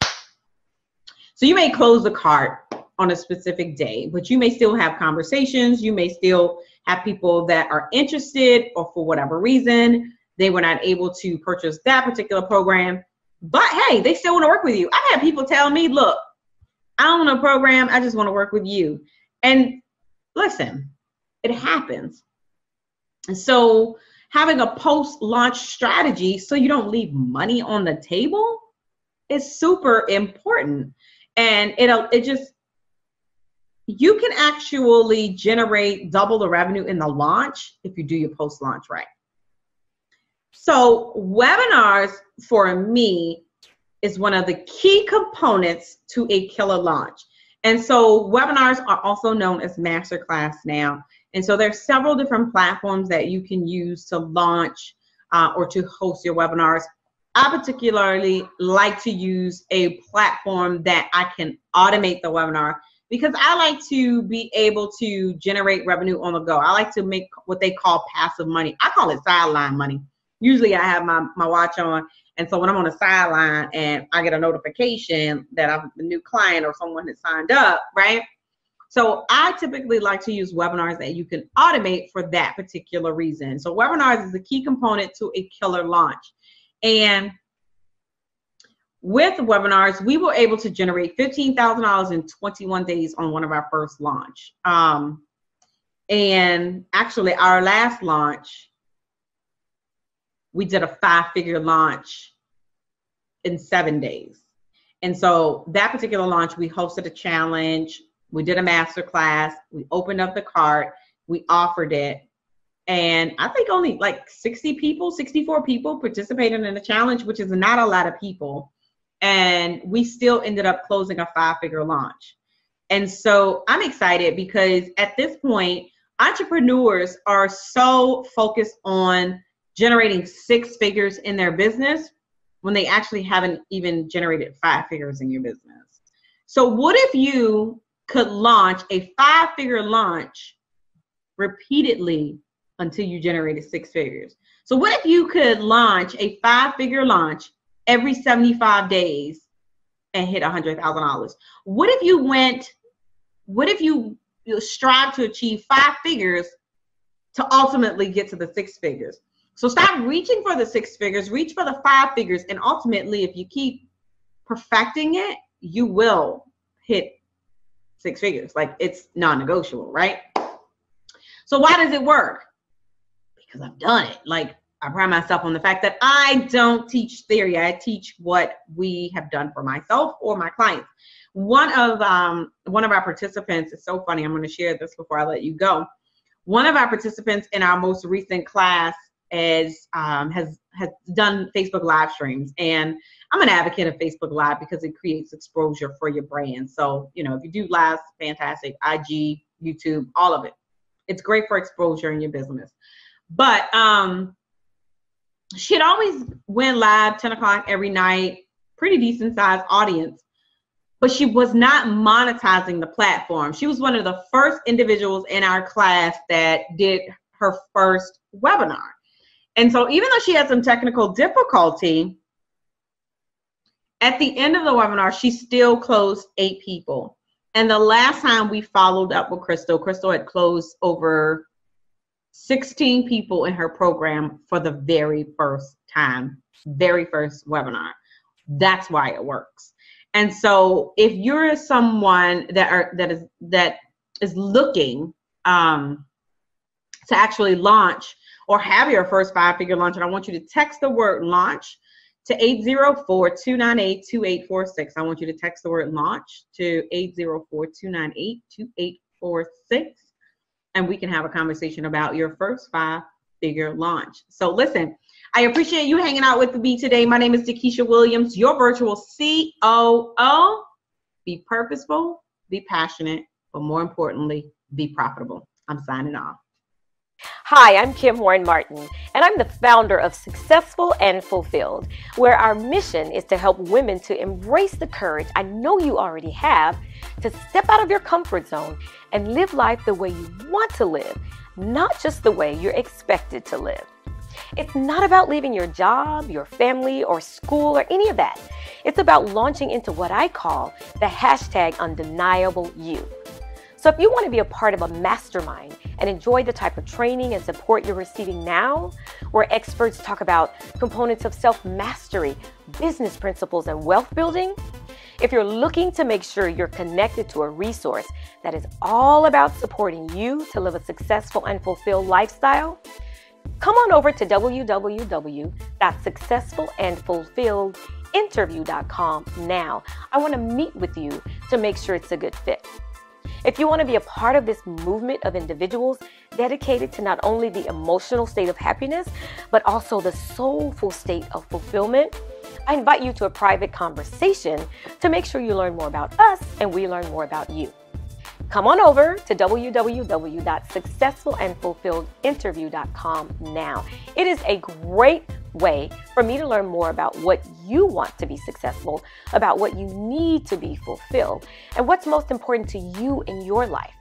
[SPEAKER 6] So you may close the cart on a specific day, but you may still have conversations. You may still have people that are interested, or for whatever reason, they were not able to purchase that particular program. But hey, they still want to work with you. I've had people tell me, look, I don't want a program. I just want to work with you. And listen, it happens. And so having a post-launch strategy so you don't leave money on the table is super important. And you can actually generate double the revenue in the launch if you do your post-launch right. So webinars for me is one of the key components to a killer launch. And so webinars are also known as masterclass now. And so there's several different platforms that you can use to launch or to host your webinars. I particularly like to use a platform that I can automate the webinar, because I like to be able to generate revenue on the go. I like to make what they call passive money. I call it sideline money. Usually I have my watch on, and so when I'm on the sideline and I get a notification that I'm a new client or someone has signed up, right? So I typically like to use webinars that you can automate for that particular reason. So webinars is a key component to a killer launch. And with webinars, we were able to generate $15,000 in 21 days on one of our first launch. And actually our last launch, we did a 5-figure launch in 7 days. And so that particular launch, we hosted a challenge, we did a masterclass, we opened up the cart, we offered it. And I think only like 64 people participated in the challenge, which is not a lot of people. And we still ended up closing a 5-figure launch. And so I'm excited because at this point, entrepreneurs are so focused on generating 6 figures in their business when they actually haven't even generated 5 figures in your business. So what if you could launch a 5-figure launch repeatedly until you generated 6 figures? So what if you could launch a 5-figure launch every 75 days and hit $100,000? What if you strive to achieve 5 figures to ultimately get to the 6 figures? So stop reaching for the 6 figures, reach for the 5 figures. And ultimately, if you keep perfecting it, you will hit 6 figures. Like, it's non-negotiable, right? So why does it work? Because I've done it. Like, I pride myself on the fact that I don't teach theory. I teach what we have done for myself or my clients. One of our participants, is so funny. I'm going to share this before I let you go. One of our participants in our most recent class has done Facebook live streams, and I'm an advocate of Facebook Live because it creates exposure for your brand. So, you know, if you do lives, fantastic. IG, YouTube, all of it. It's great for exposure in your business. But she'd always went live 10 o'clock every night, pretty decent sized audience, but she was not monetizing the platform. She was one of the first individuals in our class that did her first webinar. And so even though she had some technical difficulty, at the end of the webinar, she still closed 8 people. And the last time we followed up with Crystal had closed over 16 people in her program for the very first time, very first webinar. That's why it works. And so if you're someone that is looking to actually launch or have your first 5-figure launch, and I want you to text the word launch to 804-298-2846. I want you to text the word launch to 804-298-2846. And we can have a conversation about your first 5-figure launch. So listen, I appreciate you hanging out with me today. My name is Dakisha Williams, your virtual COO. Be purposeful, be passionate, but more importantly, be profitable. I'm signing off.
[SPEAKER 1] Hi, I'm Kim Warren Martin, and I'm the founder of Successful and Fulfilled, where our mission is to help women to embrace the courage I know you already have to step out of your comfort zone and live life the way you want to live, not just the way you're expected to live. It's not about leaving your job, your family, or school, or any of that. It's about launching into what I call the #undeniable you. So if you want to be a part of a mastermind and enjoy the type of training and support you're receiving now, where experts talk about components of self-mastery, business principles, and wealth building, if you're looking to make sure you're connected to a resource that is all about supporting you to live a successful and fulfilled lifestyle, come on over to www.successfulandfulfilledinterview.com now. I want to meet with you to make sure it's a good fit. If you want to be a part of this movement of individuals dedicated to not only the emotional state of happiness, but also the soulful state of fulfillment, I invite you to a private conversation to make sure you learn more about us and we learn more about you. Come on over to www.successfulandfulfilledinterview.com now. It is a great way for me to learn more about what you want to be successful, about what you need to be fulfilled, and what's most important to you in your life.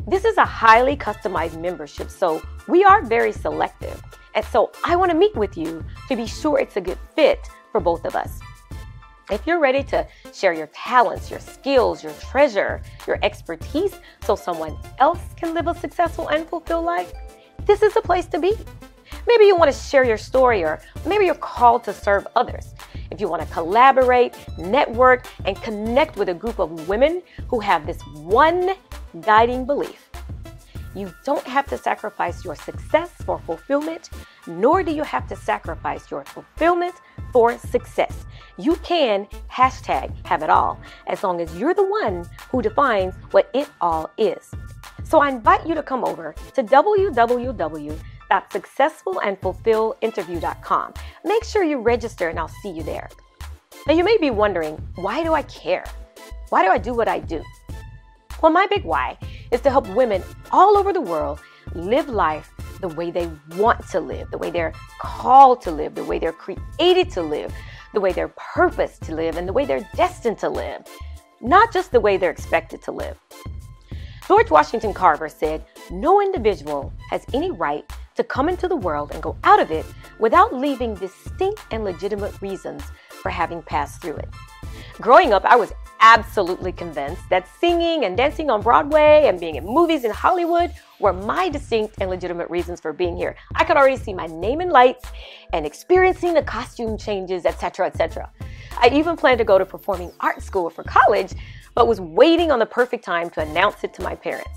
[SPEAKER 1] This is a highly customized membership, so we are very selective. And so I want to meet with you to be sure it's a good fit for both of us. If you're ready to share your talents, your skills, your treasure, your expertise, so someone else can live a successful and fulfilled life, this is the place to be. Maybe you want to share your story, or maybe you're called to serve others. If you want to collaborate, network, and connect with a group of women who have this one guiding belief: you don't have to sacrifice your success for fulfillment, nor do you have to sacrifice your fulfillment for success. You can #have it all, as long as you're the one who defines what it all is. So I invite you to come over to www.successfulandfulfilledinterview.com. Make sure you register and I'll see you there. Now you may be wondering, why do I care? Why do I do what I do? Well, my big why is to help women all over the world live life the way they want to live, the way they're called to live, the way they're created to live, the way they're purposed to live, and the way they're destined to live, not just the way they're expected to live. George Washington Carver said, "No individual has any right to come into the world and go out of it without leaving distinct and legitimate reasons for having passed through it. Growing up, I was absolutely convinced that singing and dancing on Broadway and being in movies in Hollywood were my distinct and legitimate reasons for being here. I could already see my name in lights and experiencing the costume changes, etc., etc. I even planned to go to performing arts school for college, but was waiting on the perfect time to announce it to my parents.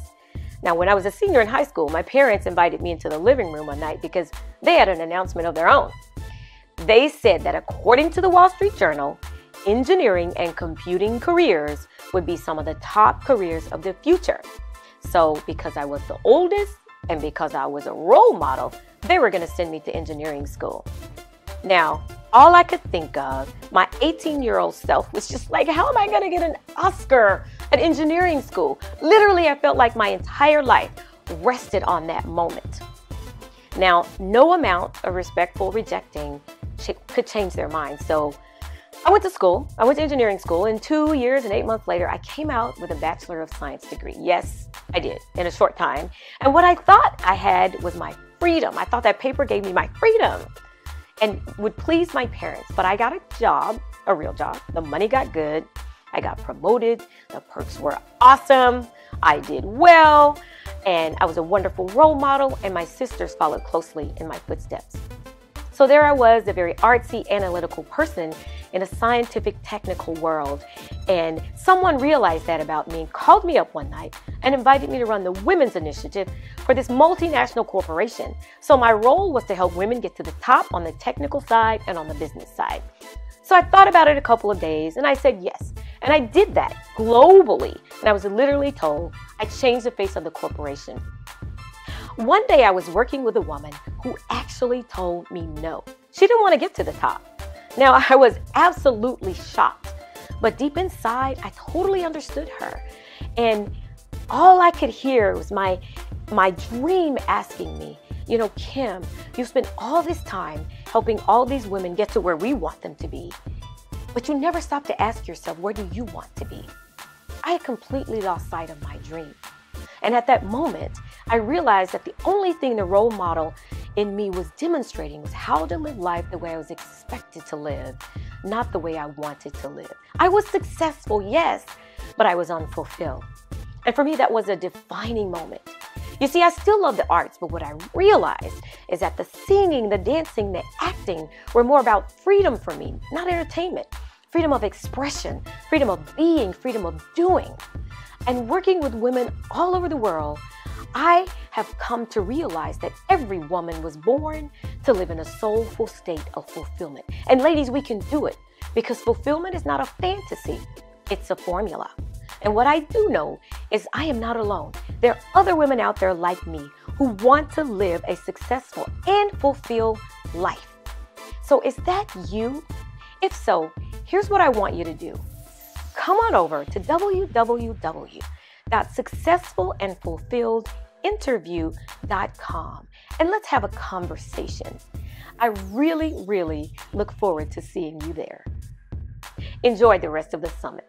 [SPEAKER 1] Now, when I was a senior in high school, my parents invited me into the living room one night because they had an announcement of their own. They said that according to the Wall Street Journal, engineering and computing careers would be some of the top careers of the future. So because I was the oldest and because I was a role model, they were going to send me to engineering school. Now, all I could think of, my 18-year-old self was just like, how am I going to get an Oscar at engineering school? Literally, I felt like my entire life rested on that moment. Now, no amount of respectful rejecting could change their mind. So I went to school. I went to engineering school, and 2 years and 8 months later, I came out with a Bachelor of Science degree. Yes, I did, in a short time. And what I thought I had was my freedom. I thought that paper gave me my freedom and would please my parents. But I got a job, a real job. The money got good. I got promoted. The perks were awesome. I did well, and I was a wonderful role model, and my sisters followed closely in my footsteps. So there I was, a very artsy, analytical person in a scientific, technical world. And someone realized that about me and called me up one night and invited me to run the Women's Initiative for this multinational corporation. So my role was to help women get to the top on the technical side and on the business side. So I thought about it a couple of days and I said yes. And I did that globally. And I was literally told I changed the face of the corporation. One day I was working with a woman who actually told me no. She didn't want to get to the top. Now, I was absolutely shocked, but deep inside, I totally understood her. And all I could hear was my dream asking me, you know, Kim, you spent all this time helping all these women get to where we want them to be, but you never stopped to ask yourself, where do you want to be? I had completely lost sight of my dream. And at that moment, I realized that the only thing the role model in me was demonstrating was how to live life the way I was expected to live, not the way I wanted to live. I was successful, yes, but I was unfulfilled. And for me, that was a defining moment. You see, I still love the arts, but what I realized is that the singing, the dancing, the acting were more about freedom for me, not entertainment. Freedom of expression, freedom of being, freedom of doing. And working with women all over the world, I have come to realize that every woman was born to live in a soulful state of fulfillment. And ladies, we can do it because fulfillment is not a fantasy, it's a formula. And what I do know is I am not alone. There are other women out there like me who want to live a successful and fulfilled life. So is that you? If so, here's what I want you to do. Come on over to www.successfulandfulfilledinterview.com and let's have a conversation. I really, really look forward to seeing you there. Enjoy the rest of the summit.